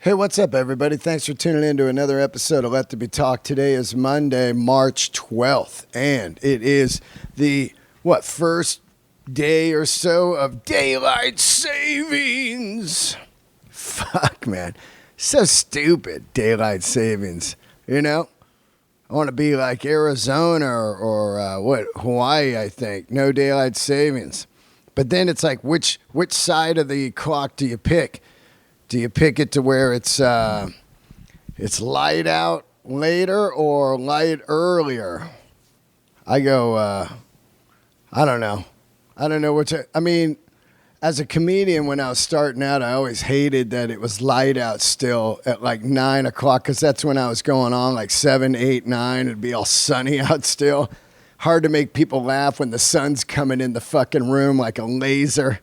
Hey, what's up, everybody? Thanks for tuning in to another episode of Let There Be Talk. Today is Monday, March 12th, and it is the, first day or so of daylight savings. Fuck, man. So stupid, daylight savings, you know? I want to be like Arizona or Hawaii, I think. No daylight savings. But then it's like, which side of the clock do you pick? Do you pick it to where it's light out later or light earlier? I go, I don't know. I don't know I mean, as a comedian, when I was starting out, I always hated that it was light out still at like 9 o'clock because that's when I was going on, like 7, 8, 9. It'd be all sunny out still. Hard to make people laugh when the sun's coming in the fucking room like a laser.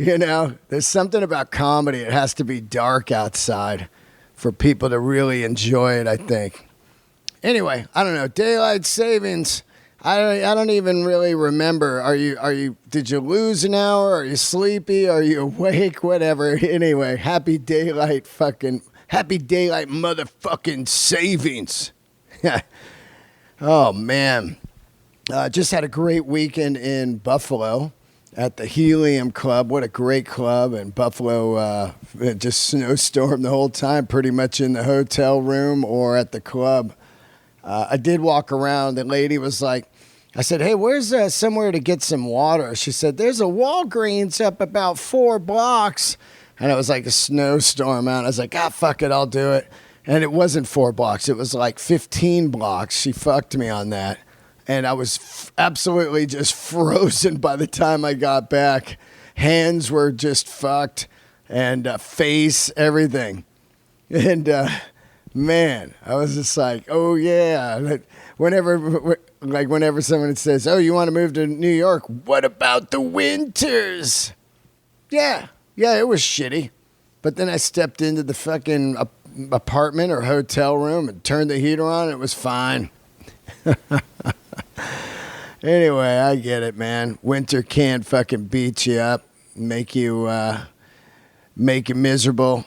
You know, there's something about comedy. It has to be dark outside for people to really enjoy it, I think. Anyway, I don't know. Daylight savings. I don't even really remember. Did you lose an hour? Are you sleepy? Are you awake? Whatever. Anyway, happy daylight motherfucking savings. Oh, man. Just had a great weekend in Buffalo. At the Helium Club. What a great club. And Buffalo just snowstormed the whole time, pretty much in the hotel room or at the club. I did walk around. The lady was like, I said, hey, where's somewhere to get some water? She said, there's a Walgreens up about 4 blocks. And it was like a snowstorm out. I was like, fuck it, I'll do it. And it wasn't 4 blocks. It was like 15 blocks. She fucked me on that. And I was absolutely just frozen by the time I got back. Hands were just fucked and face, everything. And, man, I was just like, oh, yeah. Whenever someone says, oh, you want to move to New York? What about the winters? Yeah, it was shitty. But then I stepped into the fucking apartment or hotel room and turned the heater on. And it was fine. Anyway, I get it, man. Winter can't fucking beat you up, make you miserable.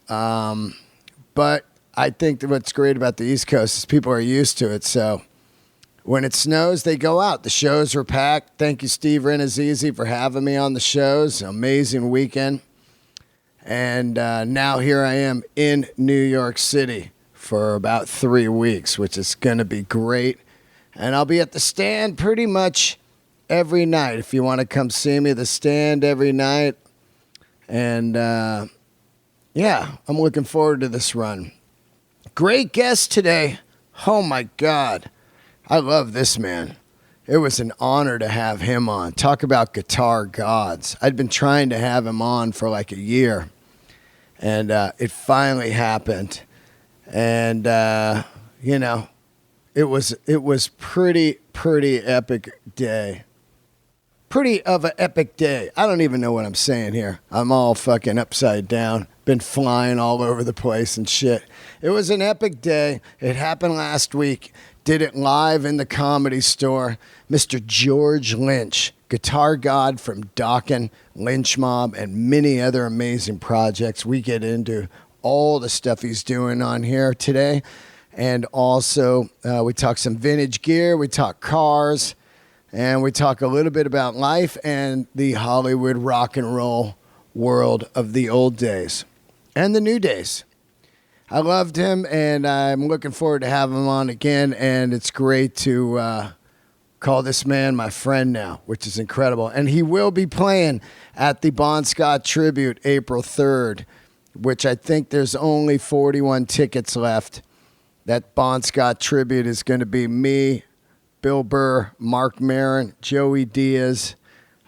But I think that what's great about the East Coast is people are used to it. So when it snows, they go out. The shows were packed. Thank you, Steve Renazizi, for having me on the shows. Amazing weekend. And now here I am in New York City for about 3 weeks, which is going to be great. And I'll be at the Stand pretty much every night. If you want to come see me, the Stand every night. And, yeah, I'm looking forward to this run. Great guest today. Oh, my God. I love this man. It was an honor to have him on. Talk about guitar gods. I'd been trying to have him on for like a year. And it finally happened. And, you know. It was pretty epic day. Pretty of an epic day. I don't even know what I'm saying here. I'm all fucking upside down. Been flying all over the place and shit. It was an epic day. It happened last week. Did it live in the Comedy Store. Mr. George Lynch, guitar god from Dokken, Lynch Mob, and many other amazing projects. We get into all the stuff he's doing on here today. And also, we talk some vintage gear, we talk cars, and we talk a little bit about life and the Hollywood rock and roll world of the old days and the new days. I loved him, and I'm looking forward to having him on again, and it's great to call this man my friend now, which is incredible. And he will be playing at the Bon Scott Tribute April 3rd, which I think there's only 41 tickets left. That Bon Scott tribute is going to be me, Bill Burr, Mark Maron, Joey Diaz.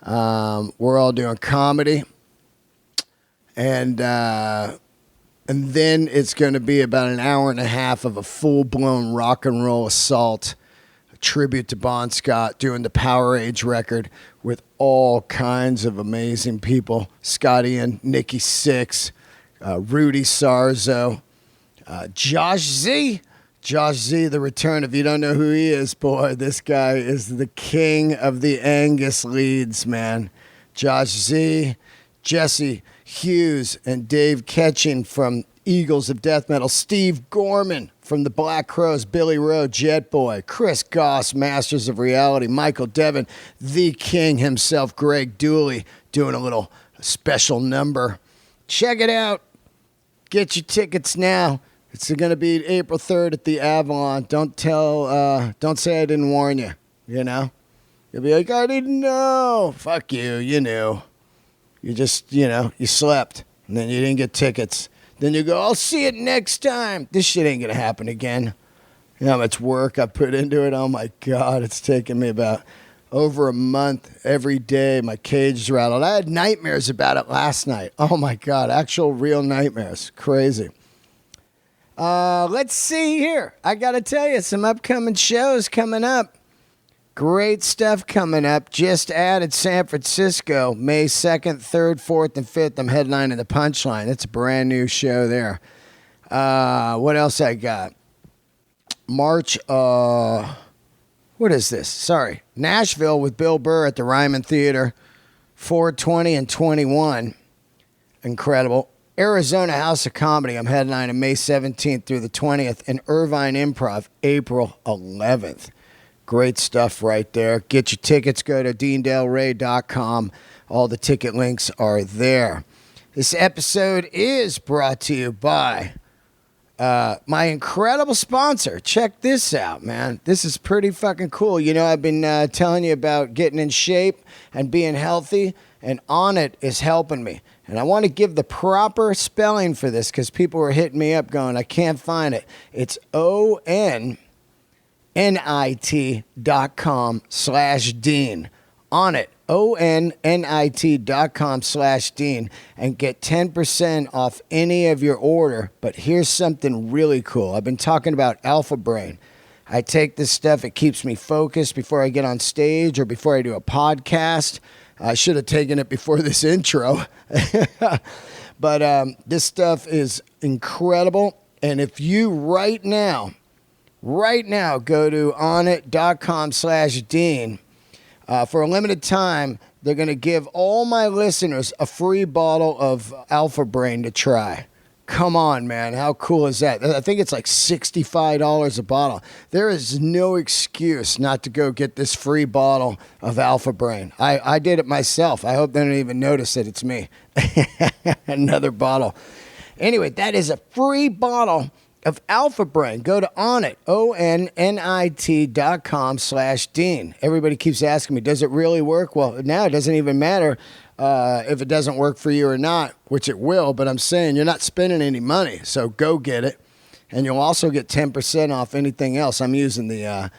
We're all doing comedy. And then it's going to be about an hour and a half of a full-blown rock and roll assault, a tribute to Bon Scott, doing the Power Age record with all kinds of amazing people. Scotty and Nikki Sixx, Rudy Sarzo, Josh Z, the return. If you don't know who he is, boy, this guy is the king of the Angus leads, man. Josh Z, Jesse Hughes, and Dave Ketching from Eagles of Death Metal, Steve Gorman from the Black Crowes, Billy Rowe, Jet Boy, Chris Goss, Masters of Reality, Michael Devin, the King himself, Greg Dooley, doing a little special number. Check it out. Get your tickets now. It's going to be April 3rd at the Avalon. Don't say I didn't warn you, you know? You'll be like, I didn't know. Fuck you, you knew. You just, you slept, and then you didn't get tickets. Then you go, I'll see it next time. This shit ain't going to happen again. You know how much work I put into it? Oh, my God. It's taken me about over a month every day. My cage is rattled. I had nightmares about it last night. Oh, my God. Actual real nightmares. Crazy. Let's see here. I got to tell you, some upcoming shows coming up. Great stuff coming up. Just added San Francisco, May 2nd, 3rd, 4th, and 5th. I'm headlining the Punchline. It's a brand new show there. What else I got? March, what is this? Sorry. Nashville with Bill Burr at the Ryman Theater, 4/20 and 21. Incredible. Arizona House of Comedy. I'm headlining May 17th through the 20th. And Irvine Improv, April 11th. Great stuff right there. Get your tickets. Go to deandelray.com. All the ticket links are there. This episode is brought to you by my incredible sponsor. Check this out, man. This is pretty fucking cool. I've been telling you about getting in shape and being healthy, and Onnit is helping me. And I want to give the proper spelling for this because people were hitting me up going, I can't find it. It's ONNIT.com/Dean. Onnit, ONNIT.com/Dean, and get 10% off any of your order. But here's something really cool. I've been talking about Alpha Brain. I take this stuff. It keeps me focused before I get on stage or before I do a podcast. I should have taken it before this intro. But this stuff is incredible. And if you right now, go to onnit.com/Dean. For a limited time, they're going to give all my listeners a free bottle of Alpha Brain to try. Come on, man. How cool is that? I think it's like $65 a bottle. There is no excuse not to go get this free bottle of Alpha Brain. I did it myself. I hope they don't even notice that it's me. Another bottle. Anyway, that is a free bottle of Alpha Brain. Go to Onnit, ONNIT.com/Dean. Everybody keeps asking me, does it really work? Well, now it doesn't even matter if it doesn't work for you or not, which it will, but I'm saying you're not spending any money, so go get it. And you'll also get 10% off anything else. I'm using the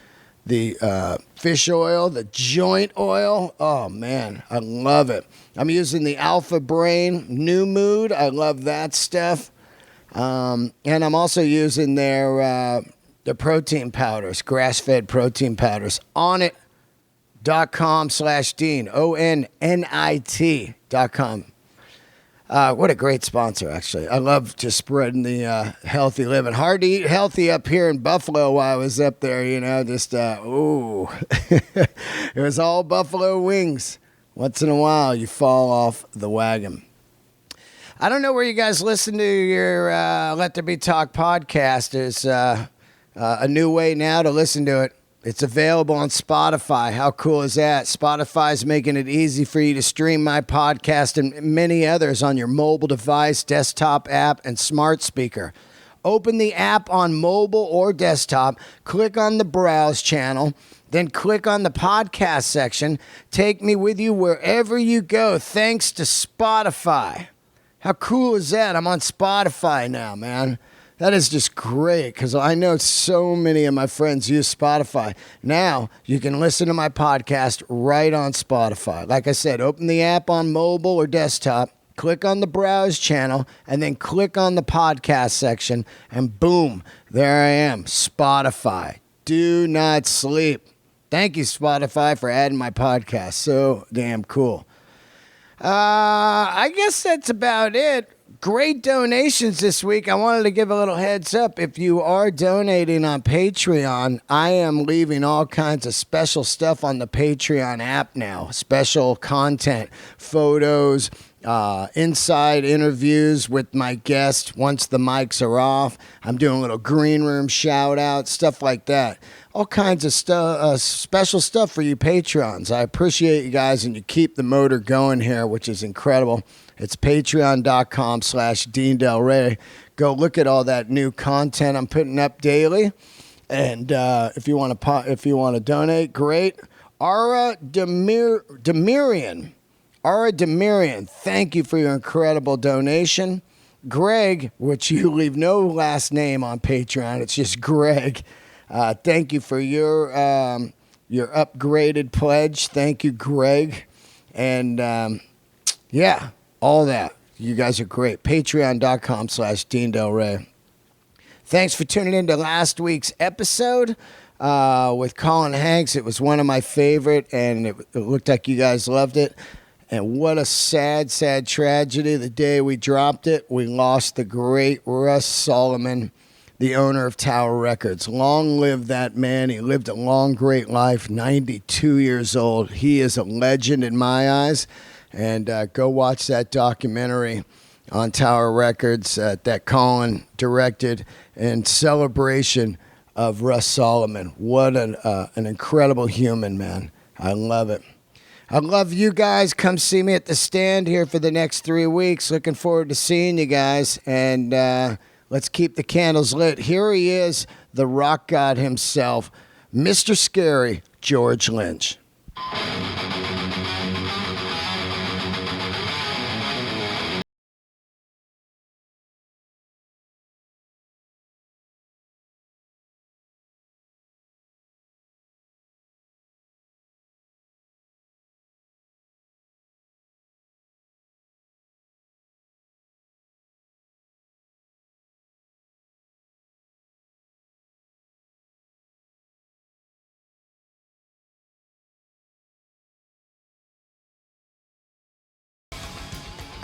fish oil, the joint oil. Oh, man, I love it. I'm using the Alpha Brain New Mood. I love that stuff. And I'm also using their protein powders, grass-fed protein powders. Onnit.com/Dean, ONNIT.com. What a great sponsor, actually. I love just spreading the healthy living. Hard to eat healthy up here in Buffalo while I was up there, just, ooh. It was all buffalo wings. Once in a while, you fall off the wagon. I don't know where you guys listen to your Let There Be Talk podcast. There's a new way now to listen to it. It's available on Spotify. How cool is that? Spotify's making it easy for you to stream my podcast and many others on your mobile device, desktop app, and smart speaker. Open the app on mobile or desktop, click on the Browse channel, then click on the podcast section. Take me with you wherever you go, thanks to Spotify. How cool is that? I'm on Spotify now, man. That is just great because I know so many of my friends use Spotify. Now you can listen to my podcast right on Spotify. Like I said, open the app on mobile or desktop, click on the Browse channel, and then click on the podcast section, and boom, there I am, Spotify. Do not sleep. Thank you, Spotify, for adding my podcast. So damn cool. I guess that's about it. Great donations this week. I wanted to give a little heads up. If you are donating on Patreon, I am leaving all kinds of special stuff on the Patreon app now. Special content, photos, inside interviews with my guests once the mics are off. I'm doing a little green room shout out, stuff like that. All kinds of stuff, special stuff for you Patreons. I appreciate you guys, and you keep the motor going here, which is incredible. It's patreon.com/Dean Del Rey. Go look at all that new content I'm putting up daily. And if you want to donate, great. Ara Demirian, thank you for your incredible donation. Greg, which you leave no last name on Patreon, it's just Greg. Thank you for your upgraded pledge. Thank you, Greg. And yeah, all that. You guys are great. Patreon.com/Dean Del Rey. Thanks for tuning in to last week's episode with Colin Hanks. It was one of my favorite, and it looked like you guys loved it. And what a sad, sad tragedy. The day we dropped it, we lost the great Russ Solomon, the owner of Tower Records. Long live that man. He lived a long, great life, 92 years old. He is a legend in my eyes. And go watch that documentary on Tower Records that Colin directed in celebration of Russ Solomon. What an incredible human, man. I love it. I love you guys. Come see me at the stand here for the next 3 weeks. Looking forward to seeing you guys. And let's keep the candles lit. Here he is, the rock god himself, Mr. Scary, George Lynch.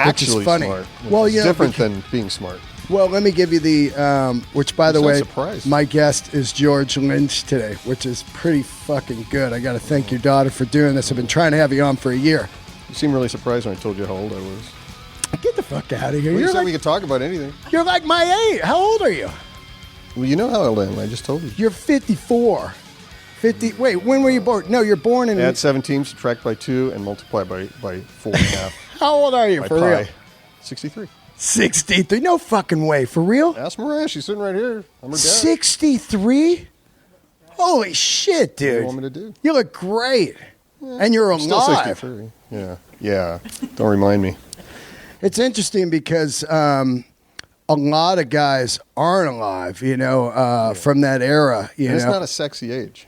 Actually funny. Smart. Well, it's yeah, different than being smart. Well, let me give you the, which, by the way, surprised. my guest is George Lynch today, which is pretty fucking good. I got to thank your daughter for doing this. I've been trying to have you on for a year. You seem really surprised when I told you how old I was. Get the fuck out of here. Well, you You're said like, we could talk about anything. you're like my age. How old are you? Well, you know how old I am. I just told you. You're 54. 50. Wait, when were you born? No, you're born in. Add 17, subtract by 2, and multiply by 4.5. How old are you, by for pi. real? 63. 63. No fucking way. For real? Ask Mariah. She's sitting right here. I'm her dad. 63? Holy shit, What do dude. you want me to do? You look great. And you're I'm still alive. 63. Yeah. Yeah. Don't remind me. It's interesting because a lot of guys aren't alive, you know, from that era. You And it's know, not a sexy age.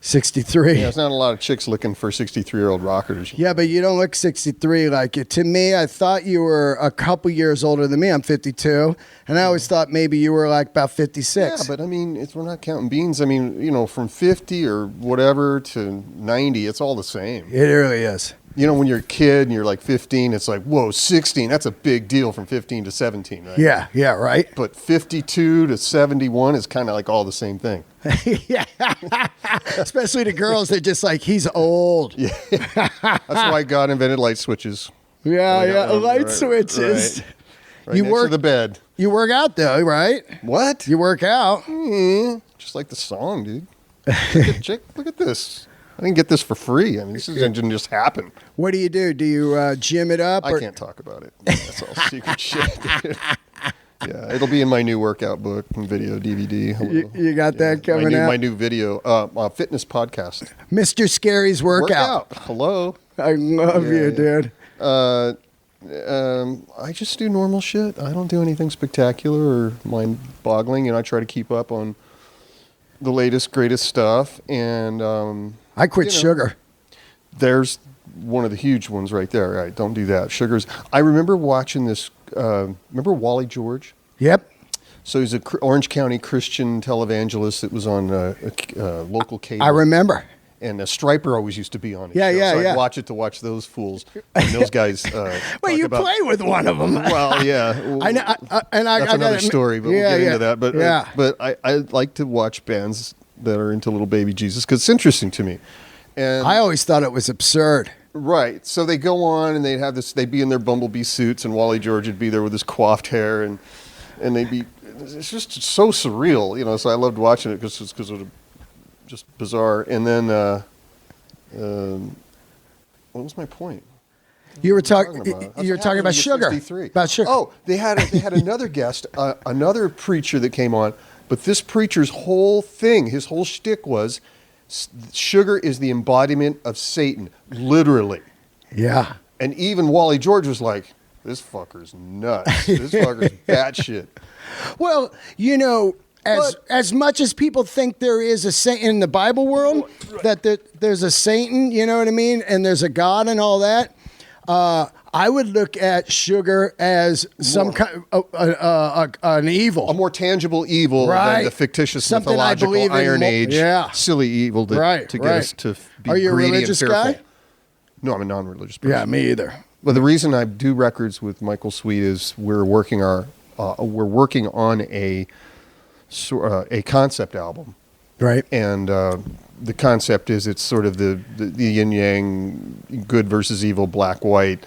63. Yeah, it's not a lot of chicks looking for 63-year-old rockers. Yeah, but you don't look 63 like it. To me, I thought you were a couple years older than me. I'm 52, and I always thought maybe you were like about 56. Yeah, but I mean, we're not counting beans. I mean, you know, from 50 or whatever to 90, it's all the same. It really is. You know, when you're a kid and you're like 15, it's like, whoa, 16, that's a big deal from 15 to 17, right? Yeah, right. But 52 to 71 is kind of like all the same thing. Yeah, especially to girls, they're just like, he's old. Yeah. That's why God invented light switches. Yeah, light switches. Right next to the bed. You work out though, right? What? You work out. Just like the song, dude. Look at this. I didn't get this for free. I mean, this didn't just happen. What do? Do you gym it up? I can't talk about it. That's all secret shit, dude. Yeah, it'll be in my new workout book and video DVD. You got that coming out? My new video fitness podcast. Mr. Scary's workout. Hello. I love you, dude. I just do normal shit. I don't do anything spectacular or mind-boggling, and I try to keep up on the latest, greatest stuff. And I quit sugar. There's one of the huge ones right there. Right, don't do that. Sugars. I remember watching this. Remember Wally George? Yep. So he's a Orange County Christian televangelist that was on local cable. I remember. And Striper always used to be on it. Yeah. I'd watch it to watch those fools. And those guys. Well, you play with one of them. Well, yeah. That's another story, but we'll get into that. But yeah. But I like to watch bands that are into Little Baby Jesus because it's interesting to me. And I always thought it was absurd. Right. So they go on and they'd have this. They'd be in their bumblebee suits, and Wally George would be there with his coiffed hair, and they'd be. It's just so surreal, you know. So I loved watching it because it was just bizarre. And then, what was my point? You were talking about sugar. About sugar. Oh, they had another guest, another preacher that came on, but this preacher's whole thing, his whole shtick was, sugar is the embodiment of Satan, literally. Yeah. And even Wally George was like, this fucker's nuts. This fucker's batshit. Well, you know, as much as people think there is a Satan in the Bible world, that there's a Satan, you know what I mean, and there's a God and all that. I would look at sugar as some kind of an evil, a more tangible evil than the fictitious something mythological Iron Age, silly evil to get us to be Are you a greedy religious and fearful. guy? No, I'm a non-religious person. Yeah, me either. Well, the reason I do records with Michael Sweet is we're working on a concept album, right? And the concept is it's sort of the yin yang, good versus evil, black white,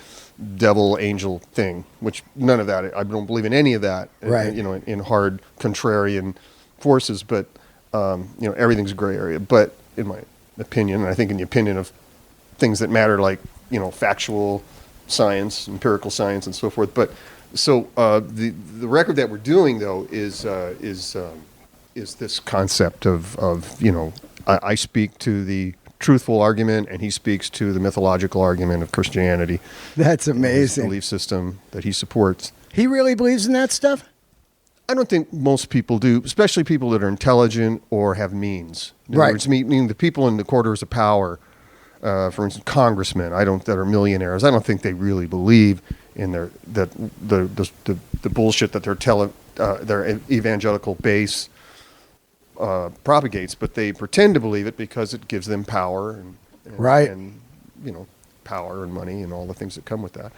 devil angel thing. Which none of that. I don't believe in any of that. Right. You know, in hard contrarian forces, but you know, everything's a gray area. But in my opinion, and I think in the opinion of things that matter, like, you know, factual science, empirical science, and so forth. But so the record that we're doing though is this concept of you know, I speak to the truthful argument and he speaks to the mythological argument of Christianity. That's amazing. Belief system that he supports. He really believes in that stuff? I don't think most people do, especially people that are intelligent or have means. In other words, meaning the people in the quarters of power, for instance, congressmen, that are millionaires, I don't think they really believe in the bullshit that their evangelical base propagates, but they pretend to believe it because it gives them power and you know, power and money and all the things that come with that.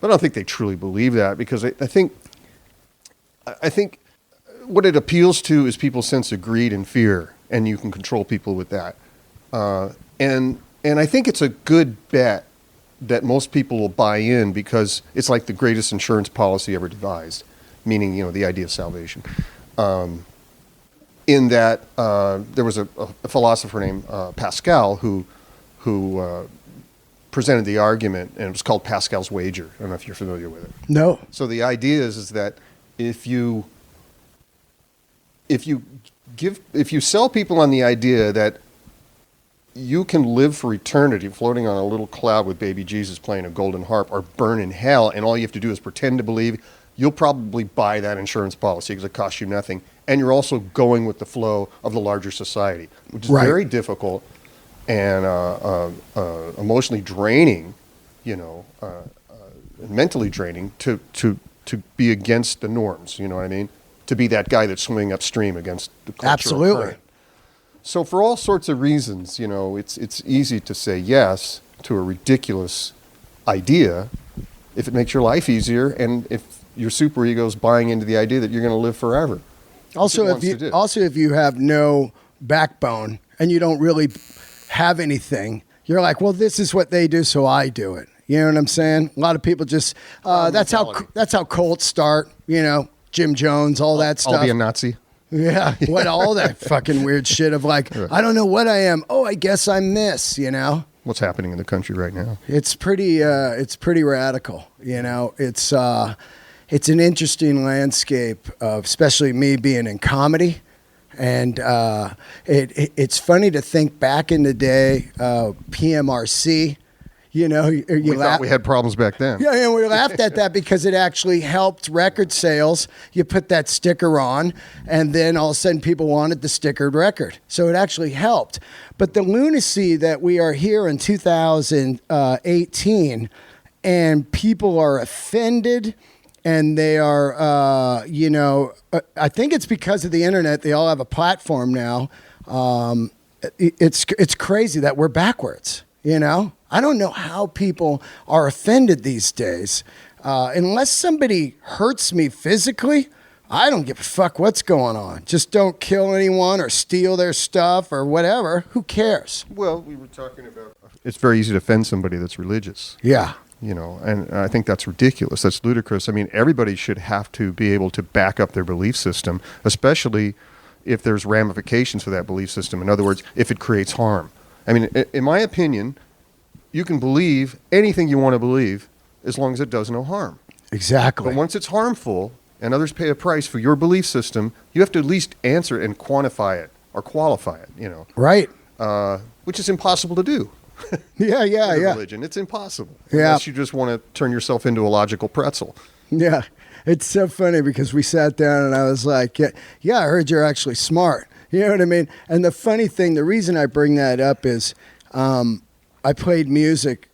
But I don't think they truly believe that, because I think what it appeals to is people's sense of greed and fear, and you can control people with that. And I think it's a good bet that most people will buy in, because it's like the greatest insurance policy ever devised, meaning, you know, the idea of salvation. In that there was a philosopher named Pascal who presented the argument, and it was called Pascal's wager. I don't know if you're familiar with it. No. So the idea is that if you sell people on the idea that you can live for eternity floating on a little cloud with baby Jesus playing a golden harp, or burn in hell, and all you have to do is pretend to believe, you'll probably buy that insurance policy because it costs you nothing. And you're also going with the flow of the larger society, which is very difficult and emotionally draining, you know, mentally draining to be against the norms, you know what I mean? To be that guy that's swimming upstream against the cultural current. So for all sorts of reasons, you know, it's easy to say yes to a ridiculous idea if it makes your life easier, and if your superego is buying into the idea that you're going to live forever. Also, if you have no backbone and you don't really have anything, you're like, well, this is what they do, so I do it. You know what I'm saying? A lot of people just that's how cults start. You know, Jim Jones, all that stuff. I'll be a Nazi. Yeah, what all that fucking weird shit of like, I don't know what I am. Oh, I guess I'm this. You know, what's happening in the country right now? It's pretty radical. You know, it's an interesting landscape, especially me being in comedy. And it's funny to think back in the day, PMRC, you know. We thought we had problems back then. Yeah, and we laughed at that because it actually helped record sales. You put that sticker on, and then all of a sudden people wanted the stickered record. So it actually helped. But the lunacy that we are here in 2018, and people are offended, and they are, I think it's because of the internet. They all have a platform now. It's crazy that we're backwards, you know? I don't know how people are offended these days. Unless somebody hurts me physically I don't give a fuck what's going on. Just don't kill anyone or steal their stuff or whatever. Who cares? Well, we were talking about it's very easy to offend somebody that's religious. Yeah. You know, and I think that's ridiculous. That's ludicrous. I mean, everybody should have to be able to back up their belief system, especially if there's ramifications for that belief system. In other words, if it creates harm. I mean, in my opinion, you can believe anything you want to believe as long as it does no harm. Exactly. But once it's harmful and others pay a price for your belief system, you have to at least answer and quantify it or qualify it, you know. Right. Which is impossible to do. Yeah. Religion. It's impossible. Yeah. Unless you just want to turn yourself into a logical pretzel. Yeah. It's so funny because we sat down and I was like, yeah, I heard you're actually smart. You know what I mean? And the funny thing, the reason I bring that up is I played music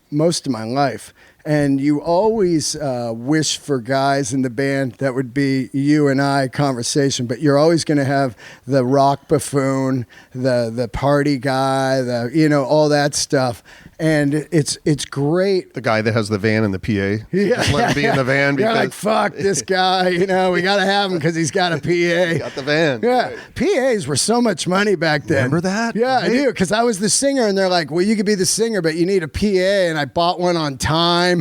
most of my life. And you always wish for guys in the band that would be you and I conversation, but you're always going to have the rock buffoon, the party guy, all that stuff. And it's great. The guy that has the van and the PA. Yeah. Just let him be in the van because you're like, fuck this guy. We got to have him because he's got a PA. he got the van. Yeah. Right. PAs were so much money back then. Remember that? Yeah, right? I do. Because I was the singer and they're like, well, you could be the singer, but you need a PA. And I bought one on time,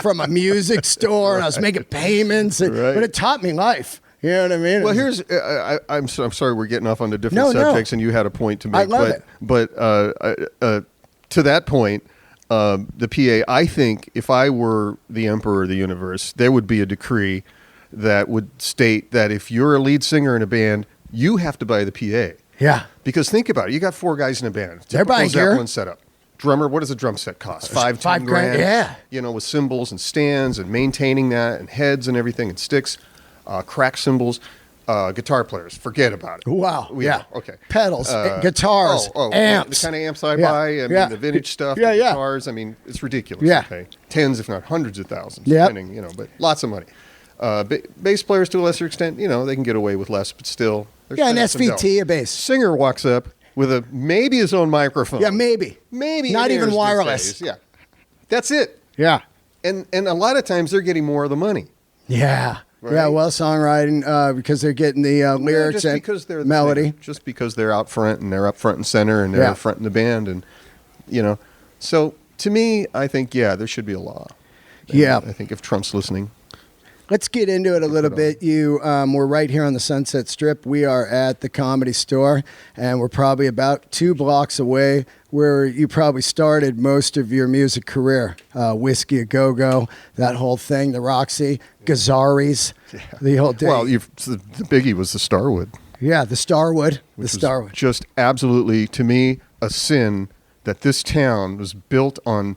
from a music store. And I was making payments. But it taught me life. You know what I mean? Well, here's I'm sorry we're getting off onto different subjects, and you had a point to make. I love it. But to that point, the PA, I think if I were the emperor of the universe, there would be a decree that would state that if you're a lead singer in a band, you have to buy the PA. Yeah. Because think about it. You got 4 guys in a band. They're buying gear. Zeppelin setup. Drummer, what does a drum set cost? $5 grand. Yeah. With cymbals and stands and maintaining that and heads and everything and sticks, crack cymbals. Guitar players, forget about it. Wow. Yeah. Okay. Pedals, guitars, amps. The kind of amps I buy, the vintage stuff, the guitars, it's ridiculous. Yeah. Okay. Tens, if not hundreds of thousands, Yep. depending, but lots of money. Bass players, to a lesser extent, they can get away with less, but still. Yeah, an SVT, a bass. Singer walks up with maybe his own microphone. Yeah, maybe. Not even wireless. Yeah. That's it. Yeah. And a lot of times they're getting more of the money. Yeah. Right? Yeah, well, songwriting, because they're getting the lyrics and melody. Just because they're out front and they're up front and center and they're up front in the band. And, So, to me, I think, there should be a law. And I think if Trump's listening. Let's get into it a little bit. We're right here on the Sunset Strip. We are at the Comedy Store, and we're probably about 2 blocks away where you probably started most of your music career. Whiskey A Go-Go, that whole thing, the Roxy, Gazzari's, the whole day. Well, the biggie was the Starwood. Yeah, the Starwood. Which was just absolutely, to me, a sin that this town was built on,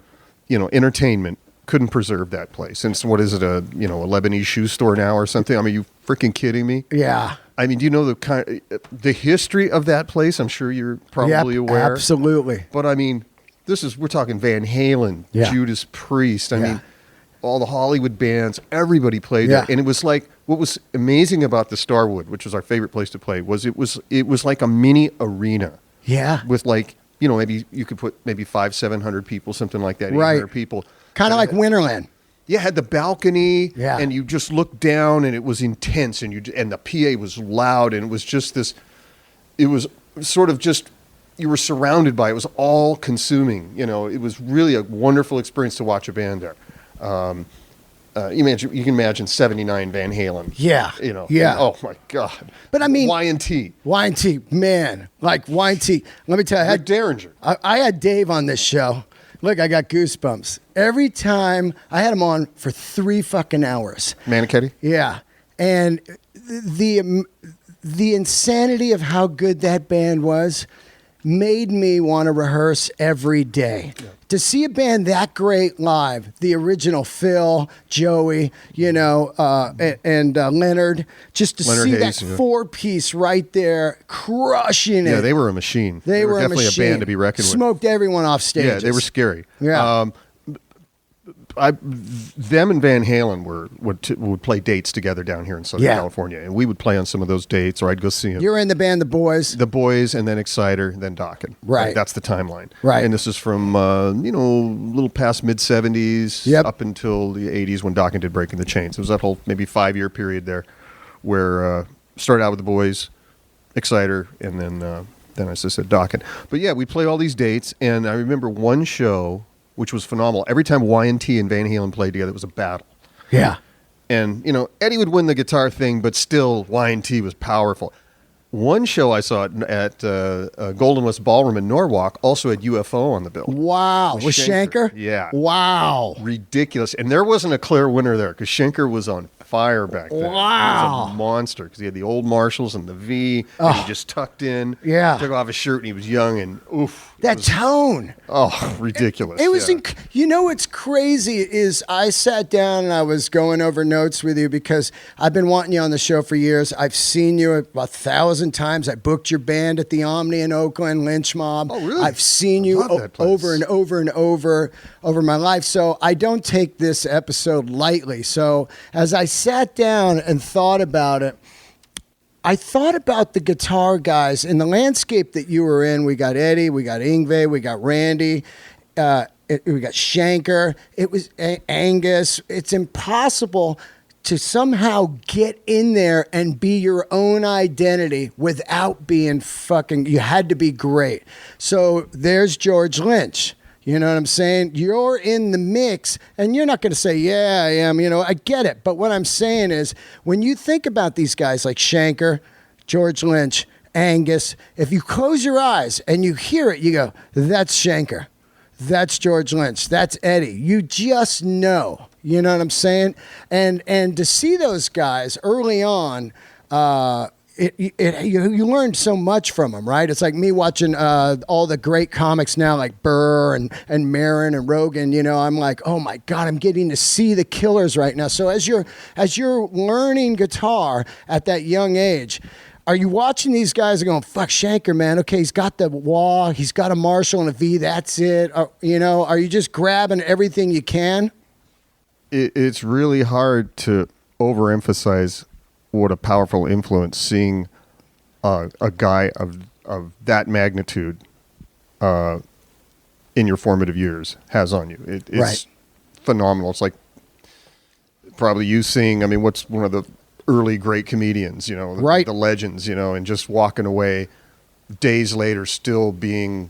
entertainment. Couldn't preserve that place. And so what is it, a Lebanese shoe store now or something? I mean, you freaking kidding me? Yeah. I mean, do you know the history of that place? I'm sure you're probably aware. Absolutely. But I mean, we're talking Van Halen, Judas Priest. I mean, all the Hollywood bands, everybody played there. And it was like, what was amazing about the Starwood, which was our favorite place to play, was it was like a mini arena. Yeah. With maybe you could put maybe 500-700 people, something like that, 800 people. Kind of like Winterland. Yeah, had the balcony, yeah. And you just looked down, and it was intense, and the PA was loud, and it was just this. It was sort of just you were surrounded by it. It was all consuming. You was really a wonderful experience to watch a band there. You can imagine '79 Van Halen. Yeah, Yeah. Oh my God. But I mean, Y&T, man, like Y&T. Let me tell you, Rick Derringer. I had Dave on this show. Look, I got goosebumps. Every time I had him on for 3 fucking hours. Manichetti? Yeah. And the insanity of how good that band was made me want to rehearse every day. Yeah. To see a band that great live, the original Phil, Joey, and Leonard, just to see that 4-piece right there crushing it. Yeah, they were a machine. They were definitely a band to be reckoned with. Smoked everyone off stage. Yeah, they were scary. Yeah. Them and Van Halen would play dates together down here in Southern California, and we would play on some of those dates, or I'd go see them. You're in the band, The Boys, and then Exciter, then Dokken. Right, that's the timeline. Right, and this is from a little past mid '70s up until the '80s when Dokken did Breaking the Chains. It was that whole maybe 5-year period there where started out with the boys, Exciter, and then as I said, Dokken. But yeah, we play all these dates, and I remember one show which was phenomenal. Every time Y&T and Van Halen played together, it was a battle. Yeah. And, you know, Eddie would win the guitar thing, but still Y&T was powerful. One show I saw at Golden West Ballroom in Norwalk also had UFO on the bill. Wow. With Schenker? Yeah. Wow. Ridiculous. And there wasn't a clear winner there because Schenker was on fire back then. Wow. He was a monster because he had the old Marshalls and the V, and he just tucked in. Yeah. Took off his shirt and he was young and oof. That tone. Oh, ridiculous. It was, you know what's crazy is I sat down and I was going over notes with you because I've been wanting you on the show for years. I've seen you 1,000 times. I booked your band at the Omni in Oakland, Lynch Mob. Oh, really? I've seen you over and over my life. So I don't take this episode lightly. So as I sat down and thought about it, I thought about the guitar guys in the landscape that you were in. We got Eddie, we got Yngwie, we got Randy, we got Schenker. It was Angus. It's impossible to somehow get in there and be your own identity without being fucking. You had to be great. So there's George Lynch. You know what I'm saying? You're in the mix, and you're not going to say, yeah, I am. You know, I get it. But what I'm saying is, when you think about these guys like Schenker, George Lynch, Angus, if you close your eyes and you hear it, you go, that's Schenker. That's George Lynch. That's Eddie. You just know. You know what I'm saying? And to see those guys early on, you learned so much from them, right? It's like me watching all the great comics now, like Burr and Maron and Rogan. You know, I'm like, oh my God, I'm getting to see the killers right now. So as you're learning guitar at that young age, are you watching these guys and going, fuck Schenker, man? Okay, he's got the wah, he's got a Marshall and a V. That's it. You know, are you just grabbing everything you can? It's really hard to overemphasize what a powerful influence seeing a guy of that magnitude in your formative years has on you. It's right. Phenomenal. It's like probably you seeing, I mean, what's one of the early great comedians, you know, right. the legends, you know, and just walking away days later still being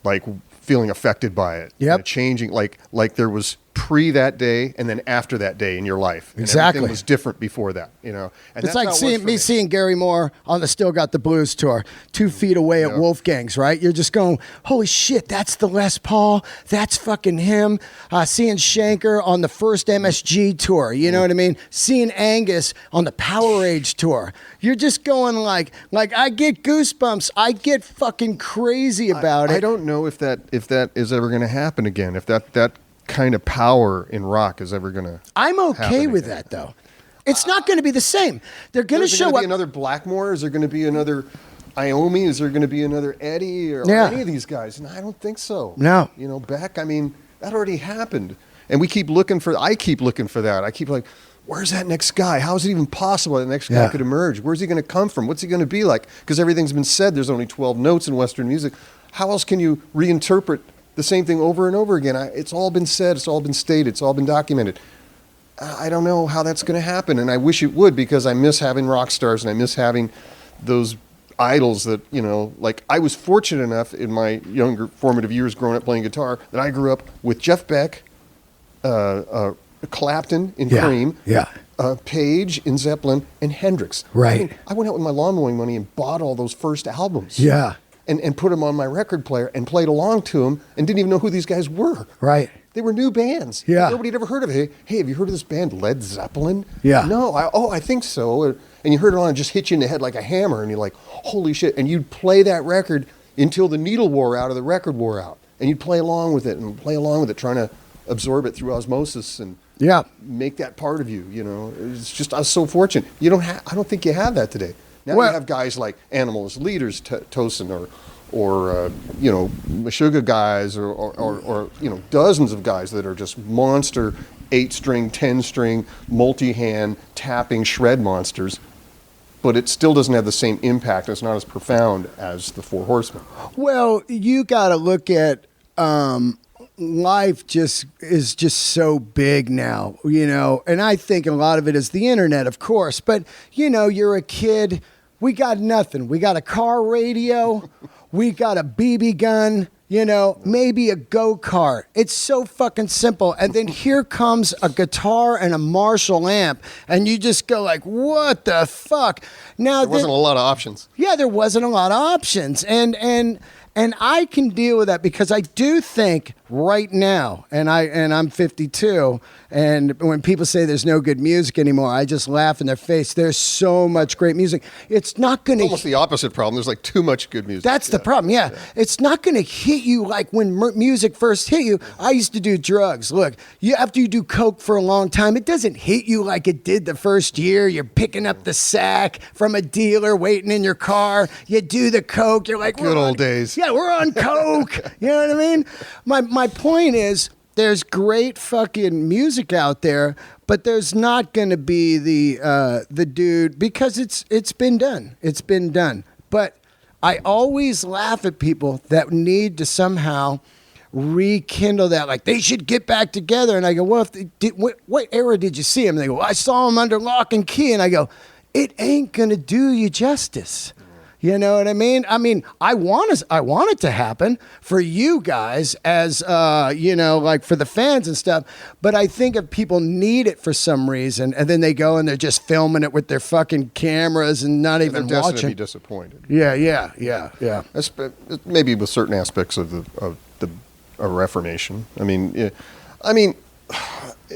like feeling affected by it. Yep. Changing, like there was pre that day and then after that day in your life. And exactly. everything was different before that, you know. And it's like seeing Gary Moore on the Still Got the Blues tour, 2 feet away at Wolfgang's, right? You're just going, holy shit, that's the Les Paul. That's fucking him. Seeing Schenker on the first MSG tour, you know what I mean? Seeing Angus on the Powerade tour. You're just going like I get goosebumps. I get fucking crazy about it. I don't know if that is ever going to happen again. If that kind of power in rock is ever going to I'm okay with that, though. It's not going to be the same. They're going to show up. Is there going to be another Blackmore? Is there going to be another Iommi? Is there going to be another Eddie or any of these guys? And I don't think so. No. You know, Beck, I mean, that already happened. And I keep looking for that. I keep like, where's that next guy? How is it even possible that the next guy could emerge? Where's he going to come from? What's he going to be like? Because everything's been said. There's only 12 notes in Western music. How else can you reinterpret the same thing over and over again? It's all been said. It's all been stated. It's all been documented. I don't know how that's going to happen, and I wish it would because I miss having rock stars and I miss having those idols that, you know, like I was fortunate enough in my younger formative years growing up playing guitar that I grew up with Jeff Beck, Clapton in Cream, Page in Zeppelin, and Hendrix. Right. I mean, I went out with my lawn mowing money and bought all those first albums. Yeah. And put them on my record player and played along to them and didn't even know who these guys were. Right. They were new bands. Yeah. Nobody had ever heard of it. Hey, have you heard of this band Led Zeppelin? Yeah. No. I think so. And you heard it on and just hit you in the head like a hammer and you're like, holy shit. And you'd play that record until the needle wore out or the record wore out. And you'd play along with it and play along with it, trying to absorb it through osmosis and make that part of you, you know. It's just, I was so fortunate. I don't think you have that today. Now you have guys like Animals, Leaders, Tosin, or you know, Meshuggah guys, or you know, dozens of guys that are just monster 8-string, 10-string, multi-hand tapping shred monsters. But it still doesn't have the same impact. It's not as profound as the Four Horsemen. Well, you got to look at life is just so big now, and I think a lot of it is the internet, of course, but you're a kid, we got nothing. We got a car radio, we got a BB gun, maybe a go-kart. It's so fucking simple. And then here comes a guitar and a Marshall amp, and you just go like, what the fuck? Now There wasn't a lot of options. Yeah, there wasn't a lot of options. And I can deal with that because I do think right now, and I'm 52, and when people say there's no good music anymore, I just laugh in their face. There's so much great music. It's not going to... Almost the opposite problem. There's like too much good music. That's the problem, yeah. It's not going to hit you like when music first hit you. I used to do drugs. Look, after you do coke for a long time, it doesn't hit you like it did the first year. You're picking up the sack from a dealer, waiting in your car. You do the coke. You're like... Good old days. Yeah, we're on coke. You know what I mean? My point is, there's great fucking music out there, but there's not going to be the dude, because it's been done. It's been done. But I always laugh at people that need to somehow rekindle that, like they should get back together. And I go, well, if they did, what era did you see him? And they go, well, I saw him under lock and key. And I go, it ain't going to do you justice. You know what I mean? I want it to happen for you guys as, like for the fans and stuff. But I think if people need it for some reason, and then they go and they're just filming it with their fucking cameras and not even they're destined watching. to be disappointed. Yeah. That's, maybe with certain aspects of the Reformation.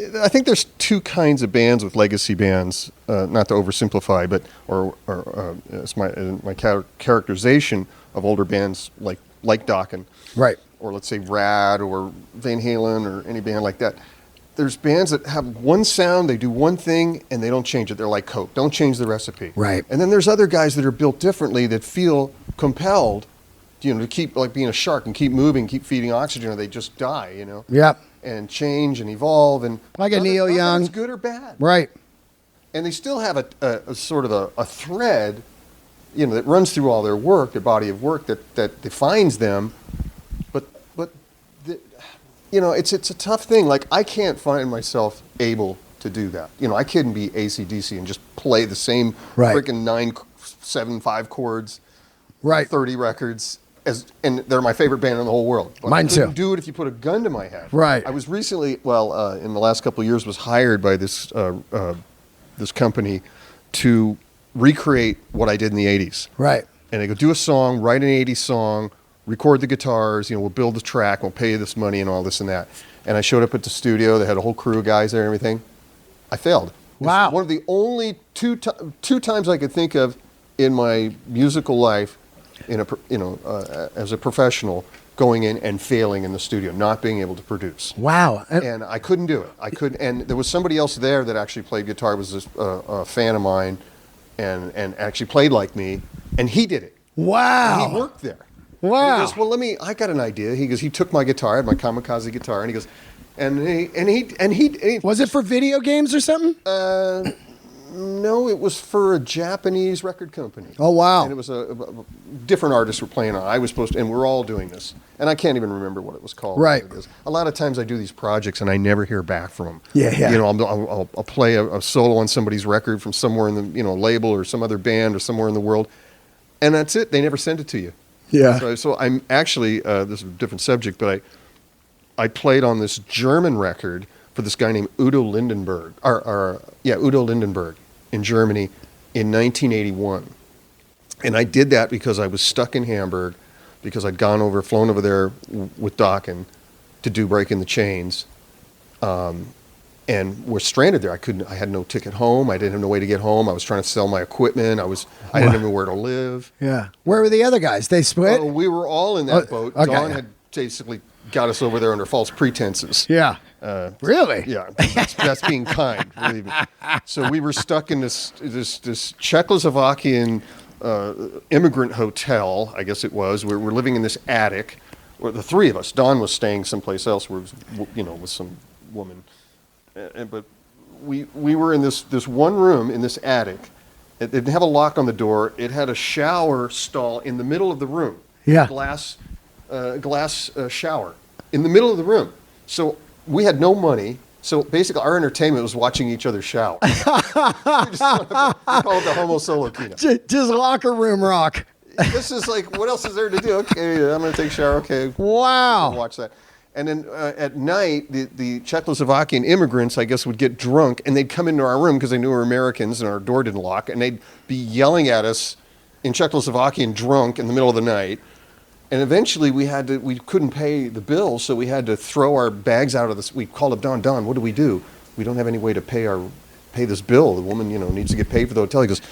I think there's two kinds of bands with legacy bands, not to oversimplify, but it's my characterization of older bands like Dokken, Right. or let's say Rad or Van Halen or any band like that. There's bands that have one sound, they do one thing, and they don't change it. They're like Coke, don't change the recipe. Right. And then there's other guys that are built differently that feel compelled, to keep like being a shark and keep moving, keep feeding oxygen, or they just die. Yep. And change and evolve, and like a Neil Young. It's good or bad, right? And they still have a sort of a thread, that runs through all their work, their body of work that defines them. But it's a tough thing. Like I can't find myself able to do that. I couldn't be AC/DC and just play the same freaking 9, 7, 5 chords, 30 records. And they're my favorite band in the whole world. But Mine I couldn't too. do it if you put a gun to my head. Right. I was recently, in the last couple of years, was hired by this company to recreate what I did in the 80s. Right. And they go, do a song, write an 80s song, record the guitars, we'll build the track, we'll pay you this money and all this and that. And I showed up at the studio. They had a whole crew of guys there and everything. I failed. Wow. It's one of the only two times I could think of in my musical life, as a professional, going in and failing in the studio, not being able to produce. Wow. And I couldn't do it. And there was somebody else there that actually played guitar, was a fan of mine, and actually played like me, and he did it. Wow. And he worked there. Wow. And he goes, I got an idea. He goes, he took my guitar, I had my kamikaze guitar, and he goes, and he was it for video games or something? No, it was for a Japanese record company. Oh, wow. And it was a different artists were playing on. I was supposed to, and we're all doing this. And I can't even remember what it was called. Right. A lot of times I do these projects and I never hear back from them. Yeah. I'll play a solo on somebody's record from somewhere in the label or some other band or somewhere in the world, and that's it. They never send it to you. Yeah. So I'm actually, this is a different subject, but I played on this German record for this guy named Udo Lindenberg, Udo Lindenberg in Germany in 1981. And I did that because I was stuck in Hamburg, because I'd flown over there with Dokken to do Breaking the Chains. And we're stranded there. I had no ticket home. I didn't have no way to get home. I was trying to sell my equipment. I didn't know where to live. Yeah. Where were the other guys? They split? We were all in that boat. Okay. Don had basically got us over there under false pretenses. Yeah. Really? Yeah. That's being kind. Believe me. So we were stuck in this Czechoslovakian immigrant hotel, I guess it was. We're living in this attic. The three of us. Don was staying someplace else with some woman. But we were in this one room in this attic. It didn't have a lock on the door. It had a shower stall in the middle of the room. Yeah. Glass shower. in the middle of the room. So we had no money. So basically, our entertainment was watching each other shout. We call it the Homo Solo Kino. Just locker room rock. This is like, what else is there to do? Okay, I'm going to take a shower. Okay. Wow. Watch that. And then at night, the Czechoslovakian immigrants, I guess, would get drunk, and they'd come into our room because they knew we were Americans and our door didn't lock, and they'd be yelling at us in Czechoslovakian drunk in the middle of the night. And eventually we couldn't pay the bill, so we had to throw our bags out of this. We called up Don, what do? We don't have any way to pay this bill. The woman, needs to get paid for the hotel. He goes,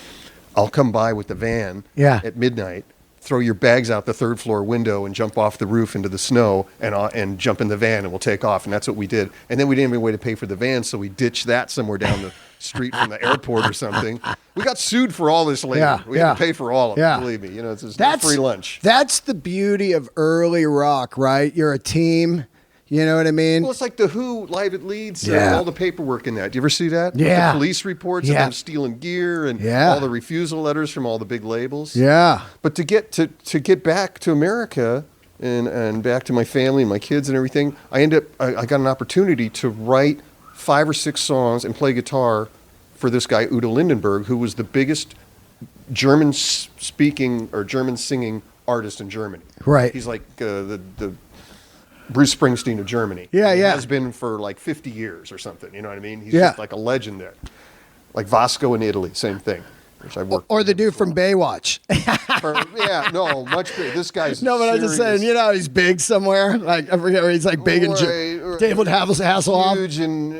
I'll come by with the van at midnight, throw your bags out the third floor window and jump off the roof into the snow and jump in the van and we'll take off. And that's what we did. And then we didn't have any way to pay for the van, so we ditched that somewhere down the street from the airport or something. We got sued for all this later. We had to pay for all of it, believe me. It's just free lunch. That's the beauty of early rock, right? You're a team. You know what I mean? Well, it's like the Who Live at Leeds, all the paperwork in that. Do you ever see that? Yeah. The police reports of them stealing gear and all the refusal letters from all the big labels. Yeah. But to get back to America and back to my family and my kids and everything, I got an opportunity to write 5 or 6 songs and play guitar for this guy, Udo Lindenberg, who was the biggest German-speaking or German-singing artist in Germany. Right. He's like the Bruce Springsteen of Germany. Yeah. He has been for like 50 years or something. You know what I mean? He's just like a legend there. Like Vasco in Italy, same thing. Which I worked or the dude from Baywatch. Much bigger. This guy's no, but I'm just saying, he's big somewhere. Like I forget where he's like big in David Hasselhoff. Huge in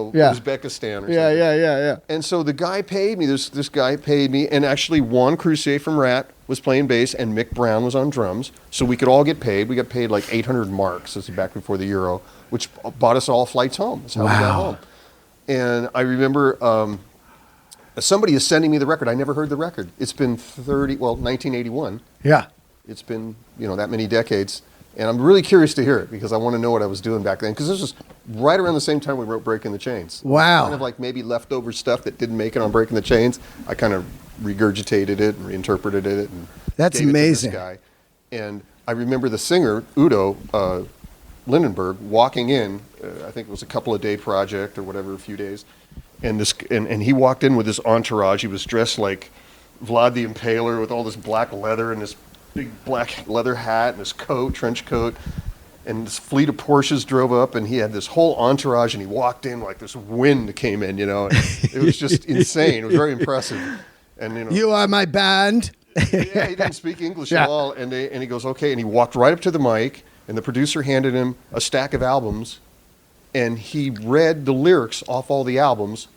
Uzbekistan or something. Yeah. And so the guy paid me. This guy paid me, and actually Juan Crucier from Rat was playing bass, and Mick Brown was on drums, so we could all get paid. We got paid like 800 marks. This is back before the euro, which bought us all flights home. That's how we got home. And I remember somebody is sending me the record. I never heard the record. It's been 1981. Yeah. It's been, that many decades. And I'm really curious to hear it because I want to know what I was doing back then. Because this was right around the same time we wrote Breaking the Chains. Wow. Kind of like maybe leftover stuff that didn't make it on Breaking the Chains. I kind of regurgitated it and reinterpreted it. And that's gave amazing. It to this guy. And I remember the singer, Udo Lindenberg, walking in. I think it was a couple of day project or whatever, a few days. And he walked in with his entourage. He was dressed like Vlad the Impaler with all this black leather and this big black leather hat and his coat, trench coat. And this fleet of Porsches drove up, and he had this whole entourage, and he walked in like this wind came in, And it was just insane. It was very impressive. And you are my band. He didn't speak English at all. And he goes, okay. And he walked right up to the mic, and the producer handed him a stack of albums. And he read the lyrics off all the albums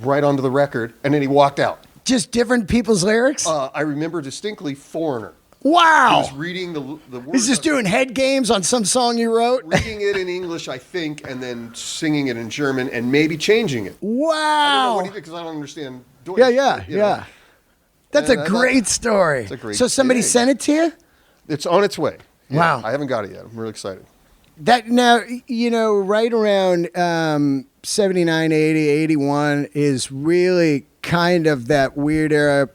right onto the record, and then he walked out. Just different people's lyrics? I remember distinctly Foreigner. Wow. He was reading the words. He's just doing head games on some song you wrote? Reading it in English, I think, and then singing it in German and maybe changing it. Wow. I don't know what he did because I don't understand Deutsch. Yeah. That's a great story. It's a great So somebody sent it to you? It's on its way. Yeah, wow. I haven't got it yet. I'm really excited. That now, right around 79, 80, 81 is really kind of that weird era.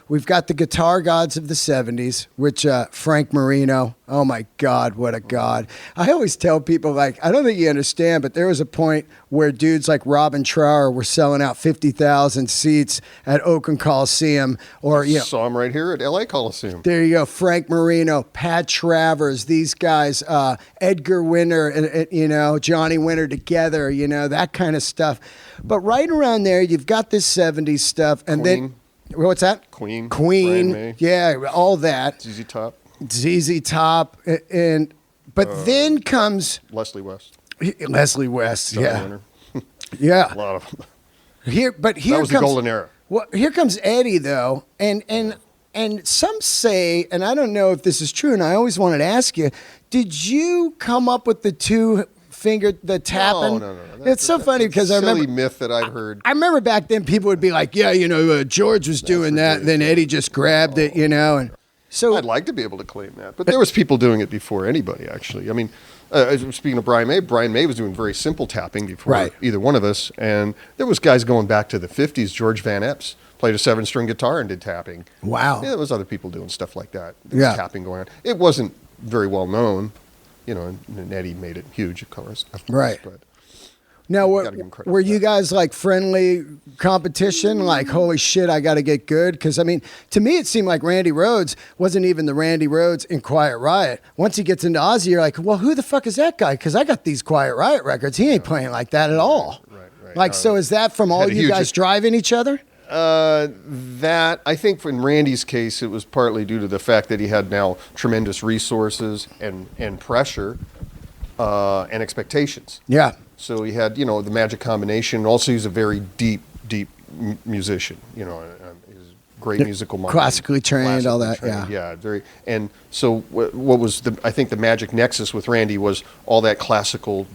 We've got the guitar gods of the 70s, which Frank Marino, oh my God, what a god. I always tell people, I don't think you understand, but there was a point where dudes like Robin Trower were selling out 50,000 seats at Oakland Coliseum. Saw him right here at LA Coliseum. There you go. Frank Marino, Pat Travers, these guys, Edgar Winter, and Johnny Winter together, that kind of stuff. But right around there, you've got this 70s stuff. And Queen. Then, what's that? Queen. Brian May. Yeah, all that. ZZ Top. But then comes Leslie West. Yeah. Winter. Yeah. A lot of them. Here that was the golden era. Well, here comes Eddie though, and some say, and I don't know if this is true, and I always wanted to ask you, did you come up with the the tapping? No. It's so funny because I remember silly myth that I've heard. I remember back then people would be like, George was doing that, and then Eddie just grabbed it, and so I'd like to be able to claim that, but there was people doing it before anybody, actually. I mean, speaking of Brian May was doing very simple tapping before either one of us, and there was guys going back to the 50s. George Van Epps played a 7-string guitar and did tapping. Wow. Yeah, there was other people doing stuff like that. There was tapping going on. It wasn't very well known, you know, and Eddie made it huge, of course. Right. But Now, gotta give him credit were for you that. guys like friendly competition? Like, holy shit, I got to get good? Because, I mean, to me, it seemed like Randy Rhoads wasn't even the Randy Rhoads in Quiet Riot. Once he gets into Ozzy, you're like, well, who the fuck is that guy? Because I got these Quiet Riot records. He ain't playing like that at all. Right. Like, so is that from all had a you huge- guys driving each other? That I think in Randy's case, it was partly due to the fact that he had now tremendous resources and pressure and expectations. Yeah. So he had, you know, the magic combination. Also, he's a very deep musician. You know, he's a great musical mind. Classically trained, all that, Yeah, very. And so what was I think the magic nexus with Randy was all that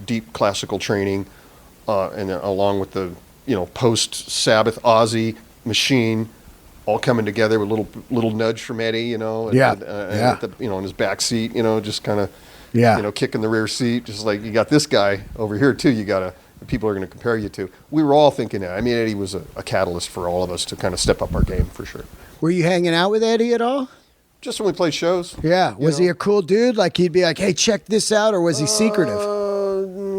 deep classical training, and along with the, you know, post-Sabbath Ozzy machine, all coming together with little nudge from Eddie, you know, you know, in his back seat, you know, just kind of, you know, kicking the rear seat, just like, you got this guy over here too. People are going to compare you to. We were all thinking that. I mean, Eddie was a catalyst for all of us to kind of step up our game for sure. Were you hanging out with Eddie at all? Just when we played shows. Yeah. Was he a cool dude? Like, he'd be like, hey, check this out, or was he secretive?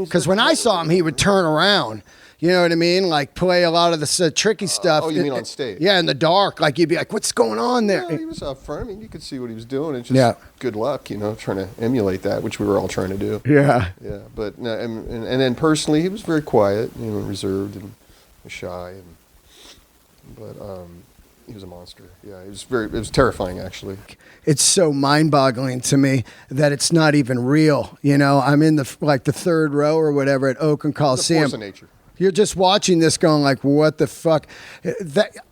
Because when I saw him, he would turn around. You know what I mean? Like, play a lot of the tricky stuff. Oh, you mean on stage? Yeah, in the dark. Like, you'd be like, what's going on there? Yeah, he was up front. I mean, you could see what he was doing. It's just good luck, you know, trying to emulate that, which we were all trying to do. Yeah. Yeah, but and then personally, he was very quiet, you know, reserved and shy, but he was a monster. Yeah, it was terrifying, actually. It's so mind-boggling to me that it's not even real. You know, I'm in the third row or whatever at Oakland Coliseum. It's a force of nature. You're just watching this going like, what the fuck?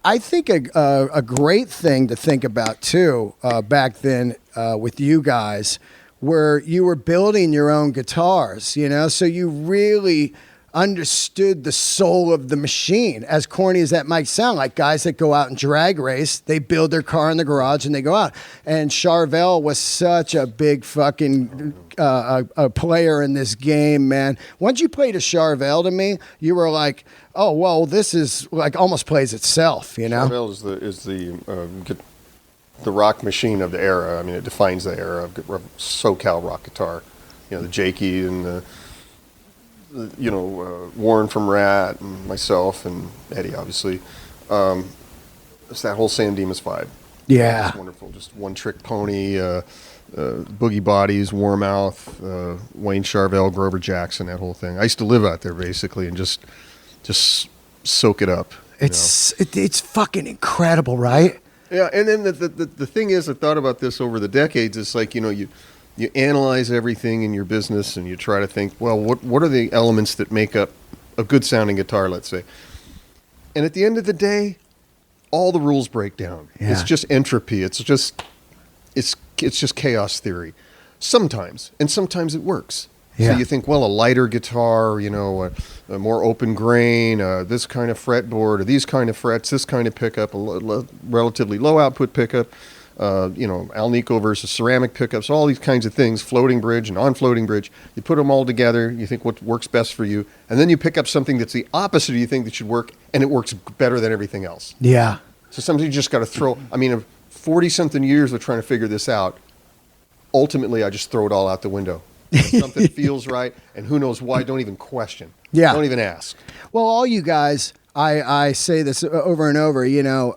I think a great thing to think about, too, back then with you guys, where you were building your own guitars, you know? So you really understood the soul of the machine. As corny as that might sound, like guys that go out and drag race, they build their car in the garage and they go out. And Charvel was such a big fucking a player in this game, man. Once you played a Charvel to me, you were like, oh, well, this is like almost plays itself, you know? Charvel is the rock machine of the era. I mean, it defines the era of SoCal rock guitar. You know, the Jakey and the Warren from Rat and myself and Eddie, obviously. It's that whole Sam Demas vibe. Yeah. It's wonderful. Just One Trick Pony, Boogie Bodies, Warmouth, Wayne Charvel, Grover Jackson, that whole thing. I used to live out there basically and just soak it up. It's fucking incredible, right? Yeah, and then the thing is, I thought about this over the decades. It's like, you know, you analyze everything in your business and you try to think, well, what are the elements that make up a good sounding guitar, let's say. And at the end of the day, all the rules break down. Yeah. It's just entropy. It's just chaos theory. Sometimes, and sometimes it works. Yeah. So you think, well, a lighter guitar, you know, a more open grain, this kind of fretboard, or these kind of frets, this kind of pickup, a relatively low output pickup, you know, Alnico versus ceramic pickups, all these kinds of things, floating bridge and non-floating bridge. You put them all together, you think what works best for you, and then you pick up something that's the opposite of you think that should work, and it works better than everything else. Yeah. So sometimes you just got to throw, I mean, 40-something years of trying to figure this out, ultimately I just throw it all out the window. Something feels right, and who knows why, don't even question. Yeah. Don't even ask. Well, all you guys, I say this over and over, you know,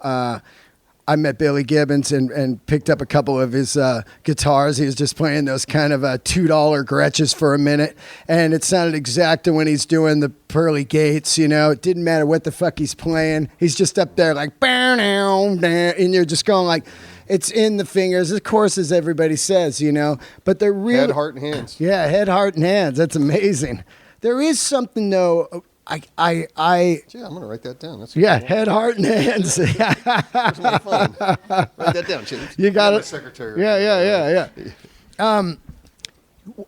I met Billy Gibbons and picked up a couple of his guitars. He was just playing those kind of $2 Gretches for a minute, and it sounded exactly when he's doing the pearly gates, you know. It didn't matter what the fuck he's playing. He's just up there like, and you're just going like, it's in the fingers, of course, as everybody says, you know. But they're really... Head, heart, and hands. Yeah, head, heart, and hands. That's amazing. There is something, though... Yeah, I'm going to write that down. That's head, heart, and hands. Where's my phone? Write that down, Chili. You got it. Secretary. Yeah.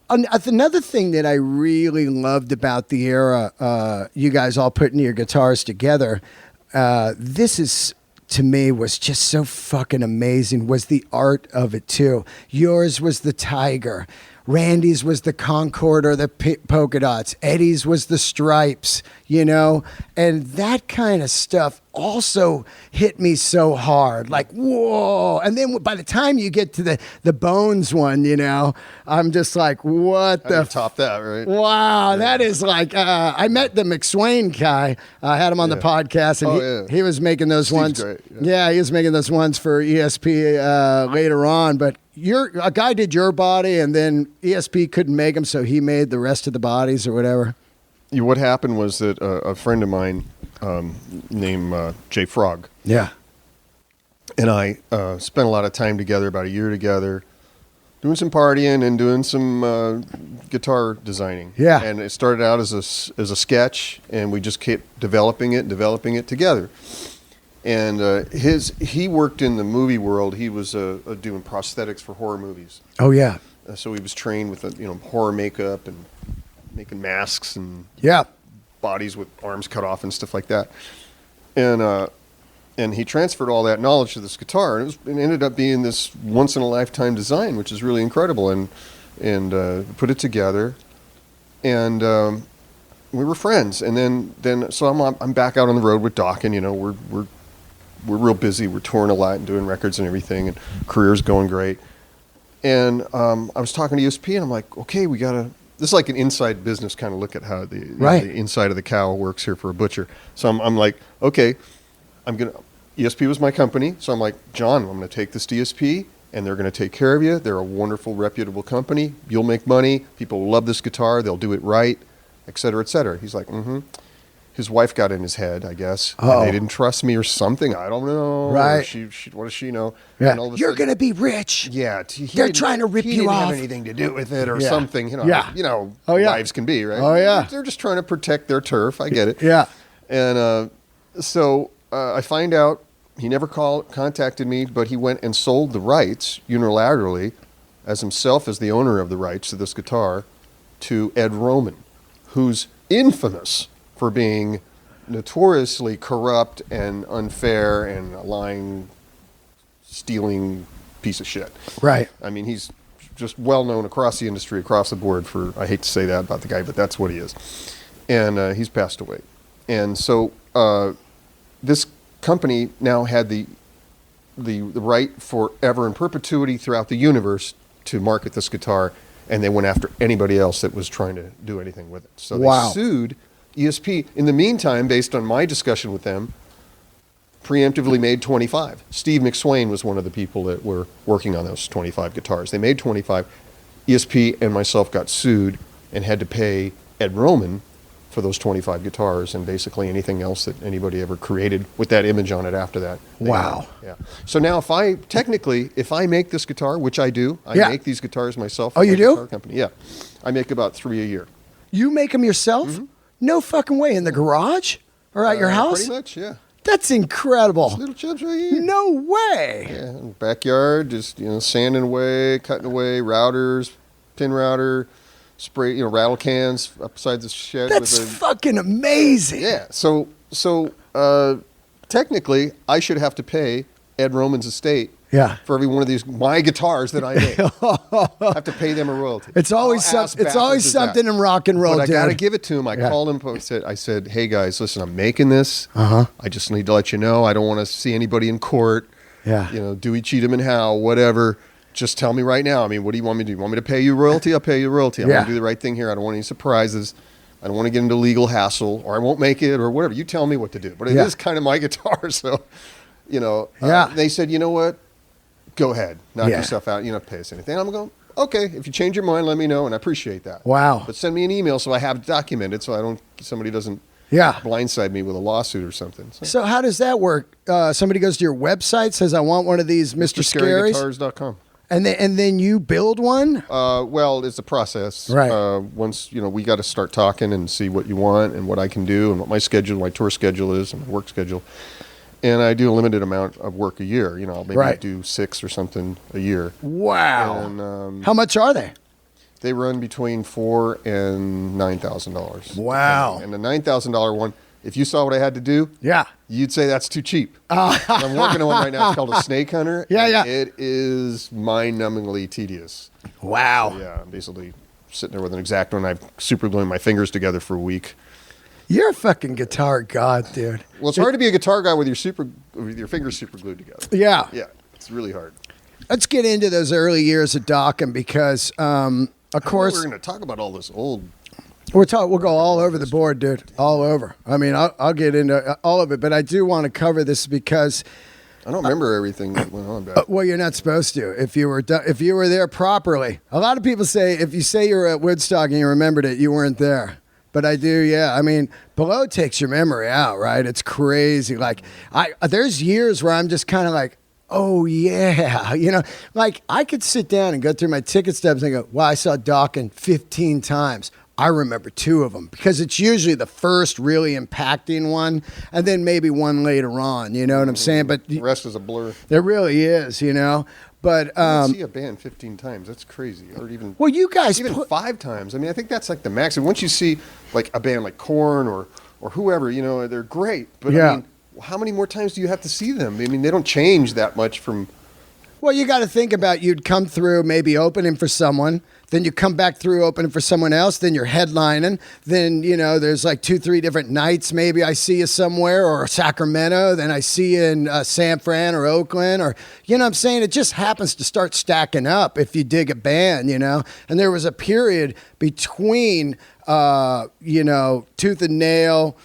Another thing that I really loved about the era, you guys all putting your guitars together, this is... to me was just so fucking amazing, was the art of it too. Yours was the Tiger. Randy's was the Concord or the polka dots. Eddie's was the stripes, you know? And that kind of stuff also hit me so hard. Like, whoa. And then by the time you get to the Bones one, you know, I'm just like, what How the do you top that, right? Wow, that is like I met the McSwain guy. I had him on the podcast, and he was making those Steve's ones. great, Yeah, he was making those ones for ESP later on. But a guy did your body, and then ESP couldn't make them, so he made the rest of the bodies or whatever. What happened was that a friend of mine named Jay Frog, Yeah, and I spent a lot of time together, about a year together, doing some partying and doing some guitar designing. Yeah. And it started out as a sketch, and we just kept developing it together. And he worked in the movie world. He was doing prosthetics for horror movies. Oh yeah, So he was trained with horror makeup and making masks and yeah. bodies with arms cut off and stuff like that. And he transferred all that knowledge to this guitar, and it ended up being this once in a lifetime design, which is really incredible. And put it together, and we were friends. And then so I'm back out on the road with Dokken. You know, we're real busy. We're touring a lot and doing records and everything, and career's going great. And I was talking to ESP, and I'm like, okay, we gotta. This is like an inside business kind of look at how the inside of the cow works here for a butcher. So I'm like, okay. ESP was my company, so I'm like, John, I'm gonna take this to ESP, and they're gonna take care of you. They're a wonderful, reputable company. You'll make money. People will love this guitar. They'll do it right, et cetera, et cetera. He's like, mm-hmm. His wife got in his head, I guess. Oh. And they didn't trust me or something. I don't know. Right. She, what does she know? Yeah. And all of a You're sudden- gonna be rich. Yeah. They're trying to rip he you didn't off. have anything to do with it or Yeah. something. You know. Yeah. You know. Oh, yeah. Wives can be, right. Oh, yeah. They're just trying to protect their turf. I get it. Yeah. And so I find out he never contacted me, but he went and sold the rights unilaterally, as himself as the owner of the rights to this guitar, to Ed Roman, who's infamous for being notoriously corrupt and unfair and a lying, stealing piece of shit. Right. I mean, he's just well known across the industry, across the board for, I hate to say that about the guy, but that's what he is. And he's passed away. And so this company now had the right forever and perpetuity throughout the universe to market this guitar, and they went after anybody else that was trying to do anything with it. So Wow. they sued ESP. In the meantime, based on my discussion with them, preemptively made 25. Steve McSwain was one of the people that were working on those 25 guitars. They made 25. ESP and myself got sued and had to pay Ed Roman for those 25 guitars and basically anything else that anybody ever created with that image on it after that. Wow. Yeah. So now if I make this guitar, which I do, I make these guitars myself. Oh, you do? Guitar company. Yeah. I make about 3 a year. You make them yourself? Mm-hmm. No fucking way. In the garage or at your house? Pretty much, yeah. That's incredible. Little chips right here. No way. Yeah, in the backyard, just sanding away, cutting away, routers, pin router, spray, rattle cans upside the shed. That's fucking amazing. Yeah. So technically, I should have to pay Ed Roman's estate. Yeah. For every one of these my guitars that I make, I have to pay them a royalty. It's always something in rock and roll. But I dude. got to give it to him. I called him. I said, "Hey guys, listen, I'm making this. I just need to let you know. I don't want to see anybody in court. Yeah. Dewey, Cheatham, and Howe, whatever. Just tell me right now. I mean, what do you want me to do? You want me to pay you royalty? I'll pay you royalty. I'm going to do the right thing here. I don't want any surprises. I don't want to get into legal hassle, or I won't make it, or whatever. You tell me what to do. But it is kind of my guitar, so They said, you know what? Go ahead, knock yourself out. You don't have to pay us anything. I'm going, okay. If you change your mind, let me know, and I appreciate that. Wow. But send me an email so I have it documented, so somebody doesn't blindside me with a lawsuit or something. So how does that work? Somebody goes to your website, says, I want one of these Mr. Scary's. MrScaryGuitars.com. And then you build one? Well, it's a process. Right. Once, we got to start talking and see what you want and what I can do and what my tour schedule is and my work schedule. And I do a limited amount of work a year. I'll maybe do 6 or something a year. Wow. And, how much are they? They run between $4,000 and $9,000. Wow. And the $9,000 one, if you saw what I had to do, Yeah. you'd say that's too cheap. I'm working on one right now. It's called a Snake Hunter. Yeah, and yeah. It is mind-numbingly tedious. Wow. So, yeah, I'm basically sitting there with an X-Acto knife, super gluing my fingers together for a week. You're a fucking guitar god, dude. Well, it's hard to be a guitar guy with your fingers super glued together. Yeah. Yeah, it's really hard. Let's get into those early years of Dokken because, of course, we're going to talk about all this old. we'll go all over the board, dude. All over. I mean, I'll get into all of it, but I do want to cover this because, I don't remember everything that went on back. well, you're not supposed to if you were there properly. A lot of people say if you say you were at Woodstock and you remembered it, you weren't there. But I do, yeah. I mean, Belew takes your memory out, right? It's crazy. Like, there's years where I'm just kind of like, oh, yeah. You know, like, I could sit down and go through my ticket stubs and go, wow, I saw Dokken 15 times. I remember 2 of them because it's usually the first really impacting one and then maybe one later on, you know what I'm saying? But The rest is a blur. there really is, you know? But, I see a band 15 times. That's crazy. Or even well, you guys even 5 times. I mean, I think that's like the max. And once you see like a band like Korn or whoever, you know, they're great. But Yeah. I mean, how many more times do you have to see them? I mean, they don't change that much from. well, you got to think about you'd come through maybe opening for someone, then you come back through opening for someone else, then you're headlining, then, you know, there's like 2-3 different nights. Maybe I see you somewhere or Sacramento, then I see you in San Fran or Oakland or, you know what I'm saying? It just happens to start stacking up if you dig a band, you know? And there was a period between, you know, Tooth and Nail,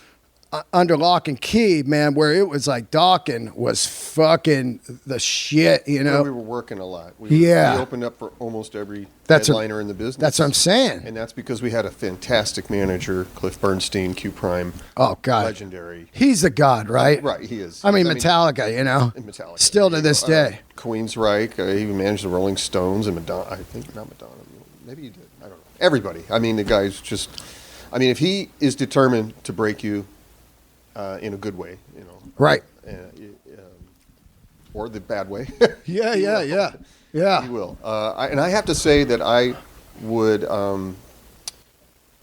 Under Lock and Key, man, where it was like Dokken was fucking the shit, you know? We were working a lot. Yeah. We opened up for almost every That's headliner in the business. That's what I'm saying. And that's because we had a fantastic manager, Cliff Bernstein, Q Prime. Oh, God. Legendary. He's a god, right? Right, he is. I mean, Metallica, you know? Metallica. Still to this day. Queensryche. He managed the Rolling Stones and Madonna. I think not Madonna. Maybe he did. I don't know. Everybody. I mean, the guy's just. I mean, if he is determined to break you in a good way, you know. Right. Or the bad way. Yeah. He will. And I have to say that I would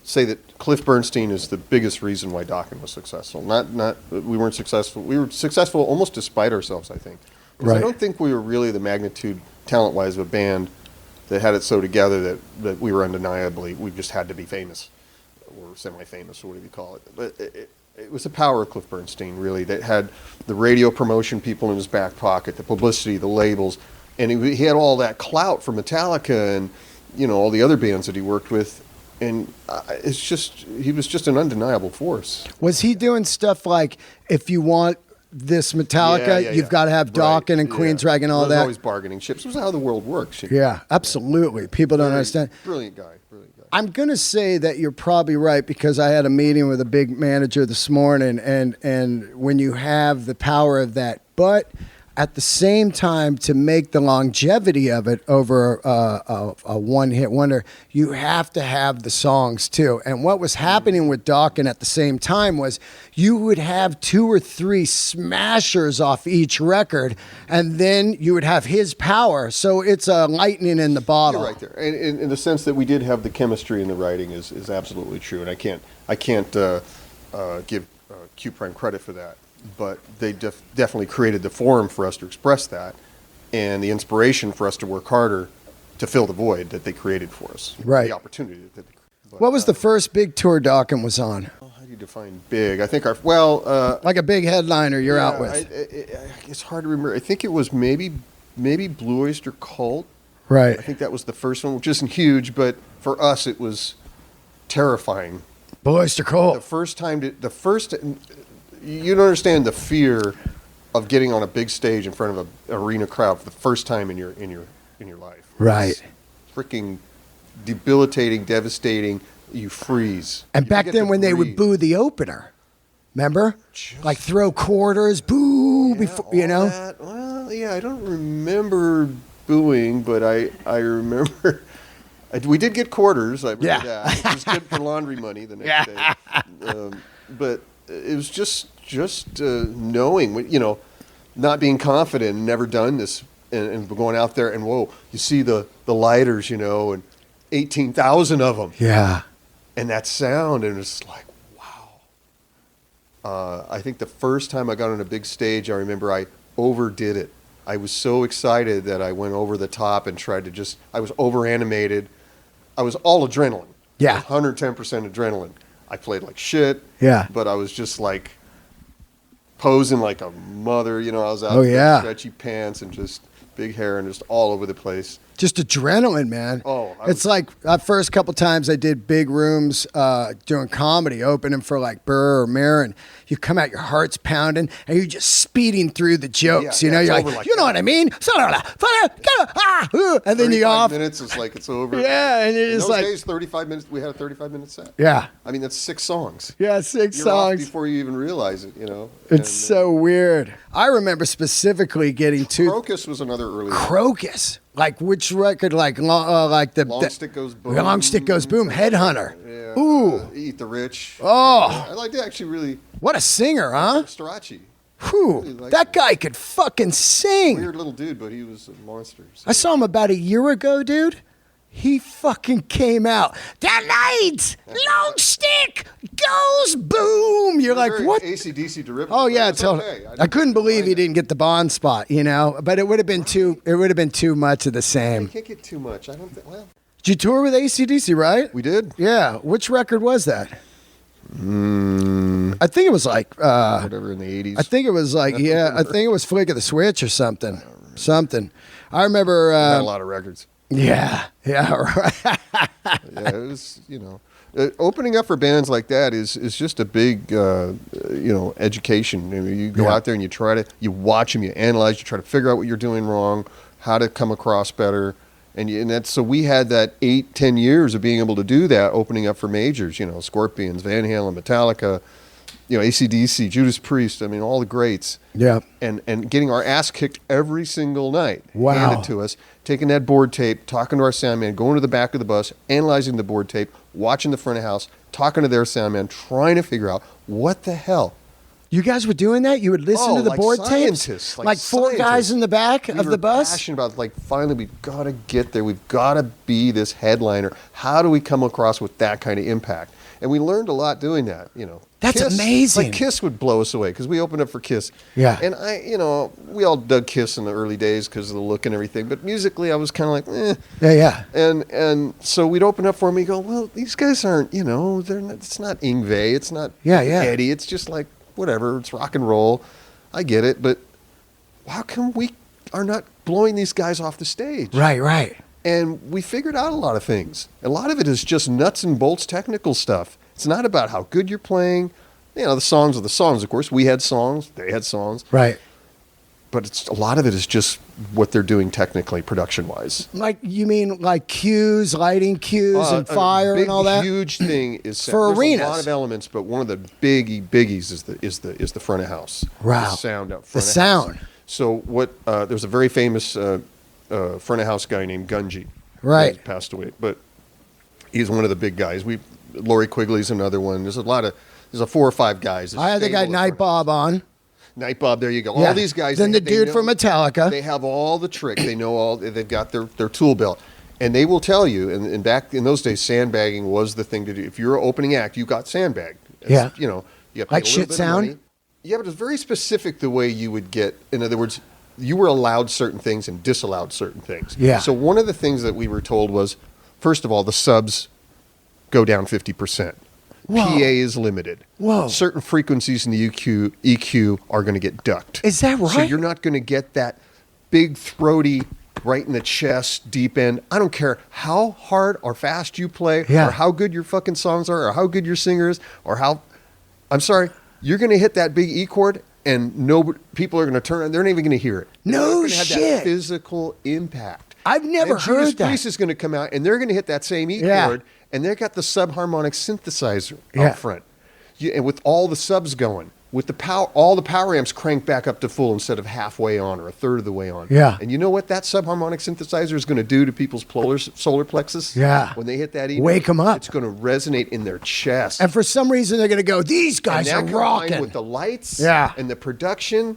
say that Cliff Bernstein is the biggest reason why Dokken was successful. Not we weren't successful. We were successful almost despite ourselves, I think. 'Cause Right. I don't think we were really the magnitude, talent-wise, of a band that had it so together that we were undeniably, we just had to be famous or semi-famous or whatever you call it. But it was the power of Cliff Bernstein, really, that had the radio promotion people in his back pocket, the publicity, the labels, and he had all that clout for Metallica and, you know, all the other bands that he worked with. And it's just, he was just an undeniable force. Was he doing stuff like, if you want this Metallica, you've got to have Dokken and Queensryche and all There's that? always bargaining chips. This is how the world works. You know? Yeah, absolutely. People don't understand. Brilliant guy. I'm going to say that you're probably right because I had a meeting with a big manager this morning, and when you have the power of that, but at the same time, to make the longevity of it over a one-hit wonder, you have to have the songs too. And what was happening with Dokken at the same time was you would have 2 or 3 smashers off each record, and then you would have his power. So it's a lightning in the bottle. You're right there. And in the sense that we did have the chemistry in the writing is absolutely true. And I can't give Q Prime credit for that. But they definitely created the forum for us to express that and the inspiration for us to work harder to fill the void that they created for us. Right. The opportunity that they created. What was the first big tour Dokken was on? How do you define big? I think like a big headliner you're out with. It's hard to remember. I think it was maybe Blue Oyster Cult. Right. I think that was the first one, which isn't huge, but for us it was terrifying. Blue Oyster Cult. You don't understand the fear of getting on a big stage in front of an arena crowd for the first time in your life. Right. It's freaking debilitating, devastating. You freeze. And back then when they would boo the opener, remember? Like throw quarters, boo, before, you know? That. Well, yeah, I don't remember booing, but I remember we did get quarters. I remember that. It was good for laundry money the next day. But it was just knowing, you know, not being confident and never done this and going out there and, whoa, you see the lighters, you know, and 18,000 of them. Yeah. And that sound, and it's like, wow. I think the first time I got on a big stage, I remember I overdid it. I was so excited that I went over the top and tried to I was over animated. I was all adrenaline. Yeah. 110% adrenaline. I played like shit. Yeah. But I was just like posing like a mother, I was out in stretchy pants and just big hair and just all over the place. Just adrenaline, man. Oh, it's like the first couple times I did big rooms doing comedy, opening for like Burr or Mirror, and you come out, your heart's pounding, and you're just speeding through the jokes. You're like, you know what I mean? And then you go off. 35 minutes is like it's over. Yeah, and you're just like. In those days, 35 minutes, we had a 35-minute set. Yeah. I mean, that's 6 songs. Yeah, 6 You're songs. off before you even realize it, It's so weird. I remember specifically getting to. Crocus was another early one. Crocus. Like which record? Like the Long Stick Goes Boom. Long Stick Goes Boom. Headhunter. Yeah. Ooh. Eat the Rich. Oh. I like that actually really. What a singer, huh? Strachey. Whew. Really That guy could fucking sing. Weird little dude, but he was a monster. So. I saw him about a year ago, dude. He fucking came out. Tonight, Long Stick Goes Boom. You're like, what? AC/DC derivative. Oh yeah, totally. totally. I couldn't believe he didn't get the Bond spot, But it would have been too. It would have been too much of the You same. can't get too much. I don't think. Well, Did you tour with AC/DC, right? we did. Yeah. Which record was that? I think it was like. Whatever in the 80s. I think it was like I think it was Flick of the Switch or something. I remember. Had a lot of records. Yeah, right. Yeah, it was, opening up for bands like that is just a big, education. You go out there and you watch them, you analyze, you try to figure out what you're doing wrong, how to come across better. So we had that 8-10 years of being able to do that, opening up for majors, Scorpions, Van Halen, Metallica, AC/DC, Judas Priest, all the greats. Yeah. And getting our ass kicked every single night. Wow. Handed to us, taking that board tape, talking to our sound man, going to the back of the bus, analyzing the board tape, watching the front of house, talking to their sound man, trying to figure out what the hell. You guys were doing that? You would listen to the like board scientists, tapes? like Like four scientists. guys in the back of the bus? Passionate about finally we've got to get there. We've got to be this headliner. How do we come across with that kind of impact? And we learned a lot doing that, That's Kiss, amazing. Like Kiss would blow us away because we opened up for Kiss. Yeah. And we all dug Kiss in the early days because of the look and everything. But musically, I was kind of like, Yeah. And so we'd open up for them. We go, well, these guys aren't, they're not, it's not Yngwie. It's not Eddie. It's just like, whatever. It's rock and roll. I get it. But how come we are not blowing these guys off the stage? Right. And we figured out a lot of things. A lot of it is just nuts and bolts technical stuff. It's not about how good you're playing. The songs are the songs, of course. We had songs. They had songs. Right. But a lot of it is just what they're doing technically, production-wise. Like, you mean like cues, lighting cues and fire and all that? A huge thing is For there's arenas. a lot of elements, but one of the biggies is the front of house. Wow. The sound up front. The of sound. House. So there's a very famous front of house guy named Gunji. Right. He passed away, but he's one of the big guys. Lori Quigley's another one. There's a 4 or 5 guys. I had the guy Night Bob on. Night Bob, there you go. Yeah. All these guys. Then the dude from Metallica. They have all the tricks. They know all. They've got their tool belt, and they will tell you. And back in those days, sandbagging was the thing to do. If you're an opening act, you got sandbagged. You have to pay Like a little shit bit of sound? money. Yeah, but it's very specific the way you would get. In other words, you were allowed certain things and disallowed certain things. Yeah. So one of the things that we were told was, first of all, the subs go down 50%. Whoa. PA is limited. Whoa. Certain frequencies in the EQ are going to get ducked. Is that right? So you're not going to get that big throaty, right in the chest, deep end. I don't care how hard or fast you play, or how good your fucking songs are, or how good your singer is, or how. I'm sorry, you're going to hit that big E chord, and people are going to turn, and they're not even going to hear it. No They're not shit. Have that physical impact. I've never heard Judas that. Priest is going to come out, and they're going to hit that same E chord, and they've got the subharmonic synthesizer out front, and with all the subs going, with the power, all the power amps crank back up to full instead of halfway on or a third of the way on. Yeah. And you know what that subharmonic synthesizer is going to do to people's solar plexus? Yeah. When they hit that E, Wake 'em up. It's going to resonate in their chest. And for some reason, they're going to go, these guys are and that combined rocking. with the lights, and the production,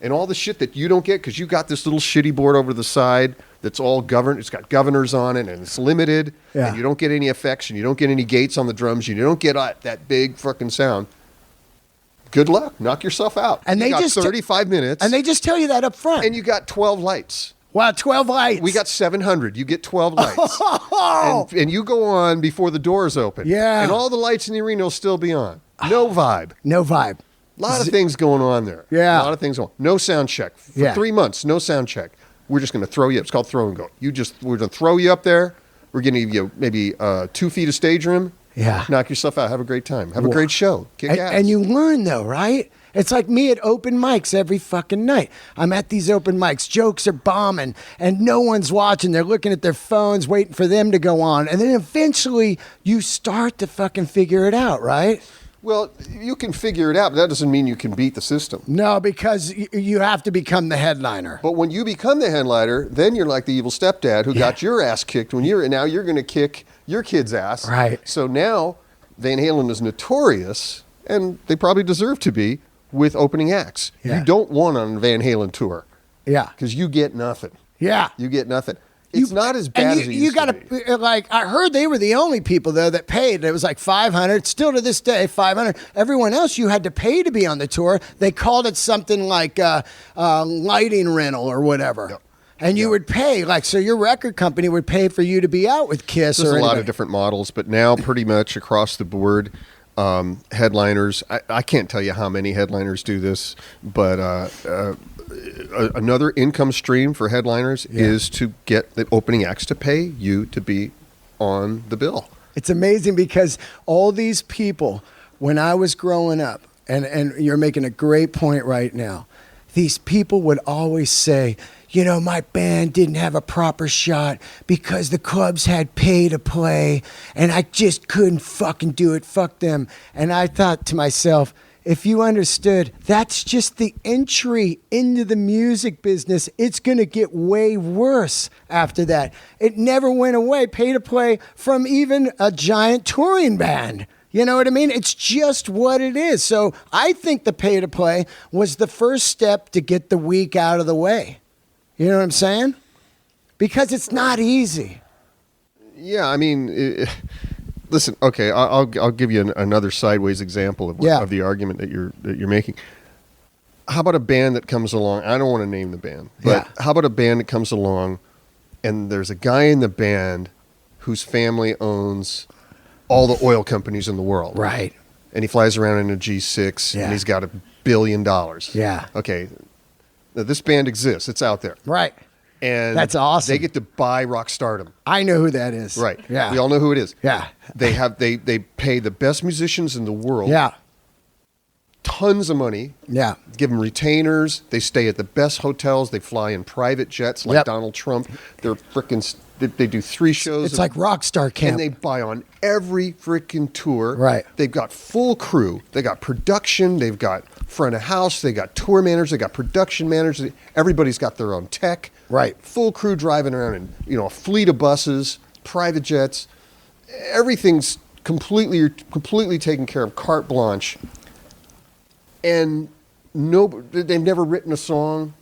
and all the shit that you don't get because you got this little shitty board over the side that's all governed. It's got governors on it, and it's limited. Yeah. And you don't get any effects, and you don't get any gates on the drums, and you don't get that big fucking sound. good luck. Knock yourself out. And you they got just 35 minutes. And they just tell you that up front. And you got 12 lights. Wow, 12 lights. We got 700. You get 12 lights. and you go on before the doors open. Yeah. And all the lights in the arena will still be on. No vibe. No vibe. A lot of things going on there. Yeah. A lot of things going on. No sound check. For 3 months, no sound check. We're just going to throw you up. It's called throw and go. We're going to throw you up there. We're going to give you maybe 2 feet of stage room. Yeah. Knock yourself out. Have a great time. Have a great show. Kick ass. And you learn, though, right? It's like me at open mics every fucking night. I'm at these open mics. Jokes are bombing, and no one's watching. They're looking at their phones, waiting for them to go on. And then eventually you start to fucking figure it out, right? Well, you can figure it out, but that doesn't mean you can beat the system. No, because you have to become the headliner. But when you become the headliner, then you're like the evil stepdad who got your ass kicked now you're going to kick your kid's ass. Right. So now Van Halen is notorious, and they probably deserve to be, with opening acts. Yeah. You don't want on a Van Halen tour. Yeah. Because you get nothing. Yeah. You get nothing. It's not as bad as it used to be. Like, I heard they were the only people, though, that paid. It was like $500. Still to this day, $500. Everyone else, you had to pay to be on the tour. They called it something like lighting rental or whatever. Yep. And you would pay, like, so your record company would pay for you to be out with Kiss. There's or a lot anybody. of different models, but now pretty much across the board, headliners, I can't tell you how many headliners do this, but another income stream for headliners is to get the opening acts to pay you to be on the bill. It's amazing because all these people, when I was growing up, and you're making a great point right now, these people would always say, you know, my band didn't have a proper shot because the clubs had pay to play and I just couldn't fucking do it. Fuck them. And I thought to myself, if you understood, that's just the entry into the music business. It's going to get way worse after that. It never went away, pay to play, from even a giant touring band. You know what I mean? It's just what it is. So I think the pay to play was the first step to get the weak out of the way. You know what I'm saying? Because it's not easy. Yeah, I mean, listen. Okay, I'll give you another sideways example of the argument that you're making. How about a band that comes along? I don't want to name the band, but how about a band that comes along, and there's a guy in the band whose family owns all the oil companies in the world, right? And he flies around in a G6, and he's got $1 billion. Yeah. Okay. Now, this band exists. It's out there. Right. And that's awesome. They get to buy rock stardom. I know who that is. Right. Yeah. We all know who it is. Yeah. They pay the best musicians in the world. Yeah. Tons of money. Yeah. Give them retainers. They stay at the best hotels. They fly in private jets like Donald Trump. They're freaking. They do 3 shows. It's like rock star camp. And they buy on every freaking tour. Right. They've got full crew. They got production. They've got front of house. They got tour managers. They got production managers. Everybody's got their own tech. Right. Full crew driving around in a fleet of buses, private jets. Everything's completely taken care of, carte blanche. And they've never written a song.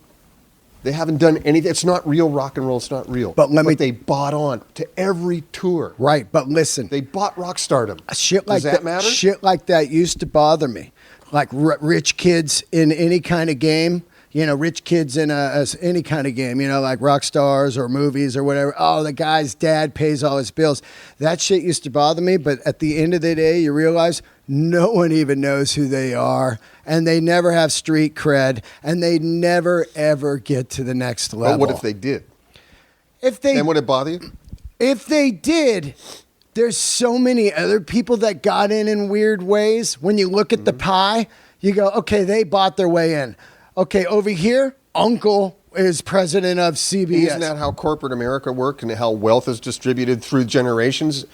They haven't done anything. It's not real rock and roll. It's not real. But they bought on to every tour. Right, but listen. They bought rock stardom. Shit like Does that matter? Shit like that used to bother me. Like rich kids in any kind of game. You know, rich kids in any kind of game, like rock stars or movies or whatever. Oh, the guy's dad pays all his bills. That shit used to bother me, but at the end of the day, you realize no one even knows who they are, and they never have street cred, and they never, ever get to the next level. But what if they did? And would it bother you? If they did, there's so many other people that got in weird ways. When you look at the pie, you go, okay, they bought their way in. Okay, over here, Uncle is president of CBS. Isn't that how corporate America works and how wealth is distributed through generations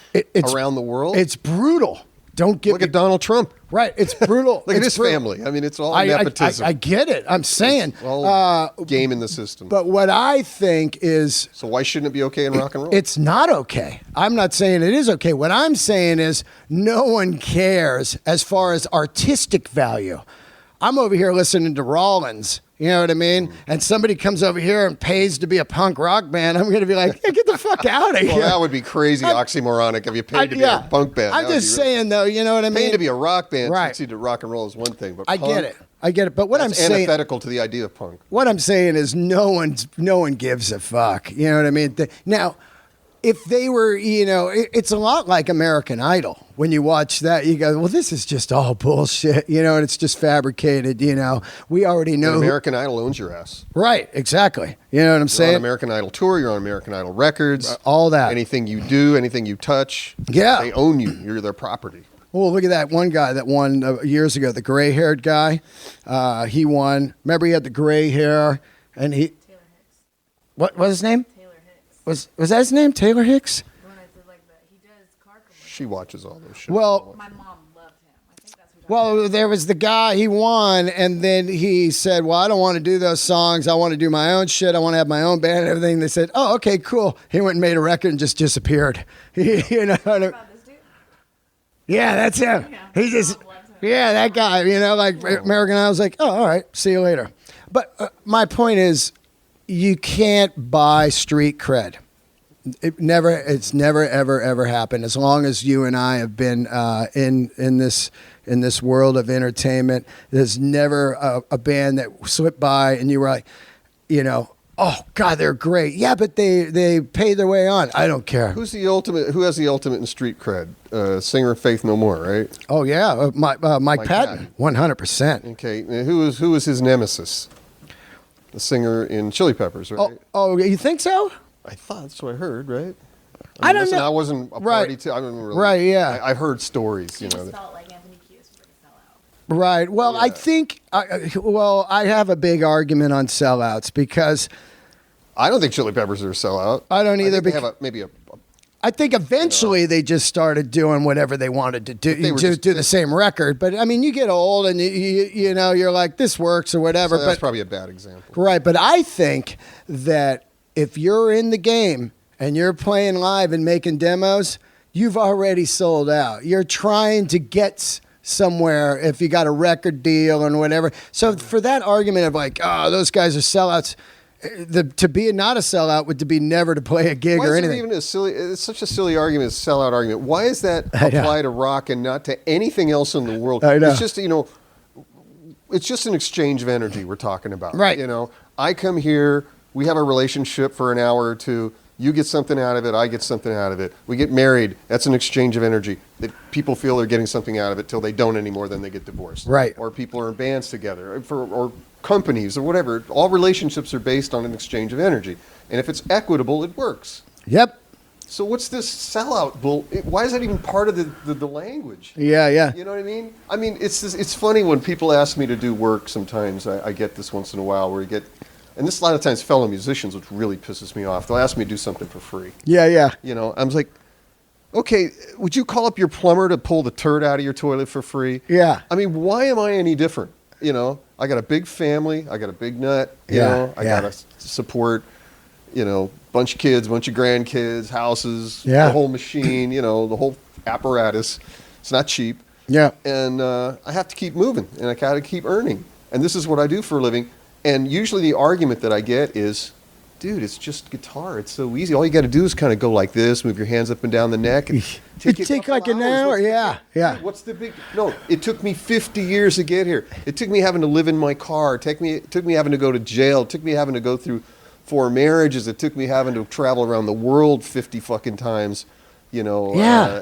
around the world? It's brutal. Look at Donald Trump. Right, it's brutal. Look at his family. I mean, it's all nepotism. I get it. I'm saying. It's all game in the system. But what I think is... So why shouldn't it be okay in rock and roll? It's not okay. I'm not saying it is okay. What I'm saying is no one cares as far as artistic value. I'm over here listening to Rollins. You know what I mean? And somebody comes over here and pays to be a punk rock band. I'm going to be like, hey, get the fuck out of here. Well, that would be crazy oxymoronic if you paid to be a punk band. I'm just saying, though, you know what I mean? Paying to be a rock band, right? To rock and roll is one thing, but I punk, get it. I get it. But what I'm saying, antithetical to the idea of punk. What I'm saying is, no one gives a fuck. You know what I mean? Now, if they were, you know, it's a lot like American Idol. When you watch that, you go, well, this is just all bullshit, you know, and it's just fabricated, you know. We already know. And American Idol owns your ass. Right, exactly. You know what I'm saying? You're on American Idol tour, you're on American Idol records. All that. Anything you do, anything you touch, they own you. You're their property. Well, look at that one guy that won years ago, the gray-haired guy. He won. Remember, he had the gray hair, and he. Taylor Hicks. What was his name? Taylor Hicks. Was that his name? Taylor Hicks? When I did like that, he does car commercials. She watches all those shows. Well, My mom loved him. I think that's who. well, there was the guy, he won, and then he said, well, I don't want to do those songs. I want to do my own shit. I want to have my own band and everything. They said, oh, okay, cool. He went and made a record and just disappeared. You know what I mean? About this dude? Yeah, that's him. Yeah. He just, yeah, that guy, you know, like American Idol was like, oh, all right, see you later. But my point is, you can't buy street cred. It's never, ever happened. As long as you and I have been in this world of entertainment, there's never a band that slipped by and you were like, you know, oh God, they're great. Yeah, but they paid their way on. I don't care. Who has the ultimate in street cred? Singer of Faith No More, right? Oh yeah, Mike Patton, 100%. Okay, and who was his nemesis? The singer in Chili Peppers, right? Oh, you think so? I thought that's what I heard, right? I don't know. I wasn't a party to. I don't really. Right, yeah. I heard stories, you He know. just felt like Anthony Kiedis was like a sellout. Right. Well, Yeah. I think. I have a big argument on sellouts because I don't think Chili Peppers are a sellout. I don't either. I think they have maybe a. I think eventually they just started doing whatever they wanted to do. They were Do the same record, but I mean, you get old and you know you're like this works or whatever. So that's but probably a bad example. right. But I think that if you're in the game and you're playing live and making demos, you've already sold out. You're trying to get somewhere if you got a record deal and whatever. So for that argument of like, oh, those guys are sellouts, to be not a sellout would to be never to play a gig Why or is anything. it even it's such a silly argument, a sellout argument. Why is that I know. apply to rock and not to anything else in the world? I know. It's just, you know, it's just an exchange of energy we're talking about. Right. You know, I come here, we have a relationship for an hour or two. You get something out of it, I get something out of it. We get married, that's an exchange of energy. That people feel they're getting something out of it till they don't anymore, then they get divorced. Right. Or people are in bands together, or companies or whatever. All relationships are based on an exchange of energy. And if it's equitable, it works. Yep. So what's this sellout bull? Why is that even part of the language? Yeah. You know what I mean? I mean, it's funny when people ask me to do work sometimes. I get this once in a while where you get, and this a lot of times fellow musicians, which really pisses me off. They'll ask me to do something for free. Yeah. You know, I'm like, okay, would you call up your plumber to pull the turd out of your toilet for free? Yeah. I mean, why am I any different? You know, I got a big family. I got a big nut. You Yeah, know, I yeah. got to support, you know, bunch of kids, bunch of grandkids, houses, Yeah. the whole machine, you know, the whole apparatus. It's not cheap. Yeah. And I have to keep moving, and I got to keep earning. And this is what I do for a living. And usually the argument that I get is, dude, it's just guitar. It's so easy. All you got to do is kind of go like this, move your hands up and down the neck. And It you a take couple like an hours. hour. What's the Yeah. big- Yeah. Dude, what's the big? No, it took me 50 years to get here. It took me having to live in my car. It took me having to go to jail. It took me having to go through 4 marriages. It took me having to travel around the world 50 fucking times. You know, Yeah.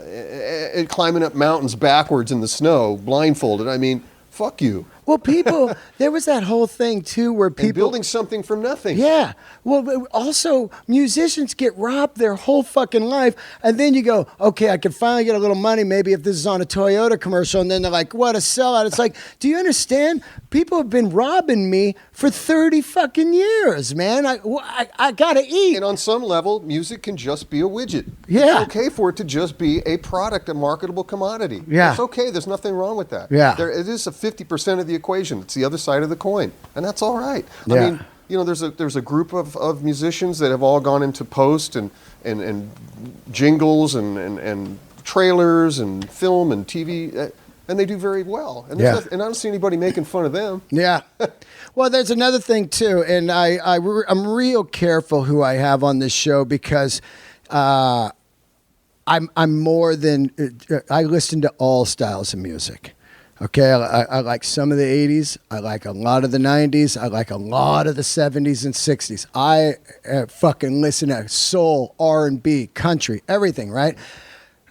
and climbing up mountains backwards in the snow, blindfolded. I mean, fuck you. Well, people, there was that whole thing too where And people building something from nothing. Yeah. Well, but also musicians get robbed their whole fucking life, and then you go, okay, I can finally get a little money. Maybe if this is on a Toyota commercial, and then they're like, what a sellout! It's like, do you understand? People have been robbing me for 30 fucking years, man. I gotta eat. And on some level, music can just be a widget. Yeah. It's okay for it to just be a product, a marketable commodity. Yeah. It's okay. There's nothing wrong with that. Yeah. It is a 50% of the equation. It's the other side of the coin. And that's all right. Yeah. I mean, you know, there's a group of musicians that have all gone into post and jingles and trailers and film and TV. and they do very well. And, Yeah. and I don't see anybody making fun of them. Yeah. Well, there's another thing too, and I'm real careful who I have on this show because I'm more than I listen to all styles of music. Okay, I like some of the 80s. I like a lot of the 90s. I like a lot of the 70s and 60s. I fucking listen to soul, R&B, country, everything, right?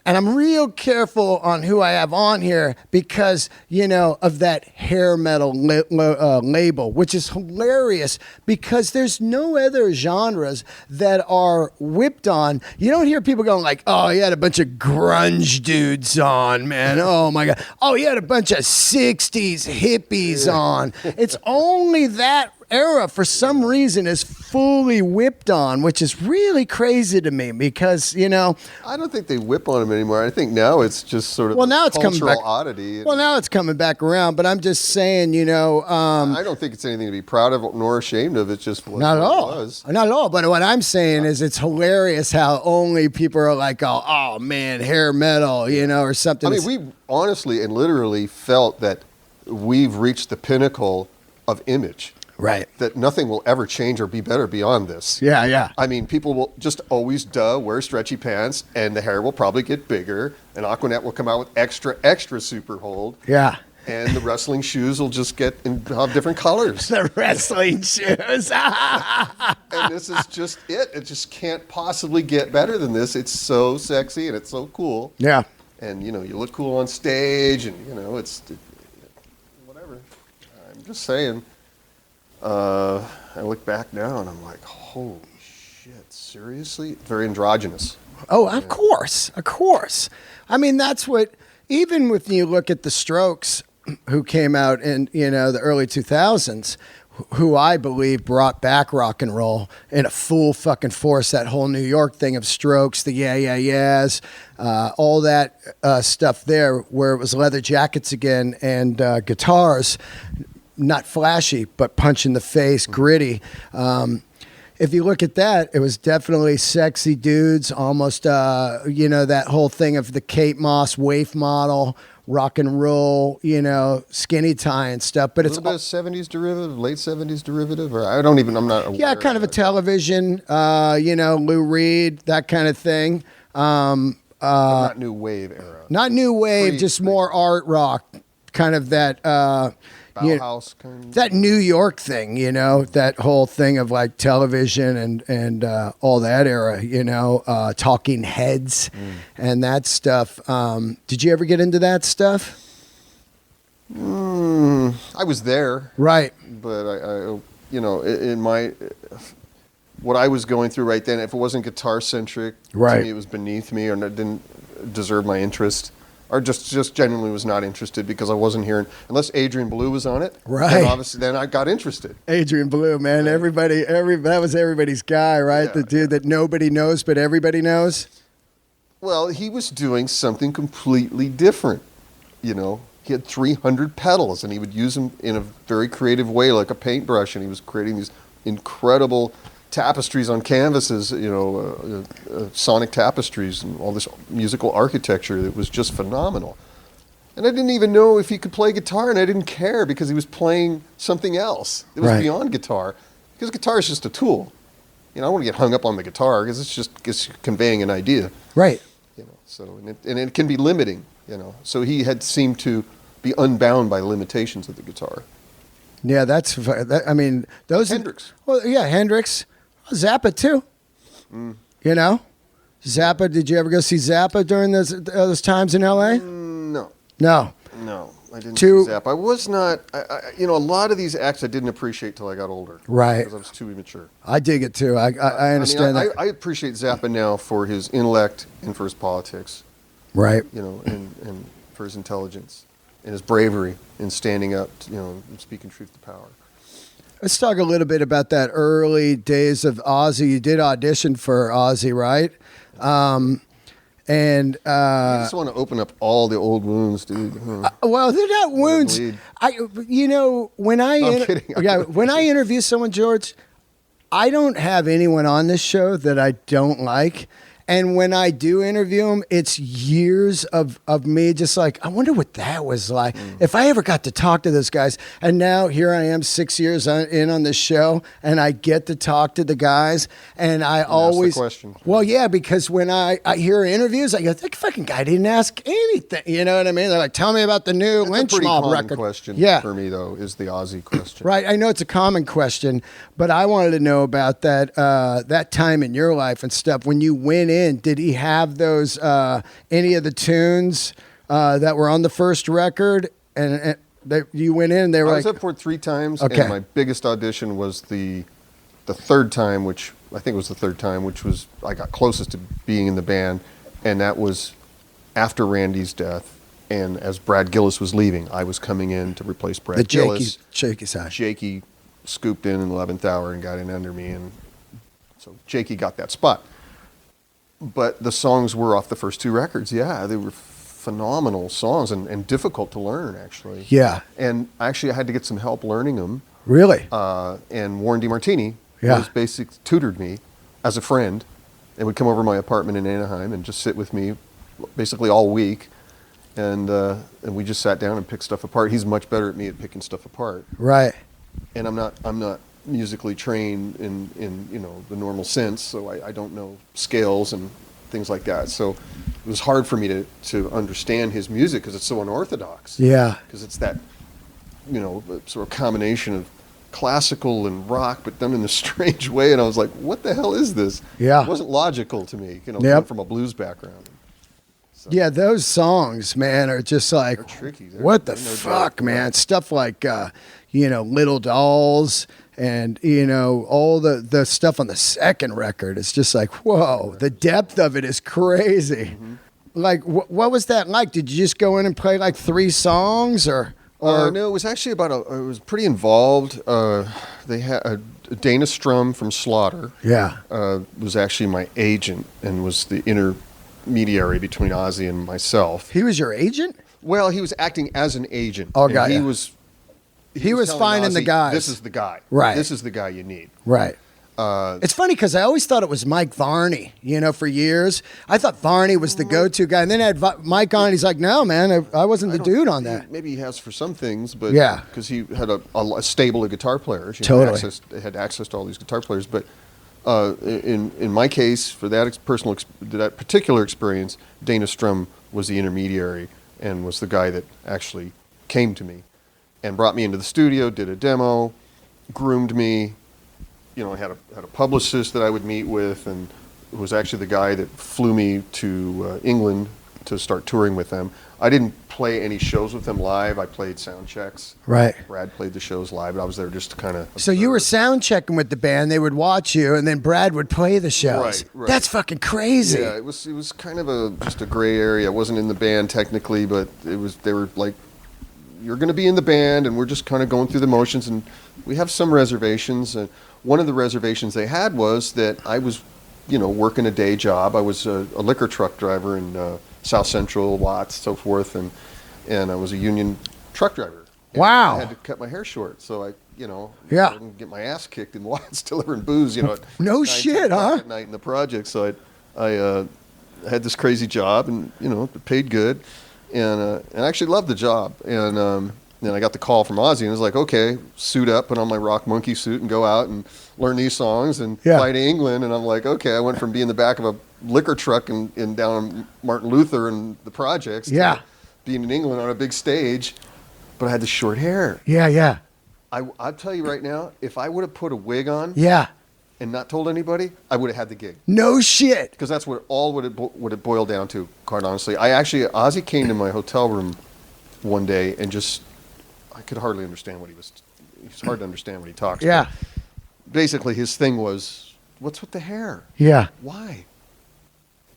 And I'm real careful on who I have on here because, you know, of that hair metal label, which is hilarious because there's no other genres that are whipped on. You don't hear people going like, oh, he had a bunch of grunge dudes on, man. Oh, my God. Oh, he had a bunch of 60s hippies on. It's only that era for some reason is fully whipped on, which is really crazy to me because, you know, I don't think they whip on them anymore. I think now it's just sort of now it's coming cultural back. oddity. Well, now it's coming back around, but I'm just saying, you know, I don't think it's anything to be proud of nor ashamed of. It's just what not at it all, was. not at all. But what I'm saying is, it's hilarious how only people are like, oh man, hair metal, you know, or something. I mean, we honestly and literally felt that we've reached the pinnacle of image. right? That nothing will ever change or be better beyond this. Yeah, yeah. I mean, people will just always wear stretchy pants, and the hair will probably get bigger, and Aquanet will come out with extra super hold, Yeah. and the wrestling shoes will just have different colors. The wrestling shoes. And this is just it. It just can't possibly get better than this. It's so sexy, and it's so cool. Yeah. And, you know, you look cool on stage, and, you know, whatever. I'm just saying. I look back now and I'm like, holy shit, seriously? Very androgynous. Oh, of course, of course. I mean, that's what, even when you look at the Strokes, who came out in, you know, the early 2000s, who I believe brought back rock and roll in a full fucking force, that whole New York thing of Strokes, the Yeah, Yeah, Yeahs, all that stuff there, where it was leather jackets again and guitars, not flashy, but punch in the face, gritty. If you look at that, it was definitely sexy dudes, almost, you know, that whole thing of the Kate Moss waif model, rock and roll, you know, skinny tie and stuff. But it's a little bit of 70s derivative, late 70s derivative, or I'm not aware. Yeah, kind of a television, you know, Lou Reed, that kind of thing. Not new wave era. Not new wave, just more art rock, kind of that. Bauhaus kind of. That New York thing, you know, that whole thing of like television and all that era, you know, Talking Heads and that stuff. Did you ever get into that stuff? I was there, Right. but I you know, in my what I was going through right then, if it wasn't guitar centric, Right. to me it was beneath me, or didn't deserve my interest. Or just genuinely was not interested because I wasn't hearing, unless Adrian Belew was on it. Right. Then obviously, then I got interested. Adrian Belew, man. That was everybody's guy, right? Yeah, The dude that nobody knows, but everybody knows. Well, he was doing something completely different. You know, he had 300 pedals, and he would use them in a very creative way, like a paintbrush, and he was creating these incredible tapestries on canvases, you know, sonic tapestries and all this musical architecture that was just phenomenal. And I didn't even know if he could play guitar, and I didn't care because he was playing something else. It was Right. beyond guitar, because guitar is just a tool. You know, I don't want to get hung up on the guitar because it's conveying an idea. Right. You know, so and it can be limiting. You know, so he had seemed to be unbound by limitations of the guitar. Yeah, I mean, those. Hendrix. Well, yeah, Hendrix. Zappa, too. You know? Zappa, did you ever go see Zappa during those times in L.A.? No. No. No, I didn't Too- see Zappa. I was not, you know, a lot of these acts I didn't appreciate till I got older. Right. Because I was too immature. I dig it, too. I understand that. I appreciate Zappa now for his intellect and for his politics, Right. you know, and for his intelligence and his bravery in standing up, you know, and speaking truth to power. Let's talk a little bit about that early days of Ozzy. You did audition for Ozzy, right? I just want to open up all the old wounds, dude. Well, they're not wounds. bleed. You know, when I'm kidding. when I interview someone, George, I don't have anyone on this show that I don't like. And when I do interview them, it's years of me just like, I wonder what that was like. If I ever got to talk to those guys. And now here I am 6 years in on this show, and I get to talk to the guys. And I always... Ask the question. Well, yeah, because when I hear interviews, I go, that fucking guy didn't ask anything. You know what I mean? They're like, tell me about the new That's Lynch a pretty Mob common record. question Yeah. for me, though, is the Ozzy question. Right. I know it's a common question, but I wanted to know about that time in your life and stuff. When you went in, did he have those any of the tunes that were on the first record? And you went in, they were I like, was up for it 3 times, Okay. and my biggest audition was the third time, which I think was the third time, which was I got closest to being in the band, and that was after Randy's death, and as Brad Gillis was leaving, I was coming in to replace Brad the Gillis. shaky side. Jakey scooped in the 11th hour and got in under me, and so Jakey got that spot. But the songs were off the first 2 records. Yeah, they were phenomenal songs and difficult to learn, actually. Yeah. And actually, I had to get some help learning them. Really? And Warren DeMartini Yeah. was tutored me as a friend and would come over to my apartment in Anaheim and just sit with me basically all week. And we just sat down and picked stuff apart. He's much better at me at picking stuff apart. Right. And I'm not musically trained in the normal sense, so I don't know scales and things like that. So it was hard for me to understand his music because it's so unorthodox. Yeah. Because it's that sort of combination of classical and rock, but done in a strange way. And I was like, what the hell is this? Yeah. It wasn't logical to me, Yep. coming from a blues background. So, Yeah, those songs, man, are just like, they're tricky. what the they're no fuck, joke. man? Stuff like, Little Dolls and, all the stuff on the second record. It's just like, whoa, the depth of it is crazy. Mm-hmm. Like, what was that like? Did you just go in and play like 3 songs or no, it was actually it was pretty involved. They had Dana Strum from Slaughter. Yeah. Was actually my agent and was the intermediary between Ozzy and myself. He was your agent? Well, he was acting as an agent. Oh, and got he ya. was. He was telling finding the Ozzy, guys. This is the guy. Right. This is the guy you need. Right. It's funny because I always thought it was Mike Varney, for years. I thought Varney was the go-to guy. And then I had Mike on, and he's like, no, man, I wasn't the dude on that. Maybe he has for some things, but Yeah. because he had a stable of guitar players. Totally. Had access to all these guitar players. But in my case, for that that particular experience, Dana Strum was the intermediary and was the guy that actually came to me and brought me into the studio, did a demo, groomed me. I had a publicist that I would meet with, and it was actually the guy that flew me to England to start touring with them. I didn't play any shows with them live. I played sound checks. Right. Brad played the shows live, but I was there just to kind of. So you were sound checking with the band. They would watch you, and then Brad would play the shows. Right. That's fucking crazy. Yeah, it was kind of just a gray area. I wasn't in the band technically, but they were like, you're going to be in the band, and we're just kind of going through the motions, and we have some reservations. And one of the reservations they had was that I was, working a day job. I was a liquor truck driver in South Central, Watts, so forth, and I was a union truck driver. And Wow. I had to cut my hair short, so I Yeah. didn't get my ass kicked in Watts delivering booze, at No 9, shit, 10 o'clock huh? At night in the project. So I had this crazy job, and it paid good, and I actually loved the job. And then I got the call from Ozzy, and it was like, okay, suit up, put on my Rock Monkey suit, and go out and learn these songs and fly to England. And I'm like, okay, I went from being the back of a liquor truck in down Martin Luther and the projects to being in England on a big stage, but I had the short hair. Yeah. I'll tell you right now, if I would have put a wig on Yeah. and not told anybody, I would have had the gig. No shit. Because that's what it boiled down to, quite honestly. Ozzy came to my hotel room one day and I could hardly understand it's hard to understand what he talks. Yeah. But basically, his thing was, what's with the hair? Yeah. Why?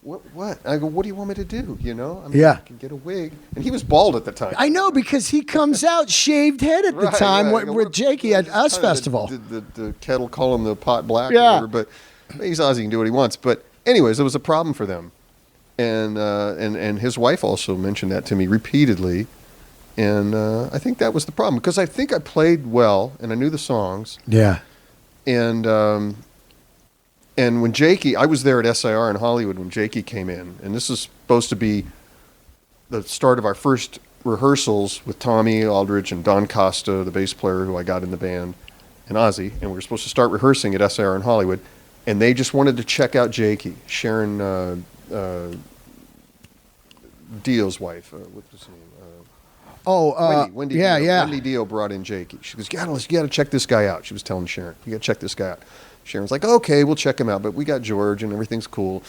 What? I go, what do you want me to do? Yeah. I can get a wig. And he was bald at the time. I know, because he comes out shaved head at the Right, time right. with Jakey at It's Us kind of Festival. The kettle call him the pot black. Yeah. Or whatever, but he's Ozzy, he can do what he wants. But anyways, it was a problem for them. And his wife also mentioned that to me repeatedly. And I think that was the problem, because I think I played well and I knew the songs. Yeah. And And when Jakey, I was there at SIR in Hollywood when Jakey came in, and this is supposed to be the start of our first rehearsals with Tommy Aldridge and Don Costa, the bass player who I got in the band, and Ozzy, and we were supposed to start rehearsing at SIR in Hollywood, and they just wanted to check out Jakey, Sharon Dio's wife. What's his name? Wendy yeah, Dio. yeah. Wendy Dio brought in Jakey. She goes, you got to check this guy out. She was telling Sharon, you got to check this guy out. Sharon's like, okay, we'll check him out, but we got George and everything's cool.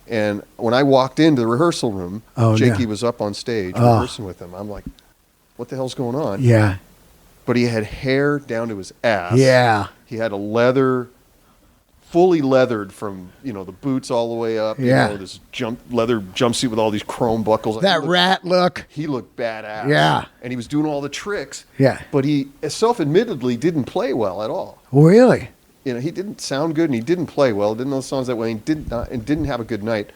And when I walked into the rehearsal room, Jakey was up on stage rehearsing with him. I'm like, what the hell's going on? Yeah. But he had hair down to his ass. Yeah. He had a fully leathered from, the boots all the way up. Yeah. This leather jumpsuit with all these chrome buckles. That rat look. He looked badass. Yeah. And he was doing all the tricks. Yeah. But he self-admittedly didn't play well at all. Really? He didn't sound good and he didn't play well. Didn't know the songs that way. And didn't have a good night.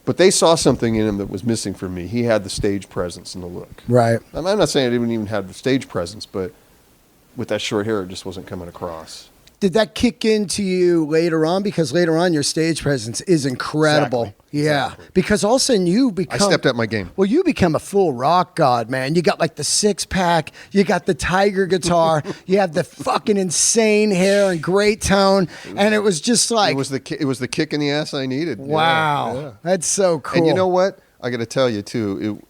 But they saw something in him that was missing from me. He had the stage presence and the look. Right. I'm not saying I didn't even have the stage presence, but with that short hair, it just wasn't coming across. Did that kick into you later on? Because later on, your stage presence is incredible. Exactly. Yeah. Exactly. Because all of a sudden you become... I stepped up my game. Well, you become a full rock god, man. You got like the six pack, you got the tiger guitar, you have the fucking insane hair and great tone, and it was just like... It was the kick in the ass I needed. Wow. Yeah. That's so cool. And you know what? I got to tell you, too,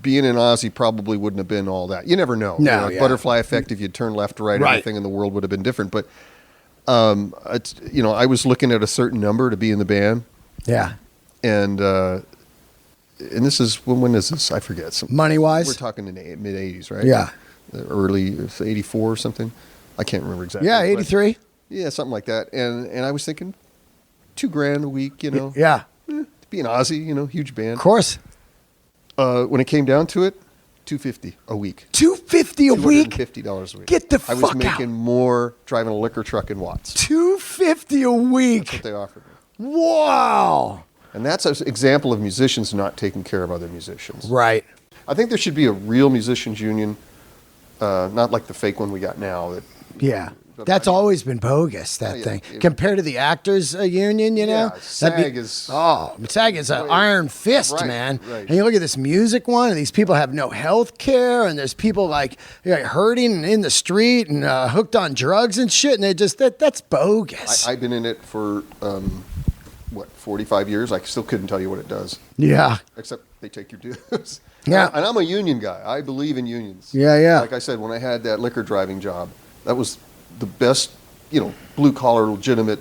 being in Ozzy probably wouldn't have been all that. You never know. No, yeah. Butterfly effect, if you'd turned left to right, Right. everything in the world would have been different. But, I was looking at a certain number to be in the band. Yeah. And this is, when is this? I forget. Money-wise? We're talking in the mid-'80s, right? Yeah. Early 84 or something. I can't remember exactly. Yeah, but- 83. Yeah, something like that. And I was thinking $2,000 a week, Yeah, to be an Ozzy, huge band. of course. When it came down to it, $250 a week. $250 a week? $250 a week. Get the I was fuck out. making more driving a liquor truck in Watts. $250 a That's what week. they offered me. Wow. And that's an example of musicians not taking care of other musicians. Right. I think there should be a real musicians union, not like the fake one we got now. Yeah. That's always been bogus, that Yeah, thing. yeah. Compared to the actors union, you know? Yeah, SAG is- SAG is an iron fist, Right, man. right. And you look at this music one, and these people have no health care, and there's people like hurting and in the street and hooked on drugs and shit, and they just, that's bogus. I've been in it for, 45 years? I still couldn't tell you what it does. Yeah. Except they take your dues. Yeah. And I'm a union guy. I believe in unions. Yeah, yeah. Like I said, when I had that liquor driving job, that was the best, blue collar, legitimate,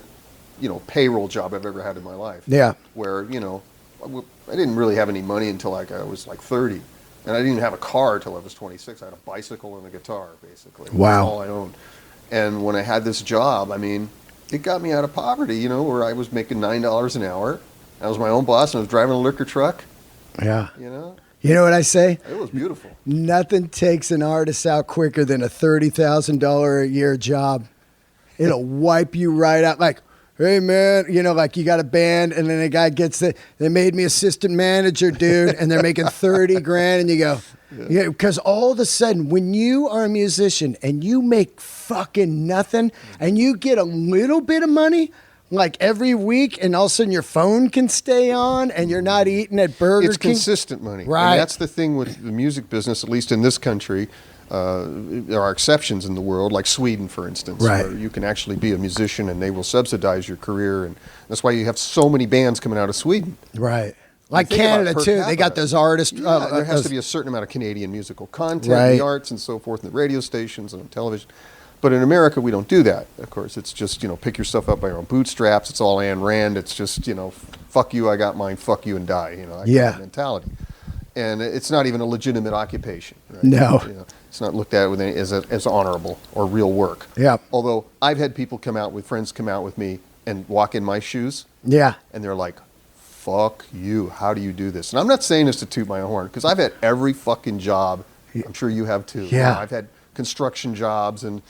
payroll job I've ever had in my life. Yeah. Where, I didn't really have any money until I was 30. And I didn't even have a car until I was 26. I had a bicycle and a guitar, basically. Wow. That's all I owned. And when I had this job, it got me out of poverty, where I was making $9 an hour. I was my own boss and I was driving a liquor truck, Yeah. you know. You know what I say? It was beautiful. Nothing takes an artist out quicker than a $30,000 a year job. It'll wipe you right out. Like, hey, man, like you got a band, and then a guy gets it. They made me assistant manager, dude, and they're making 30 grand, and you go, yeah, because all of a sudden, when you are a musician and you make fucking nothing, and you get a little bit of money, like every week, and all of a sudden your phone can stay on, and you're not eating at Burger It's King. consistent money. Right. And that's the thing with the music business, at least in this country. There are exceptions in the world, like Sweden, for instance, Right. where you can actually be a musician and they will subsidize your career. And that's why you have so many bands coming out of Sweden. Right. Like think about Canada, per too. They got capita. those artists. Yeah, there has those- to be a certain amount of Canadian musical content, Right. in the arts and so forth, in the radio stations and on television. But in America, we don't do that. Of course, it's just, pick your stuff up by your own bootstraps. It's all Ayn Rand. It's just, fuck you, I got mine, fuck you and die, that kind Yeah. of mentality. And it's not even a legitimate occupation. Right? No. It's not looked at with as honorable or real work. Yeah. Although I've had friends come out with me and walk in my shoes, Yeah. and they're like, fuck you, how do you do this? And I'm not saying this to toot my own horn, because I've had every fucking job. I'm sure you have too. Yeah. I've had construction jobs and,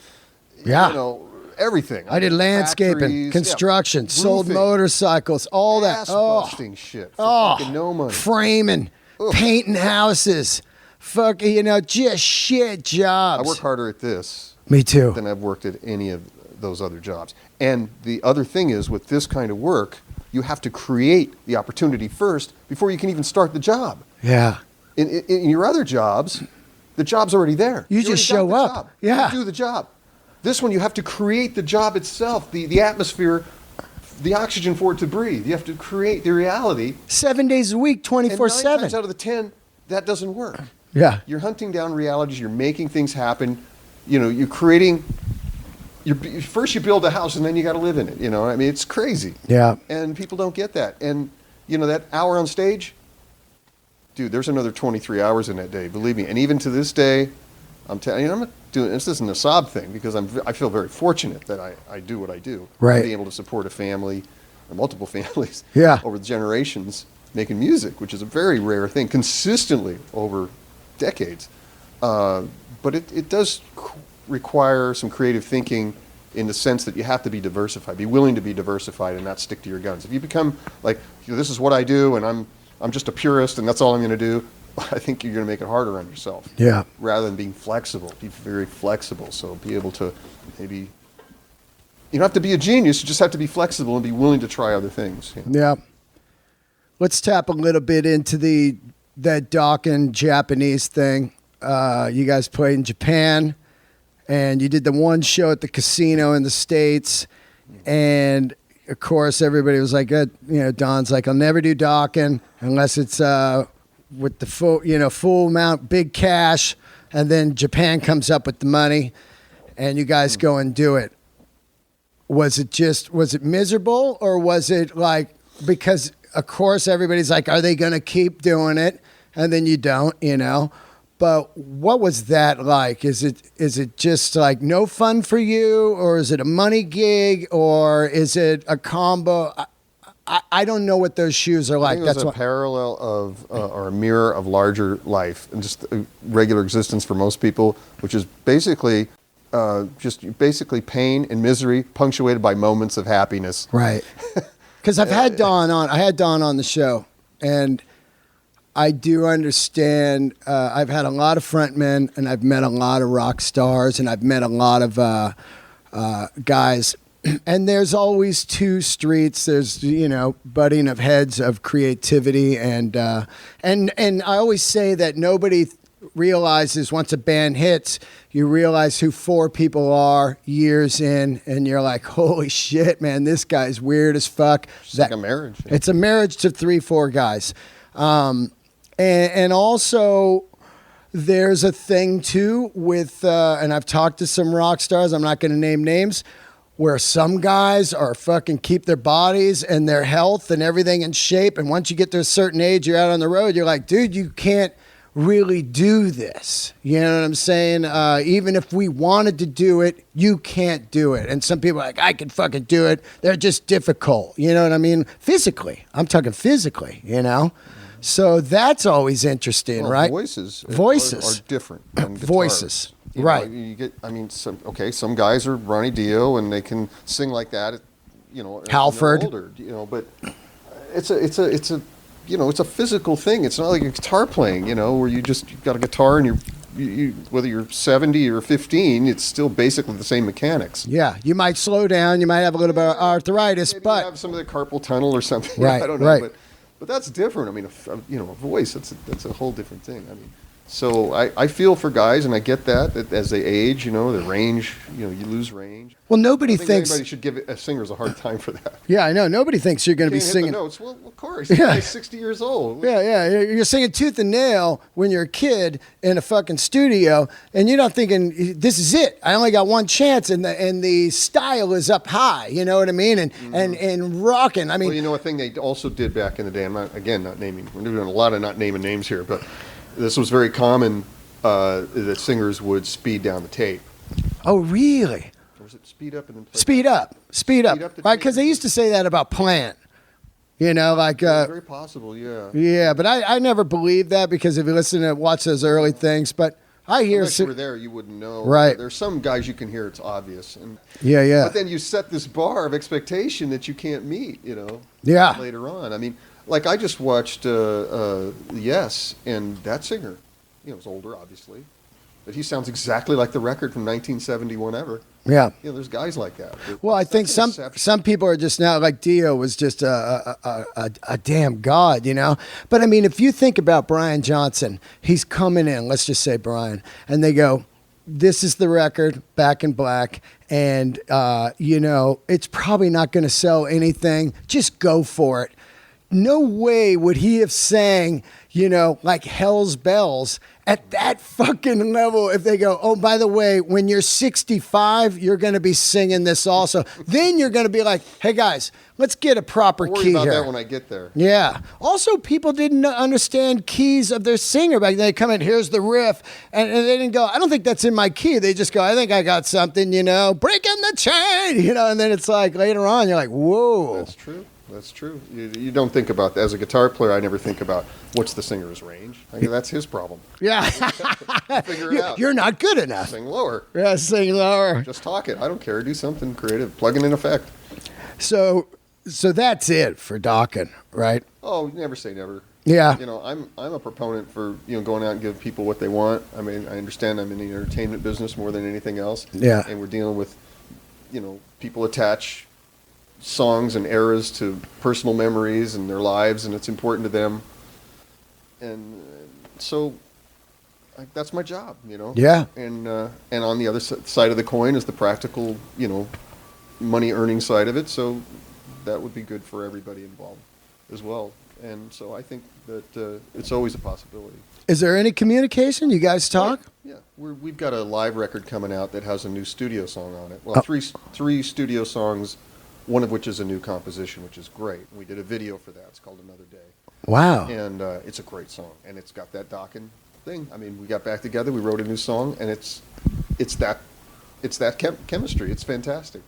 Yeah. everything. I did landscaping, Factories, construction, sold roofing, motorcycles, all that. ass Oh, busting shit for fucking no money. framing, painting houses, just shit I jobs. work harder at this Me too. than I've worked at any of those other jobs. And the other thing is, with this kind of work, you have to create the opportunity first before you can even start the job. Yeah. In your other jobs, the job's already there. You just already got show the up. job. Yeah. You do the job. This one, you have to create the job itself, the atmosphere, the oxygen for it to breathe. You have to create the reality. 7 days a week, And 24/7. 9 times out of the 10, that doesn't work. Yeah. You're hunting down realities. You're making things happen. You know, you're creating. First you build a house and then you got to live in it. You know, I mean, it's crazy. Yeah. And people don't get that. And you know, that hour on stage, dude, there's another 23 hours in that day. Believe me. And even to this day, I'm telling you, I'm not doing this. Isn't a sob thing because I feel very fortunate that I do what I do. Right. Being able to support a family, or multiple families. Yeah. Over the generations, making music, which is a very rare thing, consistently over decades. But it does require some creative thinking in the sense that you have to be diversified, be willing to be diversified and not stick to your guns. If you become like, this is what I do and I'm just a purist and that's all I'm going to do, I think you're going to make it harder on yourself. Yeah. Rather than being flexible, be very flexible. So be able to maybe, you don't have to be a genius, you just have to be flexible and be willing to try other things. You know? Yeah. Let's tap a little bit into that Dokken Japanese thing. You guys played in Japan, and you did the one show at the casino in the States, and of course everybody was like, Don's like, I'll never do Dokken unless it's with the full amount, big cash, and then Japan comes up with the money, and you guys go and do it. Was it miserable, or was it like, because of course everybody's like, are they going to keep doing it? And then you don't, But what was that like? Is it just like no fun for you, or is it a money gig, or is it a combo? I don't know what those shoes are like. I think it was a parallel of or a mirror of larger life and just regular existence for most people, which is basically just basically pain and misery punctuated by moments of happiness. Right. Because I've had Don on. I had Don on the show, and I do understand. I've had a lot of frontmen, and I've met a lot of rock stars, and I've met a lot of guys. And there's always two streets. There's butting of heads of creativity, and I always say that nobody realizes once a band hits, you realize who four people are years in, and you're like, holy shit, man, this guy's weird as fuck. It's like a marriage. Yeah. It's a marriage to 3-4 guys. And also, there's a thing too with, and I've talked to some rock stars, I'm not going to name names, where some guys are fucking keep their bodies and their health and everything in shape. And once you get to a certain age, you're out on the road, you're like, dude, you can't really do this. You know what I'm saying? Even if we wanted to do it, you can't do it. And some people are like, I can fucking do it. They're just difficult. You know what I mean? Physically. I'm talking physically, So that's always interesting, well, right? Voices are different than Voices. Guitars. Right. You get. I mean, some guys are Ronnie Dio and they can sing like that. Halford. And they're older. But it's a physical thing. It's not like a guitar playing. Where you've got a guitar and you whether you're 70 or 15, it's still basically the same mechanics. Yeah, you might slow down. You might have a little bit of arthritis, Maybe but you have some of the carpal tunnel or something. Right. I don't know. Right. But that's different. I mean, a voice, that's a whole different thing. I mean, so I feel for guys, and I get that as they age, the range, you lose range. Well, nobody I think thinks anybody should give singers a hard time for that. Yeah, I know. Nobody thinks you're going to be Can't hit singing. the notes. Well, of course. Yeah. He's 60 years old. Yeah. You're singing tooth and nail when you're a kid in a fucking studio, and you're not thinking, this is it. I only got one chance, and the style is up high. You know what I mean? And rocking. I mean, Well, a thing they also did back in the day. I'm not naming. We're doing a lot of not naming names here, but this was very common that singers would speed down the tape. Oh, really? Or was it speed up and then play Speed up. the Right? Because tape. they used to say that about Plant. Very possible, yeah. Yeah, but I never believed that because if you watch those early things, but I hear Unless you were there, you wouldn't know. Right. There's some guys you can hear it's obvious, and Yeah. But then you set this bar of expectation that you can't meet. Yeah. Later on, I mean, like I just watched Yes, and that singer, is older, obviously, but he sounds exactly like the record from 1970, whenever. Yeah. There's guys like that. Well, I think That's an some exception. some people are just now like Dio was just a damn god, But I mean, if you think about Brian Johnson, he's coming in. Let's just say Brian, and they go, "This is the record, Back in Black, and it's probably not going to sell anything. Just go for it." No way would he have sang, like Hell's Bells at that fucking level if they go, "Oh, by the way, when you're 65, you're going to be singing this also." Then you're going to be like, "Hey, guys, let's get a proper I'll worry key about here." that when I get there. Yeah. Also, people didn't understand keys of their singer back then. They come in, here's the riff, and they didn't go, "I don't think that's in my key." They just go, "I think I got something, breaking the chain," and then it's like later on, you're like, whoa. That's true. That's true. You don't think about that. As a guitar player, I never think about what's the singer's range. I mean, that's his problem. Yeah. Figure it out. You're not good enough. Sing lower. Yeah, sing lower. Just talk it. I don't care. Do something creative. Plug in an effect. So that's it for Dokken, right? Oh, never say never. Yeah. I'm a proponent for going out and give people what they want. I mean, I understand I'm in the entertainment business more than anything else. Yeah. And we're dealing with, people attach songs and eras to personal memories and their lives, and it's important to them. And so that's my job, Yeah. And on the other side of the coin is the practical, money earning side of it. So that would be good for everybody involved as well. And so I think that it's always a possibility. Is there any communication? You guys talk? Yeah, we've got a live record coming out that has a new studio song on it. Well, three studio songs, one of which is a new composition, which is great. We did a video for that. It's called Another Day. Wow. And it's a great song. And it's got that Dokken thing. I mean, we got back together, we wrote a new song, and it's that chemistry. It's fantastic.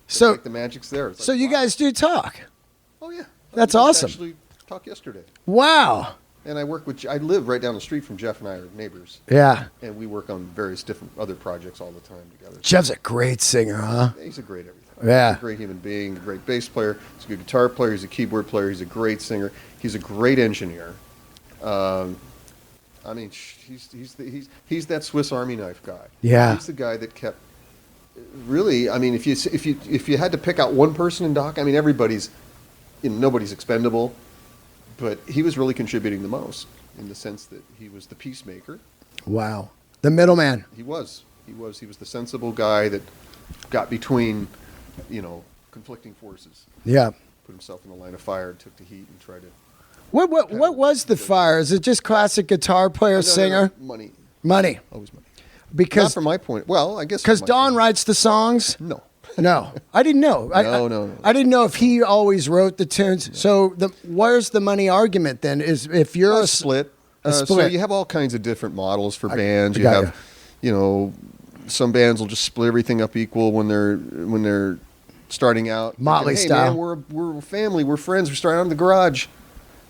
So like the magic's there. It's so like, you wow. guys do talk? Oh, yeah. That's We just awesome. actually talked yesterday. Wow. And I live right down the street from Jeff, and I are neighbors. Yeah. And we work on various different other projects all the time together. Jeff's a great singer, huh? He's a great everything. Yeah. He's a great human being, a great bass player. He's a good guitar player. He's a keyboard player. He's a great singer. He's a great engineer. I mean, he's that Swiss Army knife guy. Yeah. He's the guy that kept. Really, I mean, if you had to pick out one person in Doc, I mean, everybody's, nobody's expendable, but he was really contributing the most in the sense that he was the peacemaker. Wow. The middleman. He was the sensible guy that got between, conflicting forces. Yeah. Put himself in the line of fire, and took the heat, and tried to. What was the fire? Is it just classic guitar player, singer? Money. Money. Always money. Not Because from my point. Well, I guess because from my Don point. writes the songs? No. No. I didn't know. No. I didn't know if he always wrote the tunes. So where's the money argument then? Is if you're A split. A So split. you have all kinds of different models for bands. I You got have, some bands will just split everything up equal when they're starting out. Motley Thinking, hey, style. man, we're a family. We're friends. We're starting out in the garage.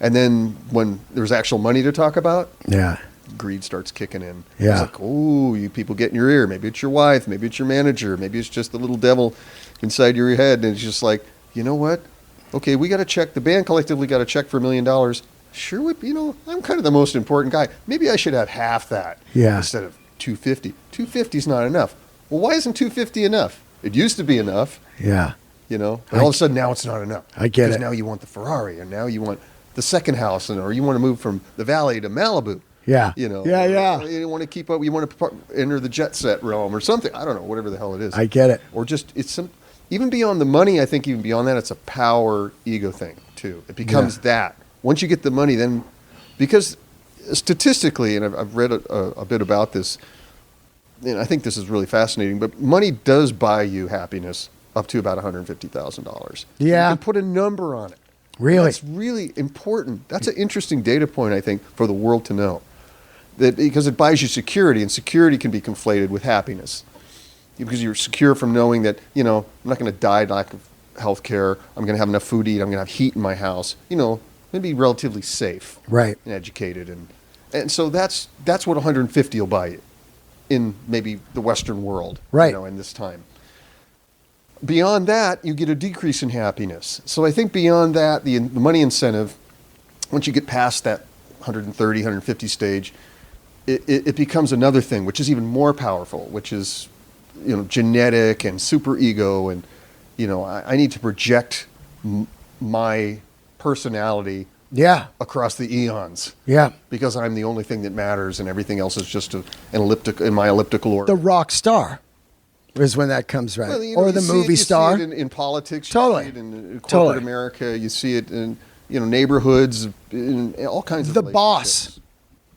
And then when there's actual money to talk about, Yeah. greed starts kicking in. Yeah. It's like, oh, you people get in your ear. Maybe it's your wife. Maybe it's your manager. Maybe it's just the little devil inside your head. And it's just like, you know what? Okay, we got to check. The band collectively got a check for $1 million. Sure would, I'm kind of the most important guy. Maybe I should have half that instead of 250. 250 is not enough. Well, why isn't 250 enough? It used to be enough, Yeah. but all of a sudden now it's not enough. I get it. Because now you want the Ferrari, and now you want the second house, or you want to move from the Valley to Malibu. Yeah. Yeah. You want to keep up. You want to enter the jet set realm or something. I don't know, whatever the hell it is. I get it. Or just even beyond the money. I think even beyond that, it's a power ego thing too. It becomes that once you get the money, then because statistically, and I've read a bit about this, and I think this is really fascinating. But money does buy you happiness up to about $150,000. Yeah. You can put a number on it. Really? That's really important. That's an interesting data point, I think, for the world to know. Because it buys you security, and security can be conflated with happiness. Because you're secure from knowing that, I'm not going to die lack of health care. I'm going to have enough food to eat. I'm going to have heat in my house. I'm going to be relatively safe. Right. And educated. And so that's what 150 will buy you in maybe the Western world. Right. In this time. Beyond that, you get a decrease in happiness. So I think beyond that, the money incentive, once you get past that 130, 150 stage, it becomes another thing, which is even more powerful, which is genetic and super ego, and I need to project my personality across the eons. Yeah. Because I'm the only thing that matters, and everything else is just an elliptical in my elliptical orbit. The rock star is when that comes right, Well, or the movie star. You see it in politics. Totally. You see it in corporate Totally. America. You see it in neighborhoods, in all kinds of The relationships. boss.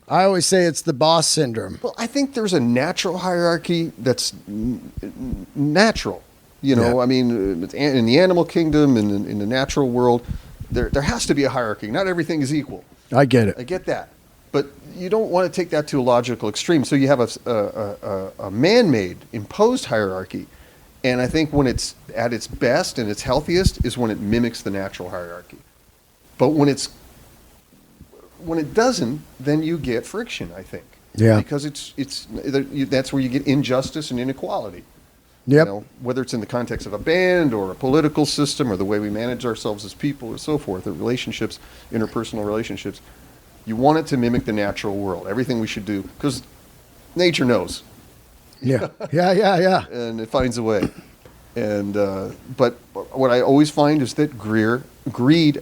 I always say it's the boss syndrome. Well, I think there's a natural hierarchy that's natural. I mean, in the animal kingdom and in the natural world, there has to be a hierarchy. Not everything is equal. I get it. I get that. But you don't want to take that to a logical extreme. So you have a man-made, imposed hierarchy. And I think when it's at its best and its healthiest is when it mimics the natural hierarchy. But when it doesn't, then you get friction, I think. Yeah. Because that's where you get injustice and inequality. Yep. Whether it's in the context of a band or a political system or the way we manage ourselves as people or so forth, or relationships, interpersonal relationships, you want it to mimic the natural world. Everything we should do, because nature knows. Yeah. Yeah. And it finds a way. And but what I always find is that greed,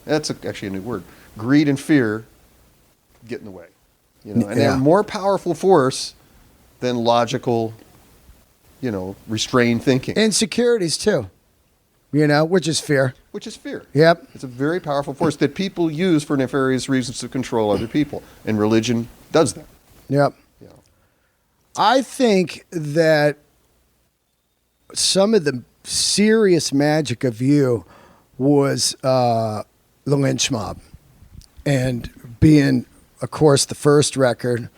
that's actually a new word. Greed and fear get in the way. And they're a more powerful force than logical, restrained thinking. Insecurities too, which is fear. Which is fear. Yep. It's a very powerful force that people use for nefarious reasons to control other people. And religion does that. Yep. I think that some of the serious magic of you was the Lynch Mob. And being, of course, the first record,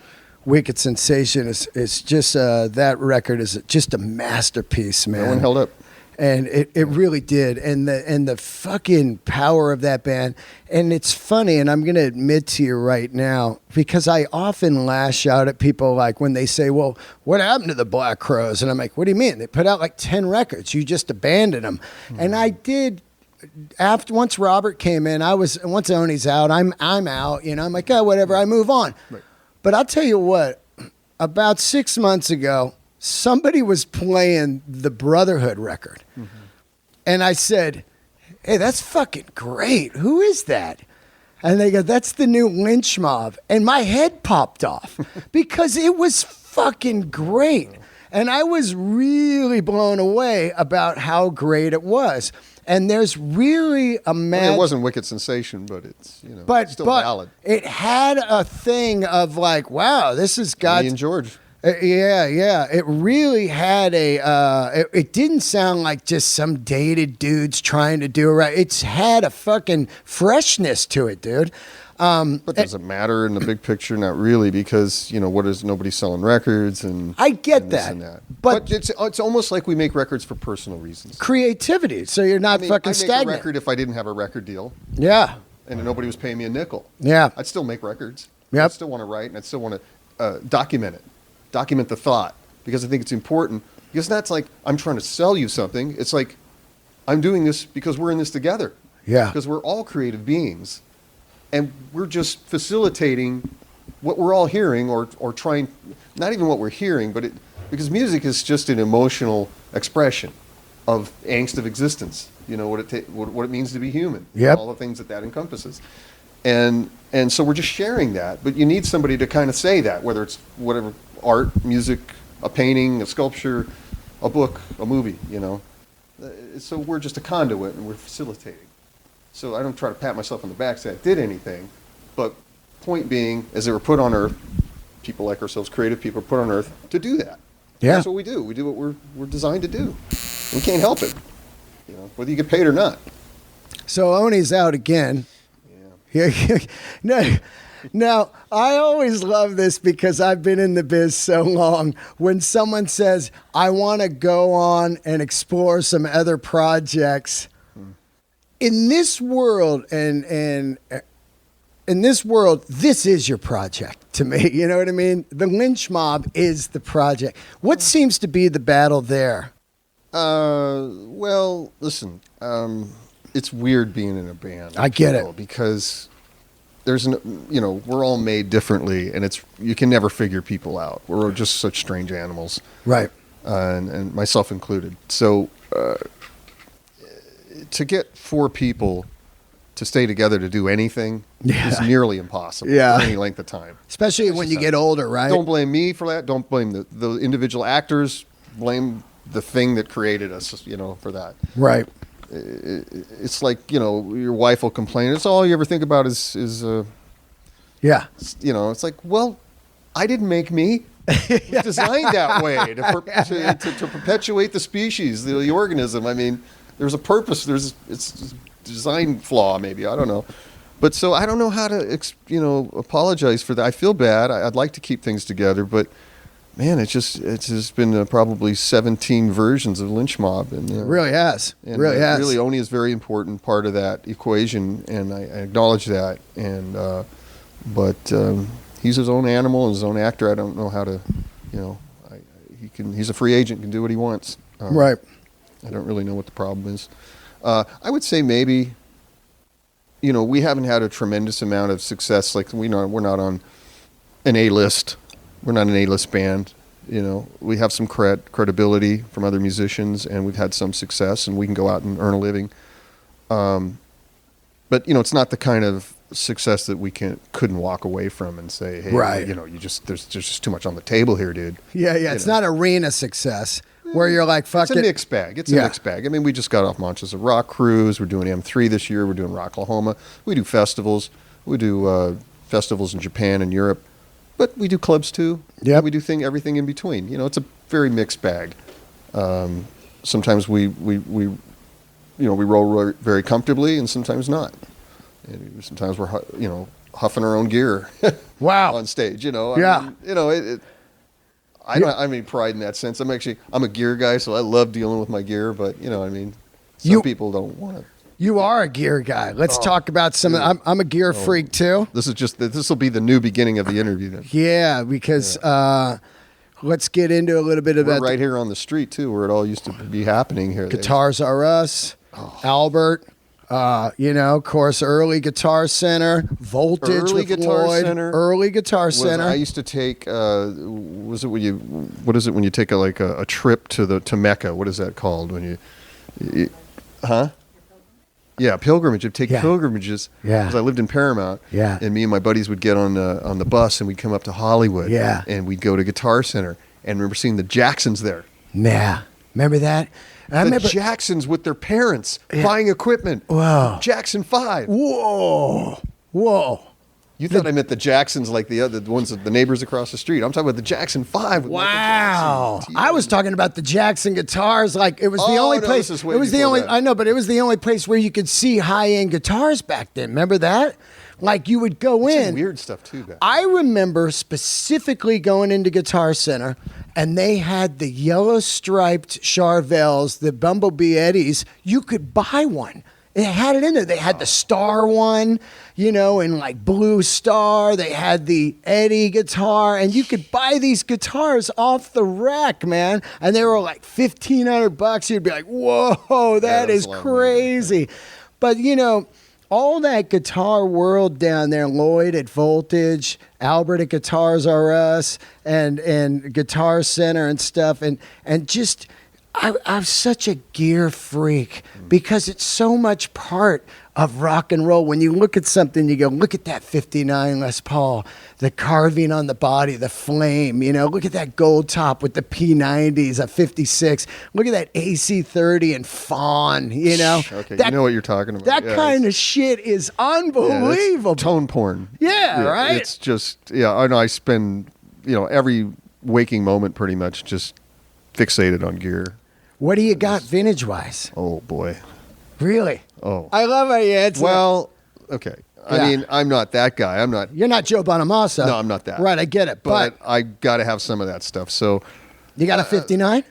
Wicked Sensation, is just, that record is just a masterpiece, man. No one held up. And it really did. And the fucking power of that band. And it's funny, and I'm going to admit to you right now, because I often lash out at people like when they say, well, what happened to the Black Crowes? And I'm like, what do you mean? They put out like 10 records. You just abandoned them. Mm-hmm. And I did. Once Robert came in, once Oni's out, I'm out. I'm like, oh, whatever. I move on. Right. But I'll tell you what, about 6 months ago, somebody was playing the Brotherhood record. Mm-hmm. And I said, hey, that's fucking great. Who is that? And they go, that's the new Lynch Mob. And my head popped off because it was fucking great. And I was really blown away about how great it was. And there's really a it wasn't Wicked Sensation, but it's still valid. It had a thing of like, wow, this has got Me and George. Yeah. It really had it didn't sound like just some dated dudes trying to do it right. It's had a fucking freshness to it, dude. But does it matter in the big picture? Not really, because nobody's selling records, and I get and that. and that. But it's almost like we make records for personal reasons. Creativity, so you're not fucking stagnant. I'd make a record if I didn't have a record deal. Yeah. And nobody was paying me a nickel. Yeah. I'd still make records. Yep. I'd still want to write, and I'd still want to document it. Document the thought, because I think it's important. Because that's like, I'm trying to sell you something. It's like, I'm doing this because we're in this together. Yeah. Because we're all creative beings. And we're just facilitating what we're all hearing, or trying, not even what we're hearing, but because music is just an emotional expression of angst of existence. What it means to be human. Yep. All the things that encompasses. And so we're just sharing that. But you need somebody to kind of say that, whether it's whatever, art, music, a painting, a sculpture, a book, a movie, So we're just a conduit, and we're facilitating. So I don't try to pat myself on the back say I did anything, but point being, as they were put on earth, people like ourselves, creative people, are put on earth to do that. Yeah. That's what we do. We do what we're designed to do. We can't help it, whether you get paid or not. So Oni's out again. Yeah. Now, I always love this because I've been in the biz so long. When someone says, I want to go on and explore some other projects, in this world, and in this world, this is your project to me. You know what I mean? The Lynch Mob is the project. What seems to be the battle there? Well, listen, it's weird being in a band. I get it. Because there's we're all made differently, and you can never figure people out. We're just such strange animals. Right. and myself included. So to get 4 people to stay together to do anything is nearly impossible for any length of time. Especially when you get older, right? Don't blame me for that. Don't blame the individual actors. Blame the thing that created us, for that. Right. It's like, your wife will complain. It's all you ever think about is it's like, well, I didn't make me. It was designed that way to perpetuate the species, the organism. I mean, there's a purpose. It's design flaw, maybe. I don't know. But so I don't know how to, apologize for that. I feel bad. I'd like to keep things together, but man, it's just been probably 17 versions of Lynch Mob. And, it really has. And really has. Really only is a very important part of that equation, and I acknowledge that. And but he's his own animal and his own actor. I don't know how to, he's a free agent, can do what he wants. Right. I don't really know what the problem is. I would say maybe, we haven't had a tremendous amount of success. Like we're not on an A-list. We're not an A-list band. We have some credibility from other musicians, and we've had some success, and we can go out and earn a living. But it's not the kind of success that we couldn't walk away from and say, hey, right. There's just too much on the table here, dude. Yeah. It's not arena success. Where you're like, fuck it. It's a mixed bag. It's a mixed bag. I mean, we just got off Monsters of Rock cruise. We're doing M3 this year. We're doing Rocklahoma. We do festivals. We do festivals in Japan and Europe. But we do clubs too. Yeah. We do everything in between. It's a very mixed bag. Sometimes we roll very comfortably, and sometimes not. And sometimes we're huffing our own gear. Wow. On stage. Yeah. I mean, pride in that sense. I'm a gear guy, so I love dealing with my gear. But some people don't want to. You are a gear guy. Let's talk about some. I'm a gear freak too. This will be the new beginning of the interview then. Yeah, because let's get into a little bit about right here on the street too, where it all used to be happening here. Guitars R Us, Albert. Of course, early Guitar Center, Voltage early with Guitar Lloyd, Center early Guitar Center. I used to take. What is it when you take a trip to Mecca? What is that called when you Yeah, pilgrimage. I'd take pilgrimages. Yeah. Because I lived in Paramount. Yeah. And me and my buddies would get on the bus and we'd come up to Hollywood. Yeah. And we'd go to Guitar Center and remember seeing the Jacksons there. Yeah. Remember that? The Jacksons with their parents buying equipment. Wow. Jackson 5. Whoa. You thought I meant the Jacksons like the ones the neighbors across the street. I'm talking about the Jackson 5. With wow. I was talking about the Jackson guitars. Like it was the only place. It was the only. I know, but it was the only place where you could see high-end guitars back then. Remember that? Like you would go in. Some weird stuff too. Back I remember specifically going into Guitar Center, and they had the yellow striped Charvels, the Bumblebee Eddies. You could buy one. They had it in there. They had the Star one, in like Blue Star. They had the Eddie guitar, and you could buy these guitars off the rack, man. And they were like $1,500. You'd be like, whoa, that is crazy. But all that guitar world down there, Lloyd at Voltage, Albert at Guitars R Us, and Guitar Center and stuff, and just. I'm such a gear freak because it's so much part of rock and roll. When you look at something, you go, look at that 59 Les Paul, the carving on the body, the flame, look at that gold top with the P90s, a 56. Look at that AC30 and Fawn, Okay, you know what you're talking about. That kind of shit is unbelievable. Tone porn. Yeah, right? It's just, I know I spend, every waking moment pretty much just fixated on gear. What do you got vintage-wise? Oh, boy. Really? Oh. I love how you answer. Well, okay. I mean, I'm not that guy. You're not Joe Bonamassa. No, I'm not that. Right, I get it. But I got to have some of that stuff. So. You got a 59?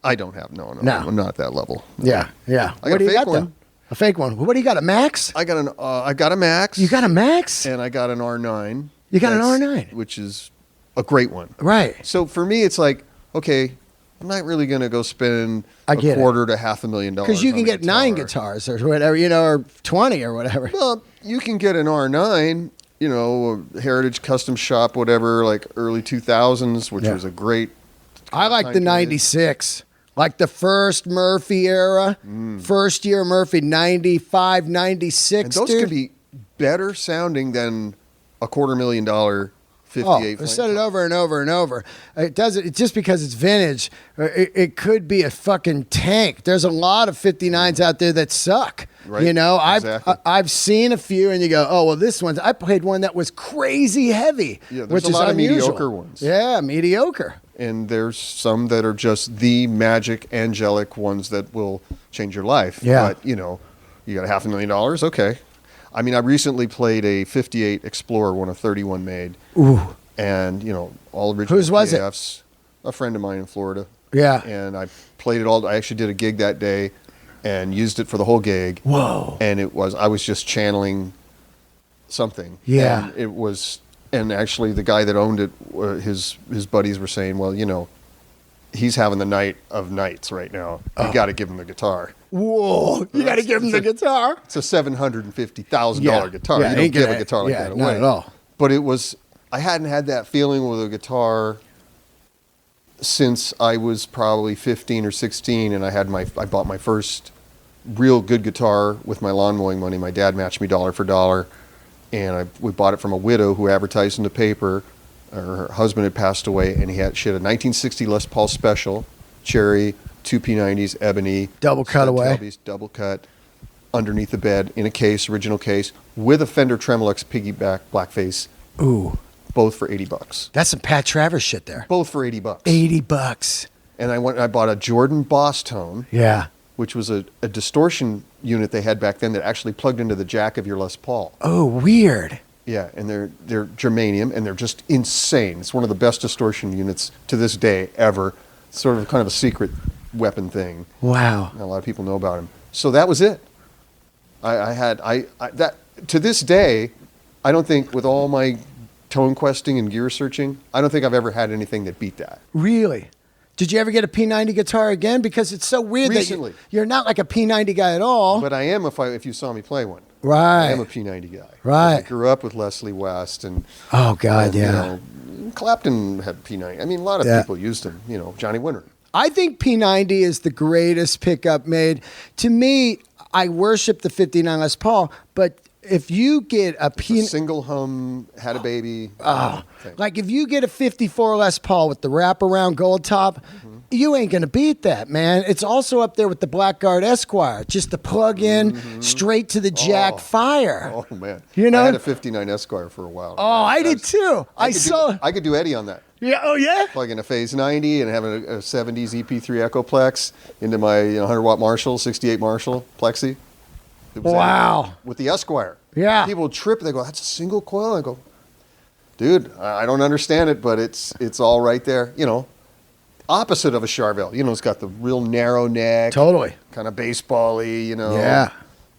I don't have. No. I'm not that level. No. Yeah. I got a fake one. Though? A fake one. What do you got, a Max? I got a Max. You got a Max? And I got an R9. You got an R9? Which is a great one. Right. So for me, it's like, okay, I'm not really going to go spend $250,000 to $500,000. Because you can get 9 guitars or whatever, or 20 or whatever. Well, you can get an R9, a Heritage Custom Shop, whatever, like early 2000s, which was a great I like Time the period. 96. Like the first Murphy era, first year Murphy, 95, 96, And those dude. could be better sounding than a $250,000 Oh, 58 I flame said it top. over and over and over. It doesn't. It's just because it's vintage. It could be a fucking tank. There's a lot of 59s out there that suck. Right, You know, exactly. I've seen a few, and you go, oh well, this one's. I played one that was crazy heavy, Yeah, there's which a is lot of unusual. mediocre ones. Yeah, mediocre. And there's some that are just the magic, angelic ones that will change your life. Yeah. But, you know, you got $500,000, okay. I mean, I recently played a 58 Explorer, one of 31 made. Ooh. And, you know, all original Whose was it? PAFs. A friend of mine in Florida. Yeah. And I played it all. I actually did a gig that day and used it for the whole gig. Whoa. And I was just channeling something. Yeah. And it was, and actually the guy that owned it, his buddies were saying, well, you know, he's having the night of nights right now. You got to give him the guitar. Whoa. You got to give him the guitar. It's a $750,000 Yeah. guitar. Yeah, You don't ain't give gonna- a guitar like yeah, that not away. at all. But it was, I hadn't had that feeling with a guitar since I was probably 15 or 16, and I bought my first real good guitar with my lawn mowing money. My dad matched me dollar for dollar, and we bought it from a widow who advertised in the paper. Her husband had passed away, and she had a 1960 Les Paul Special, cherry, two P90s, ebony, Double cutaway. stud tailpiece, double cut, underneath the bed in a case, original case, with a Fender Tremolux piggyback blackface, Ooh. both for $80. That's some Pat Travers shit there. Both for $80. $80. And I bought a Jordan Boss Tone, Yeah. which was a distortion unit they had back then that actually plugged into the jack of your Les Paul. Oh, weird. Yeah, and they're germanium, and they're just insane. It's one of the best distortion units to this day ever. Sort of kind of a secret weapon thing. Wow. Not a lot of people know about him. So that was it. That to this day, I don't think with all my tone questing and gear searching, I don't think I've ever had anything that beat that. Really? Did you ever get a P90 guitar again? Because it's so weird Recently. that you're not like a P90 guy at all. But I am if you saw me play one. Right. I am a P90 guy. Right. I grew up with Leslie West and Oh, God, and, yeah. You know, Clapton had P90. I mean, a lot of Yeah. people used them. You know, Johnny Winter. I think P90 is the greatest pickup made. To me, I worship the 59 Les Paul, but if you get a A single hum, had a baby. thing. like if you get a 54 Les Paul with the wraparound gold top, you ain't gonna beat that, man. It's also up there with the Blackguard Esquire, just the plug in straight to the jack Oh. fire. Oh man, You know? I had a '59 Esquire for a while. Oh, I did too. I saw. I could do Eddie on that. Yeah. Oh, yeah. Plug in a Phase 90 and having a '70s EP3 Echoplex into my 100-watt Marshall, 68 Marshall Plexi. It was Wow. Eddie with the Esquire. Yeah. People trip. They go, "That's a single coil." I go, "Dude, I don't understand it, but it's all right there." You know, opposite of a Charvel. You know, it's got the real narrow neck, Totally. kind of baseball-y. You know. Yeah.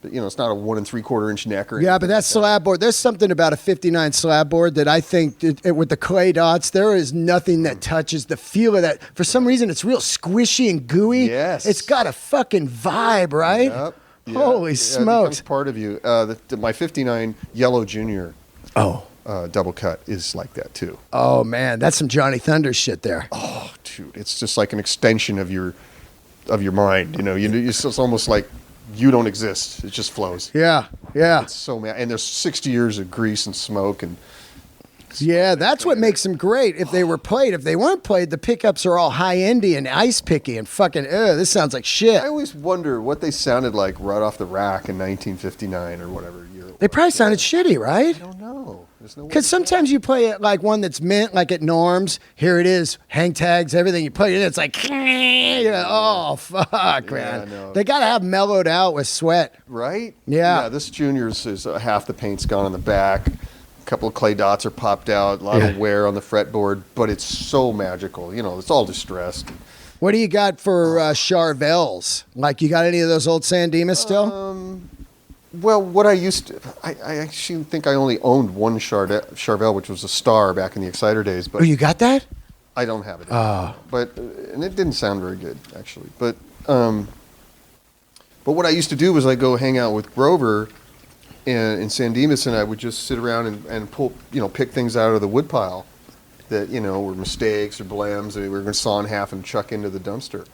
But, you know, it's not a 1 3/4 inch neck or Yeah, anything but that like slab board, there's something about a 59 slab board that I think with the clay dots, there is nothing that touches the feel of that. For some reason, it's real squishy and gooey. Yes. It's got a fucking vibe, right? Yep. Yeah. Holy Yeah, smokes. It becomes part of you. My '59 Yellow Junior Oh. double cut is like that too. Oh, man. That's some Johnny Thunder shit there. Oh, dude, it's just like an extension of your mind. You know, it's almost like you don't exist. It just flows. Yeah. Yeah. It's so mad. And there's 60 years of grease and smoke and Yeah, that's what makes them great. If they were played, if they weren't played, the pickups are all high-endy and ice-picky and fucking, this sounds like shit. I always wonder what they sounded like right off the rack in 1959 or whatever year. They probably sounded shitty, right? I don't know. There's no way Because to sometimes you play it like one that's mint, like at Norm's. Here it is, hang tags, everything. You play it, it's like, oh, fuck, man. no. They got to have mellowed out with sweat. Right? Yeah. This Junior's is half the paint's gone on the back. A couple of clay dots are popped out. A lot of wear on the fretboard, but it's so magical. You know, it's all distressed. What do you got for Charvels? Like, you got any of those old San Dimas still? Well, what I used to, I actually think I only owned one Charvel, which was a Star back in the Exciter days, but Oh, you got that? I don't have it. Oh. But and it didn't sound very good actually. But what I used to do was I go hang out with Grover in San Dimas, and I would just sit around and pull, pick things out of the woodpile. that were mistakes or blams that we were going to saw in half and chuck into the dumpster.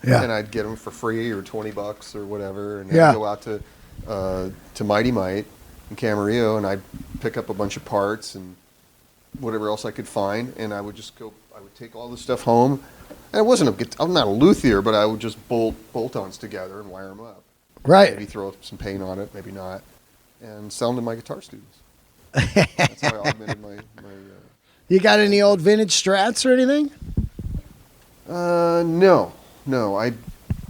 Yeah. And I'd get them for free or $20 or whatever, and Yeah. I'd go out to Mighty Might in Camarillo, and I'd pick up a bunch of parts and whatever else I could find, and I would just go. I would take all this stuff home. And it wasn't I'm not a luthier, but I would just bolt-ons together and wire them up. Right. Maybe throw some paint on it, maybe not, and sell them to my guitar students. That's how I augmented my You got any old vintage Strats or anything? No. I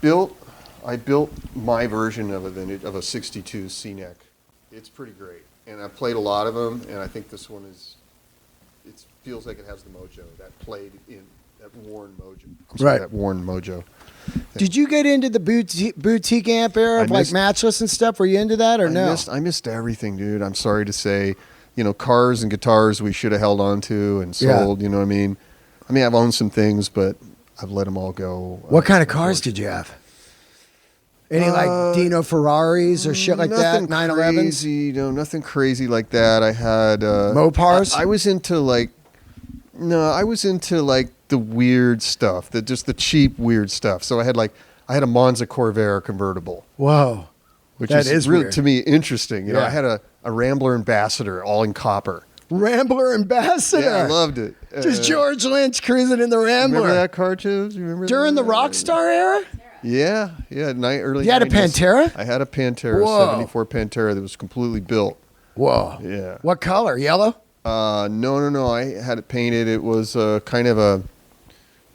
built my version of a '62 C-neck. It's pretty great, and I've played a lot of them, and I think this one it feels like it has the mojo that played in that worn mojo. Right. That worn mojo. Did you get into the boutique amp era of like Matchless and stuff? Were you into that or no? I missed everything, dude. I'm sorry to say. Cars and guitars we should have held on to and sold. Yeah. You know what I mean? I've owned some things, but I've let them all go. What kind of cars did you have? Any like Dino Ferraris or shit like that? 911s? Crazy, nothing crazy like that. I had Mopars? I was into the weird stuff, just the cheap weird stuff. So I had a Monza Corvair convertible. Whoa. Which That is is really weird. to me interesting. Yeah. I had a Rambler Ambassador all in copper. Rambler Ambassador. Yeah, I loved it. Just George Lynch cruising in the Rambler. Remember that car, too? You remember During the that? Rockstar era? Yeah, early. You had a 90s. Pantera? I had a Pantera, Whoa. 74 Pantera that was completely built. Whoa. Yeah. What color? Yellow? No. I had it painted. It was kind of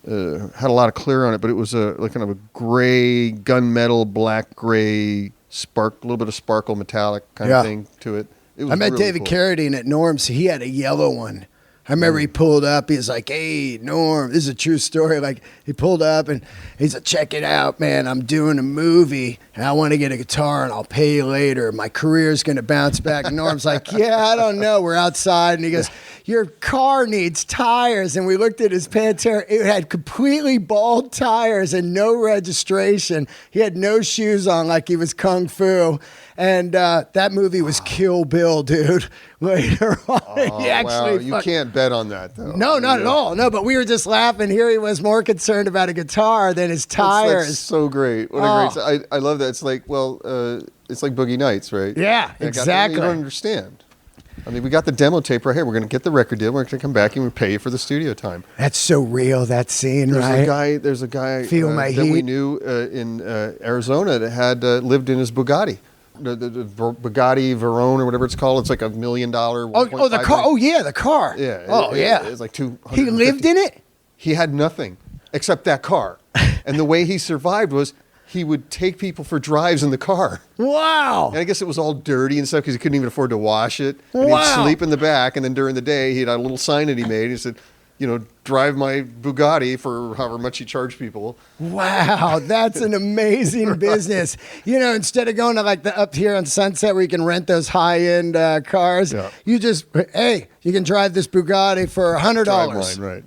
had a lot of clear on it, but it was like kind of a gray, gunmetal, black gray, a little bit of sparkle metallic kind of thing to it. It was I met really David cool. Carradine at Norm's. He had a yellow one. I remember he pulled up. He was like, "Hey, Norm, this is a true story." Like he pulled up and he's like, "Check it out, man. I'm doing a movie and I want to get a guitar and I'll pay you later. My career's going to bounce back." And Norm's like, "Yeah, I don't know." We're outside and he goes, "Your car needs tires." And we looked at his Pantera. It had completely bald tires and no registration. He had no shoes on like he was Kung Fu. And that movie was Kill Bill, dude. Later on, he actually You can't bet on that, though. No, not at all. No, but we were just laughing. Here he was more concerned about a guitar than his tires. That's so great. What a great. I love that. It's like it's like Boogie Nights, right? Yeah, exactly. You don't understand. We got the demo tape right here. We're going to get the record deal. We're going to come back and we pay you for the studio time. That's so real, that scene, right? There's a guy Feel my that we heat. knew in Arizona that had lived in his Bugatti. The Bugatti Veyron or whatever it's called. It's like $1 million. Oh, the car. Oh, yeah, the car. Yeah. Yeah. It's like 200. He lived in it? He had nothing except that car. And the way he survived was he would take people for drives in the car. Wow. And I guess it was all dirty and stuff because he couldn't even afford to wash it. And Wow. he'd sleep in the back. And then during the day, he had a little sign that he made. He said, drive my Bugatti for however much he charged people. Wow, that's an amazing business. Instead of going to like the up here on Sunset where you can rent those high-end cars, you just, hey, you can drive this Bugatti for $100. Drive mine, right.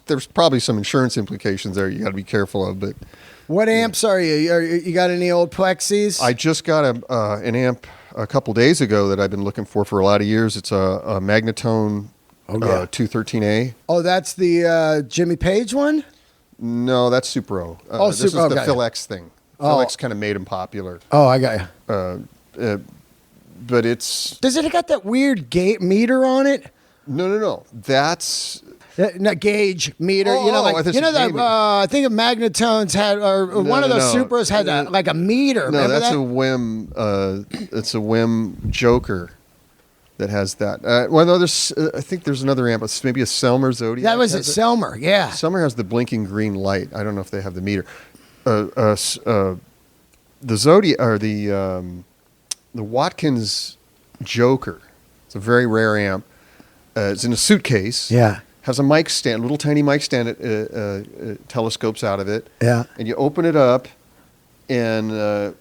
There's probably some insurance implications there you got to be careful of. But what amps are you? You got any old Plexis? I just got an amp a couple days ago that I've been looking for a lot of years. It's a Magnatone 213A. Oh, that's the Jimmy Page one? No, that's Supro. This is the Phil X thing. Phil X kind of made him popular. Oh, I got you. But it's... Does it got that weird gate meter on it? No. That's... Not gauge meter, I think of Magnatones had, or one of those Supras had like a meter. No, Remember that's that? a whim. It's a whim Joker that has that. There's I think there's another amp. It's maybe a Selmer Zodiac. That was at Selmer, yeah. Selmer has the blinking green light. I don't know if they have the meter. The Zodiac or the Watkins Joker. It's a very rare amp. It's in a suitcase. Yeah. Has a mic stand, little tiny mic stand that telescopes out of it. Yeah. And you open it up, and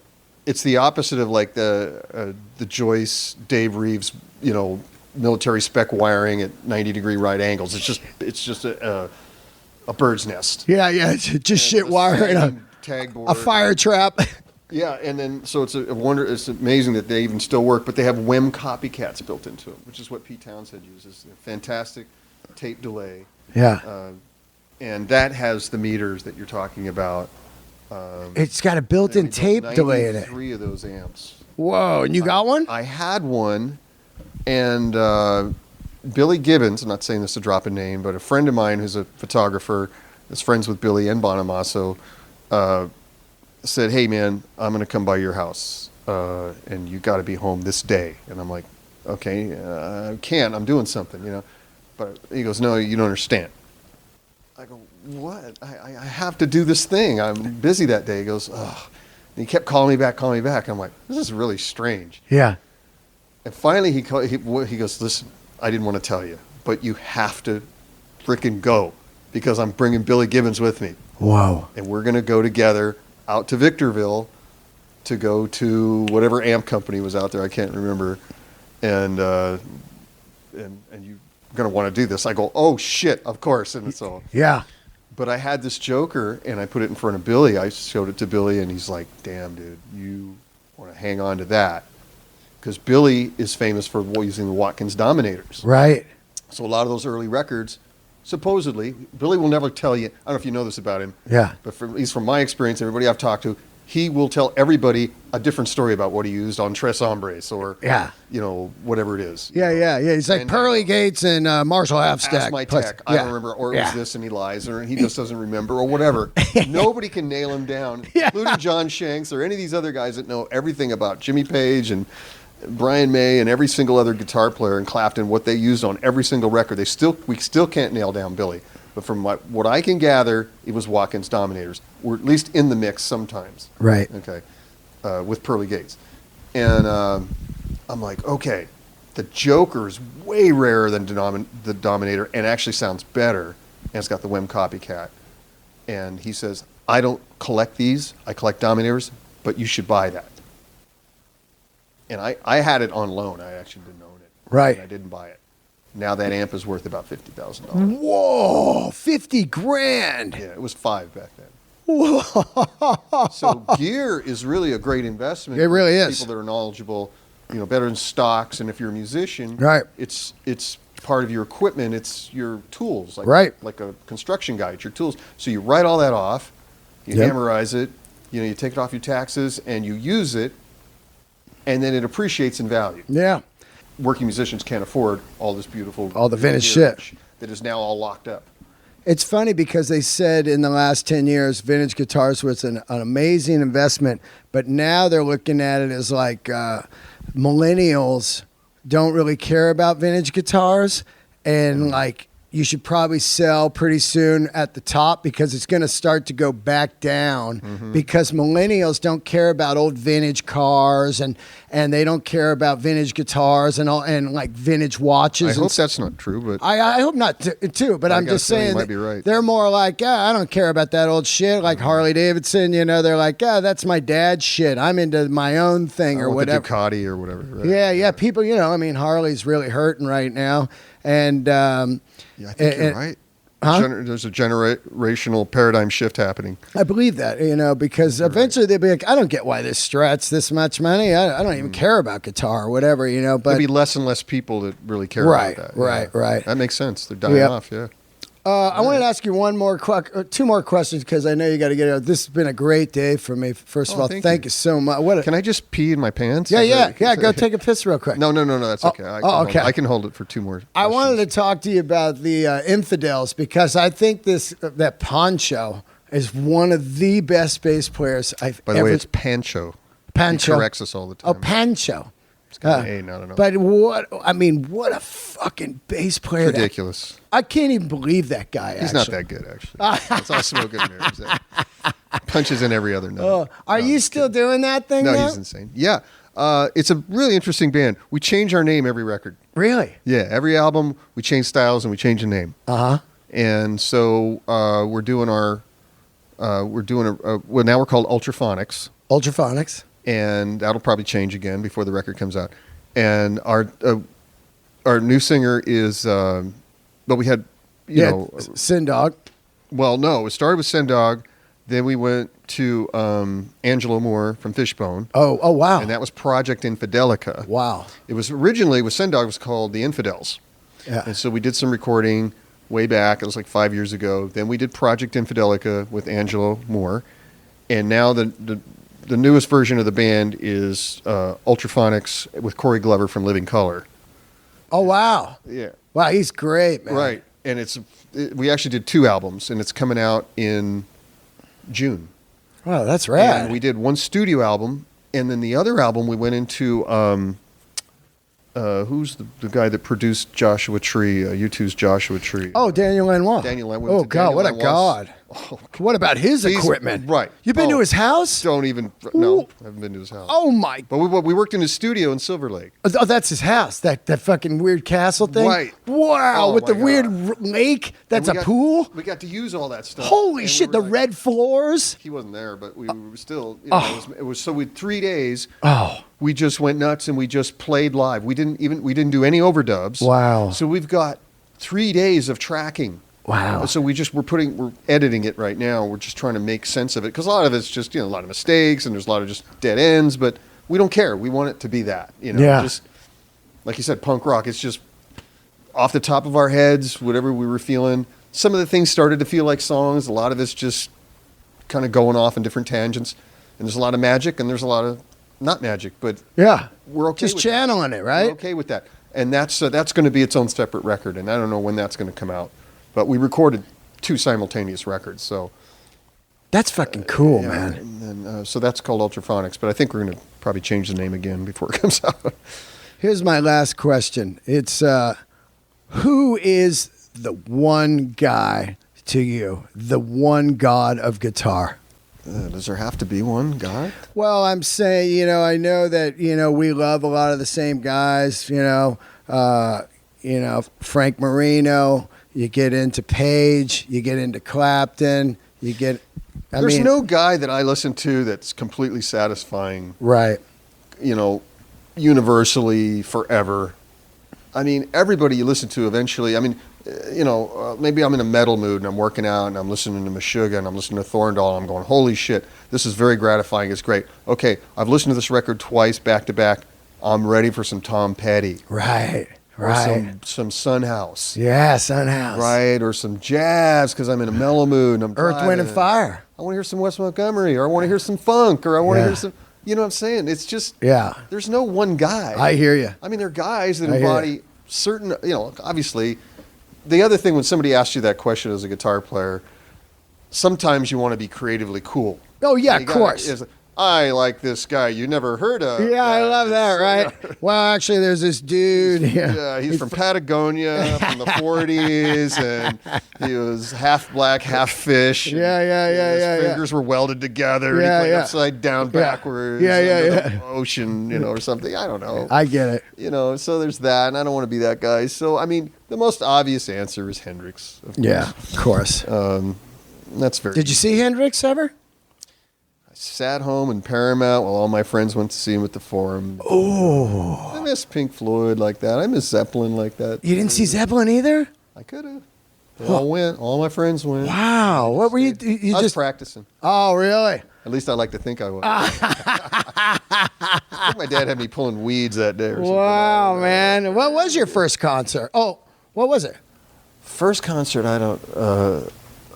it's the opposite of like the Joyce, Dave Reeves, military spec wiring at 90-degree right angles. It's just a bird's nest. Yeah, it's just shit wiring a fire trap. Yeah, and then so it's a wonder. It's amazing that they even still work, but they have WEM copycats built into them, which is what Pete Townsend uses. They're fantastic. tape delay. Yeah. And that has the meters that you're talking about. It's got a built-in tape delay in it. 93 of those amps. Whoa, and you got one? I had one, and Billy Gibbons, I'm not saying this to drop a name, but a friend of mine who's a photographer, is friends with Billy and Bonamasso, said, hey, man, I'm going to come by your house, and you got to be home this day. And I'm like, okay, I can't. I'm doing something, you know. But he goes, no, you don't understand. I go, what? I have to do this thing. I'm busy that day. He goes, ugh. And he kept calling me back. I'm like, this is really strange. Yeah. And finally he goes, listen, I didn't want to tell you, but you have to freaking go because I'm bringing Billy Gibbons with me. Whoa. And we're going to go together out to Victorville to go to whatever amp company was out there. I can't remember. And you're going to want to do this. I go, oh, shit, of course. And so, yeah. But I had this Joker, and I put it in front of Billy. I showed it to Billy, and he's like, damn, dude, you want to hang on to that. Because Billy is famous for using the Watkins Dominators. Right. So a lot of those early records, supposedly, Billy will never tell you. I don't know if you know this about him. Yeah. But at least from my experience, everybody I've talked to, he will tell everybody a different story about what he used on Tres Hombres or, you know, whatever it is. Yeah. He's like Pearly Gates and Marshall Halfstack. Ask my tech. I don't remember, or it was this and he lies, or he just doesn't remember, or whatever. Nobody can nail him down, including John Shanks or any of these other guys that know everything about Jimmy Page and Brian May and every single other guitar player in Clapton, what they used on every single record. We still can't nail down Billy. But from what I can gather, it was Watkins Dominators, or at least in the mix sometimes. Right. Okay. With Pearly Gates. And I'm like, okay, the Joker's way rarer than the Dominator and actually sounds better. And it's got the Wem Copycat. And he says, I don't collect these. I collect Dominators, but you should buy that. And I had it on loan. I actually didn't own it. Right. And I didn't buy it. Now that amp is worth about $50,000. Whoa, $50,000. Yeah, it was $5 back then. Whoa. So gear is really a great investment. It really for is. People that are knowledgeable, you know, better than stocks. And if you're a musician, right, it's part of your equipment. It's your tools, like a construction guy. It's your tools. So you write all that off, you hammerize it, you know, you take it off your taxes, and you use it, and then it appreciates in value. Yeah. Working musicians can't afford all this beautiful, all the vintage shit that is now all locked up. It's funny because they said in the last 10 years, vintage guitars was an amazing investment, but now they're looking at it as like millennials don't really care about vintage guitars, and like you should probably sell pretty soon at the top because it's going to start to go back down because millennials don't care about old vintage cars and they don't care about vintage guitars and like vintage watches. I hope that's not true, but I hope not too. But I'm just saying might be right. They're more like, I don't care about that old shit. Like Harley Davidson, you know, they're like, that's my dad's shit. I'm into my own thing or whatever. The Ducati or whatever. Right? Yeah. People, you know, I mean, Harley's really hurting right now, and yeah, I think you're right. Huh? There's a generational paradigm shift happening. I believe that, you know, because eventually they'll be like, I don't get why this Strat's this much money. I don't even care about guitar or whatever, you know. But there'll be less and less people that really care about that. Right. That makes sense. They're dying off, I wanted to ask you two more questions because I know you got to get out. This has been a great day for me. First of all, thank you so much. Can I just pee in my pants? Yeah. Go take a piss real quick. No. That's okay. Okay. I can hold it for two more questions. I wanted to talk to you about the infidels because I think that Pancho is one of the best bass players I've ever. By the way, it's Pancho. Pancho. He corrects us all the time. Oh, Pancho. It's got an A, I don't know. But what a fucking bass player. Ridiculous. I can't even believe that guy. He's not that good, actually. It's all smoke and mirrors. Punches in every other note. Are you still doing that thing? No, he's insane. Yeah. It's a really interesting band. We change our name every record. Really? Yeah. Every album, we change styles and we change the name. And so we're doing now we're called Ultraphonics. Ultraphonics. And that'll probably change again before the record comes out. And our new singer is, we had, you know, Sendog. Well, no, it started with Sendog, then we went to Angelo Moore from Fishbone. Oh, wow! And that was Project Infidelica. Wow! It was originally with Sendog. It was called the Infidels. Yeah. And so we did some recording way back. It was like 5 years ago. Then we did Project Infidelica with Angelo Moore. And now the newest version of the band is Ultraphonics with Corey Glover from Living Colour. Oh, wow. Yeah. Wow, he's great, man. Right. And we actually did 2 albums, and it's coming out in June. Wow, that's rad. And we did 1 studio album, and then the other album we went into, who's the guy that produced Joshua Tree, U2's Joshua Tree? Oh, Daniel Lanois. Daniel Lanois. Oh, God, what a god. Oh, What about his He's- equipment? right. You've been to Oh. his house? Don't even, no, I haven't been to his house. Oh, my. But we worked in his studio in Silver Lake. Oh, that's his house. That fucking weird castle thing? Right. Wow, Oh, with the my weird God. lake that's a And we got- pool? We got to use all that stuff. Holy And shit, we the were like- red floors? He wasn't there, but we were still, you know, it was so we 3 days. Oh. We just went nuts and we just played live. We didn't do any overdubs. Wow. So we've got 3 days of tracking. Wow. So we're editing it right now. We're just trying to make sense of it because a lot of it's just, you know, a lot of mistakes and there's a lot of just dead ends, but we don't care. We want it to be that, you know, Yeah. just like you said, punk rock. It's just off the top of our heads, whatever we were feeling. Some of the things started to feel like songs. A lot of it's just kind of going off in different tangents. And there's a lot of magic and there's a lot of not magic, but Yeah. we're okay Just with channeling it, that. right? We're okay with that. And that's going to be its own separate record. And I don't know when that's going to come out. But we recorded 2 simultaneous records, so That's fucking cool, yeah, man. And then, so that's called Ultraphonics. But I think we're going to probably change the name again before it comes out. Here's my last question. It's who is the one guy to you, the one god of guitar? Does there have to be one guy? Well, I'm saying, you know, I know that, you know, we love a lot of the same guys, you know, Frank Marino, you get into Page, you get into Clapton, There's no guy that I listen to that's completely satisfying, Right. you know, universally forever. I mean, everybody you listen to eventually, I mean, maybe I'm in a metal mood and I'm working out and I'm listening to Meshuggah and I'm listening to Thorndal and I'm going, holy shit, this is very gratifying. It's great. Okay, I've listened to this record twice back to back. I'm ready for some Tom Petty. Right. Or Right. some Sunhouse. Yeah, Sunhouse. Right, or some jazz because I'm in a mellow mood and I'm Earth, Wind, and driving. Fire. I want to hear some Wes Montgomery, or I want to hear some funk, or I want to Yeah. hear some. You know what I'm saying? It's just Yeah. there's no one guy. I hear you. I mean, there are guys that I hear embody certain. You know, obviously, the other thing when somebody asks you that question as a guitar player, sometimes you want to be creatively cool. Oh, yeah, You of gotta- course. it's, I like this guy you never heard of. Yeah, I love that, right? Well, actually, there's this dude. Yeah, he's from Patagonia from the 40s, and he was half black, half fish. and His fingers were welded together. And Yeah, he played yeah. upside down, Yeah. backwards. Yeah, under yeah. the ocean, or something. I don't know. I get it. So there's that, and I don't want to be that guy. So, I mean, the most obvious answer is Hendrix. Of course. Yeah, of course. That's very. Did you see Hendrix ever? I sat home in Paramount while all my friends went to see him at the Forum. Oh. I miss Pink Floyd like that. I miss Zeppelin like that. You didn't see Zeppelin either? I could have. They all went. All my friends went. Wow. What were you? You I was just. practicing. Oh, really? At least I like to think I was. I think my dad had me pulling weeds that day or something. Wow, man. What was your first concert? Oh, what was it? First concert, I don't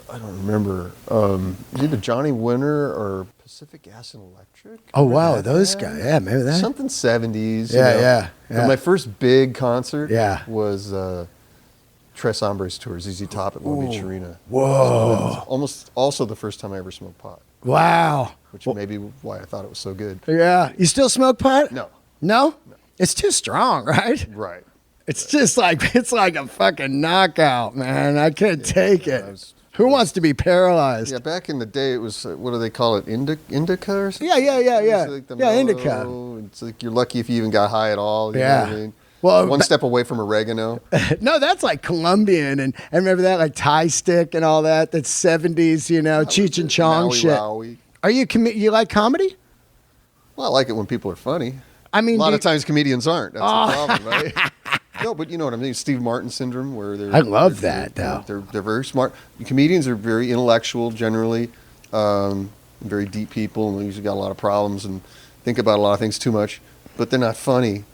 remember. Either Johnny Winter or Pacific Gas and Electric. Oh, Remember wow. that Those band? guys. Yeah, maybe that. Something 70s. Yeah. But my first big concert Yeah. was Tres Hombres Tour, ZZ Top at Long Beach Arena. Whoa. Almost also the first time I ever smoked pot, Wow. which may be why I thought it was so good. Yeah. You still smoke pot? No. No? It's too strong, right? Right. It's just like it's like a fucking knockout, man. I can't take it. Who wants to be paralyzed? Yeah, back in the day, it was, what do they call it, indica or something? Yeah. It's like the Yeah, indica. mellow, It's like you're lucky if you even got high at all. You Yeah. know what I mean? Well, One step away from oregano. No, that's like Colombian, and remember that like Thai stick and all that. That's 70s, Cheech and Chong Maui shit. Wowie. Are you you like comedy? Well, I like it when people are funny. I mean, A lot do of times comedians aren't. That's the problem, right? No, but you know what I mean. Steve Martin syndrome, where they're. I love that, though. They're very smart. Comedians are very intellectual generally, very deep people, and they usually got a lot of problems and think about a lot of things too much. But they're not funny.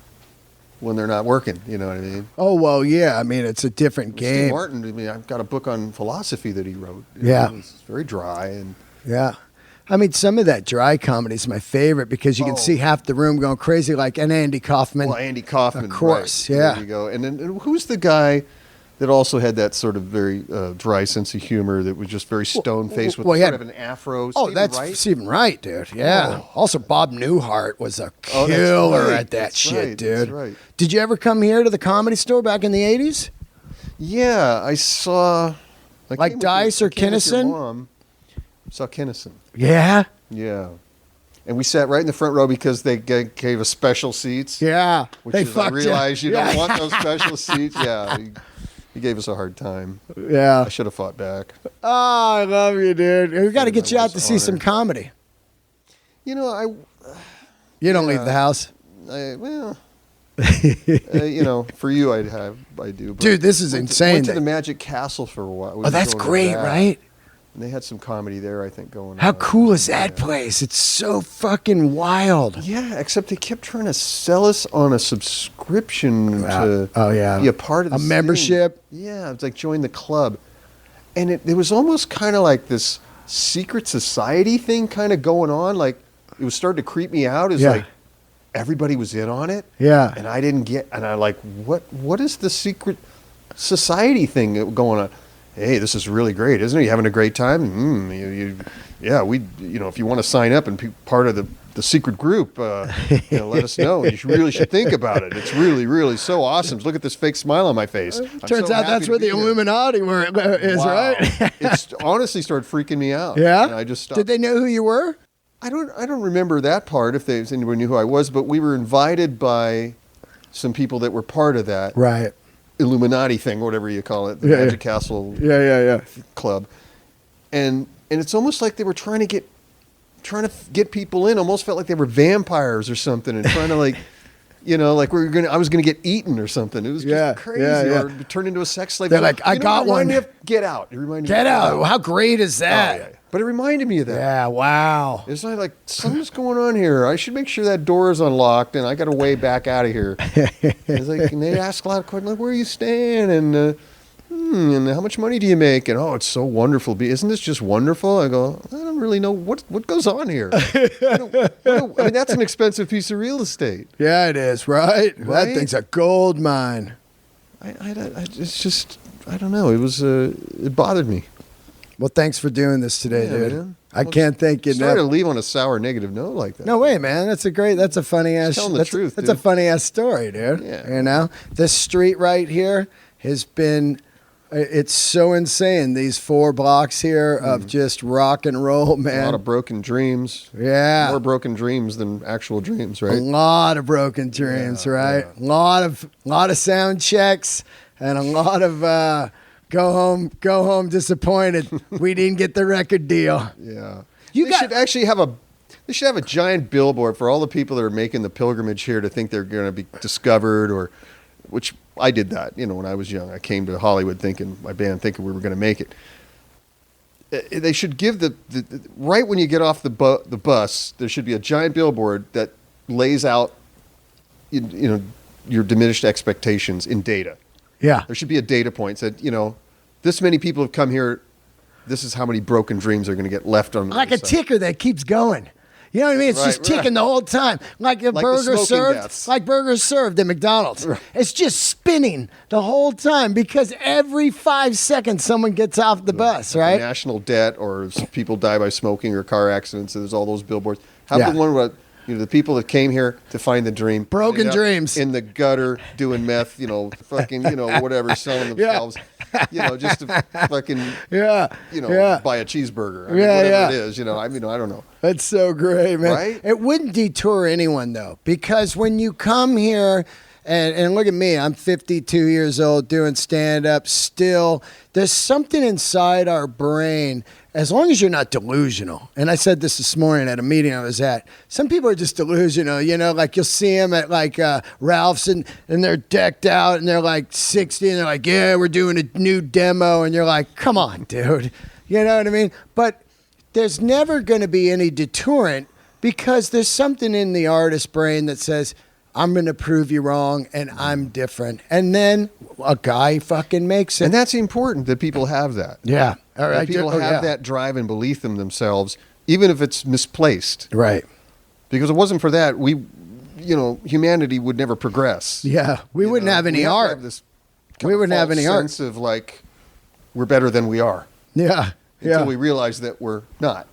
when they're not working. You know what I mean? Oh, well, yeah. I mean, it's a different Steve game. Martin, I mean, I've got a book on philosophy that he wrote. You Yeah. know, it's very dry and Yeah. I mean, some of that dry comedy is my favorite because you can Oh. see half the room going crazy, like an Andy Kaufman. well, Andy Kaufman, Of course, right. yeah. There you go. And then who's the guy that also had that sort of very dry sense of humor that was just very stone faced with well, he sort had- of an afro? Oh, Stephen that's Wright? Stephen Wright, dude. Yeah. Oh. Also, Bob Newhart was a Oh, that's killer right. at that That's shit, right. dude. That's right. Did you ever come here to the Comedy Store back in the 80s? Yeah, I saw. I Like came with Dice your- or I came with your Kinnison? mom. Saw Kinnison. Yeah. Yeah. And we sat right in the front row because they gave us special seats. Yeah. Which They is, I fucked realize you Yeah. don't want those special seats. Yeah. He gave us a hard time. Yeah. I should have fought back. Oh, I love you, dude. We got to Yeah, get you that out to was see some honored. comedy. You know, You don't Yeah. leave the house. well, you know, for you, I do. But Dude, this is went insane Went to that- the Magic Castle for a while. We Oh, were that's going to great, that. right? And they had some comedy there, I think, going How on. cool is that Yeah. place? It's so fucking wild. Yeah, except they kept trying to sell us on a subscription to Oh, yeah. be a part of A this membership? thing. Yeah, it's like join the club. And it was almost kind of like this secret society thing kind of going on. Like, it was starting to creep me out. It's Yeah. like everybody was in on it. Yeah. And I didn't get, and I like, what is the secret society thing going on? Hey, this is really great, isn't it? You having a great time? Yeah, if you want to sign up and be part of the secret group, let us know. You really should think about it. It's really, really so awesome. Look at this fake smile on my face. I'm Turns so out happy that's to where be the here. Illuminati is, Wow. right? It's honestly started freaking me out. Yeah. And I just stopped. Did they know who you were? I don't remember that part. If anyone knew who I was, but we were invited by some people that were part of that Right. Illuminati thing, whatever you call it, the Yeah, Magic Castle Yeah. Club, and it's almost like they were trying to get people in. Almost felt like they were vampires or something, and trying to like. Like I was gonna get eaten or something. It was just Yeah, crazy. yeah. Or turn into a sex slave. They're like, I You know got what it reminded one. me of? Get Out. It reminded me Get of out. How great is Oh, that? yeah. But it reminded me of that. Yeah, wow. It's like something's going on here. I should make sure that door is unlocked, and I got a way back out of here. It's like, and they ask a lot of questions, like, where are you staying, and how much money do you make? And it's so wonderful. Isn't this just wonderful? I go, I don't really know what goes on here. I mean, that's an expensive piece of real estate. Yeah, it is, right? That Right? thing's a gold mine. It's just, I don't know. It bothered me. Well, thanks for doing this today, Yeah, dude. man. I can't thank you Sorry to enough. leave on a sour, negative note like that. No way, man. That's a funny ass. telling the That's, truth, that's dude. a funny ass story, dude. Yeah. You know, this street right here has been. It's so insane. These 4 blocks here of just rock and roll, man. A lot of broken dreams. Yeah. More broken dreams than actual dreams, A right? lot of broken dreams, Yeah, right? yeah. Lot of sound checks and a lot of go home disappointed. We didn't get the record deal. Yeah. You they got- should actually have a giant billboard for all the people that are making the pilgrimage here to think they're going to be discovered, or which I did that, when I was young. I came to Hollywood thinking we were going to make it. They should give the right when you get off the bus, there should be a giant billboard that lays out your diminished expectations in data. Yeah. There should be a data point that, this many people have come here. This is how many broken dreams are going to get left on the Like a other side. ticker that keeps going. You know what I mean? It's Right, just ticking the whole time. Like a Like the burger smoking served. deaths. Like burgers served at McDonald's. Right. It's just spinning the whole time because every 5 seconds someone gets off the bus, right? National debt, or people die by smoking or car accidents. So there's all those billboards. Have Yeah. the one where the people that came here to find the dream, Broken ended up dreams. in the gutter doing meth, fucking, whatever, selling Yeah. themselves, just to fucking, Yeah. Yeah. buy a cheeseburger, Yeah, whatever yeah. it is, I don't know. That's so great, man. Right? It wouldn't detour anyone, though, because when you come here, and look at me, I'm 52 years old doing stand-up still, there's something inside our brain, as long as you're not delusional. And I said this morning at a meeting I was at. Some people are just delusional, like you'll see them at like Ralph's and they're decked out and they're like 60 and they're like, yeah, we're doing a new demo. And you're like, come on, dude. You know what I mean? But there's never going to be any deterrent because there's something in the artist brain that says, I'm going to prove you wrong, and I'm different. And then a guy fucking makes it. And that's important that people have that. Yeah. All That right. people have that drive and belief in themselves, even if it's misplaced. Right. Because if it wasn't for that, humanity would never progress. Yeah. We wouldn't have any we art. Have this We wouldn't have any art. sense of like we're better than we are. Yeah. Until we realize that we're not.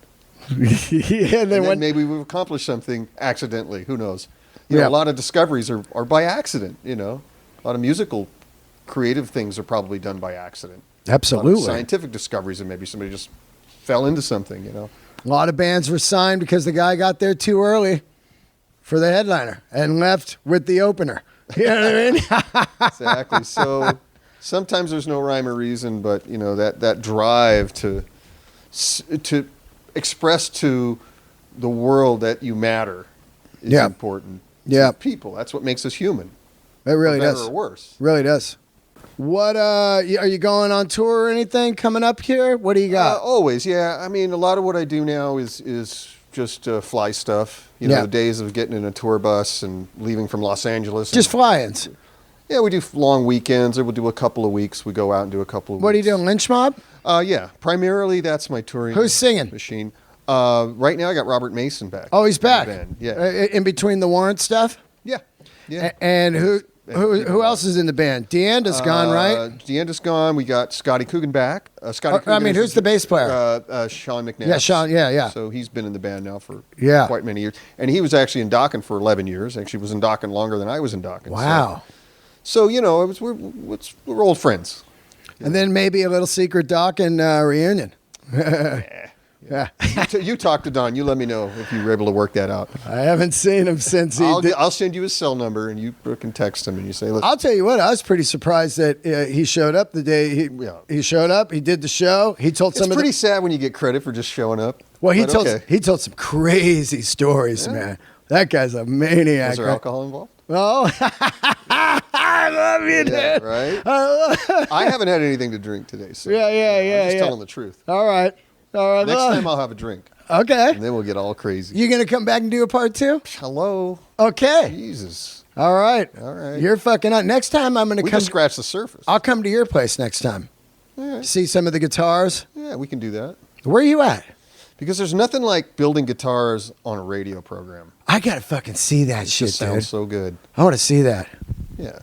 Yeah. And then maybe we've accomplished something accidentally. Who knows? Yeah. A lot of discoveries are by accident. A lot of musical, creative things are probably done by accident. Absolutely. A lot of scientific discoveries, and maybe somebody just fell into something. A lot of bands were signed because the guy got there too early for the headliner and left with the opener. You know what I mean? Exactly. So sometimes there's no rhyme or reason, but that drive to express to the world that you matter is important. Yeah. People. That's what makes us human. It really better does. or worse. Really does. What are you going on tour or anything coming up here? What do you got? Always, yeah. I mean, a lot of what I do now is just fly stuff. The days of getting in a tour bus and leaving from Los Angeles. Just fly-ins. Yeah, we do long weekends, or we'll do a couple of weeks. We go out and do a couple of What are you weeks. doing, Lynch Mob? Yeah, primarily that's my touring. Who's singing? Machine. Right now I got Robert Mason back. Oh, he's back. in the band. Yeah. In between the warrant stuff? Yeah. Yeah. And who else is in the band? Deanda's gone, right? Deanda's gone. We got Scotty Coogan back. Who's the bass player? Sean McNabb. Yeah, Sean. Yeah. So he's been in the band now for quite many years. And he was actually in Dokken for 11 years. Actually was in Dokken longer than I was in Dokken. Wow. So we're old friends. And then maybe a little secret Dokken reunion. Yeah. You talk to Don. You let me know if you were able to work that out. I haven't seen him since he did. I'll send you his cell number, and you can text him, and you say, "Listen." I'll tell you what, I was pretty surprised that he showed up the day he showed up. He did the show. He told It's pretty sad when you get credit for just showing up. Well, he told some crazy stories, man. That guy's a maniac. Was there alcohol involved? Oh, I love you, dude. Right? I haven't had anything to drink today, so I'm just telling the truth. All right. Next time I'll have a drink. Okay. And then we'll get all crazy. You gonna come back and do a part 2? Hello. Okay. Jesus. All right. You're You're fucking up. Next time I'm gonna we come. just scratch the surface. I'll come to your place next time. All right. See some of the guitars. Yeah, we can do that. Where are you at? Because there's nothing like building guitars on a radio program. I gotta fucking see that shit, It sounds dude. so good. I want to see that. Yeah.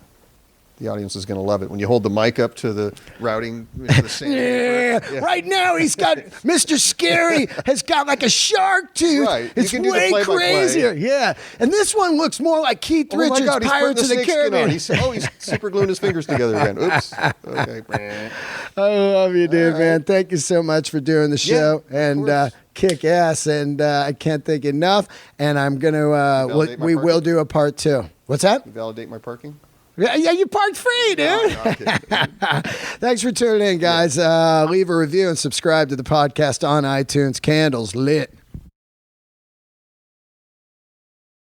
The audience is going to love it. When you hold the mic up to the routing. The Yeah. Right now he's got Mr. Scary has got like a shark tooth. Right. It's You can do the way play-by-play. crazy. Yeah. And this one looks more like Keith Oh my Richards' God, he's putting Pirates of the snake skin on. Caribbean. He's super gluing his fingers together again. Oops. Okay. I love you, dude, man. Thank you so much for doing the show and kick ass. And I can't thank you enough. And I'm gonna we will do a part 2. What's that? You validate my parking? Yeah, you parked free, dude. No, Thanks for tuning in, guys. Leave a review and subscribe to the podcast on iTunes. Candles lit.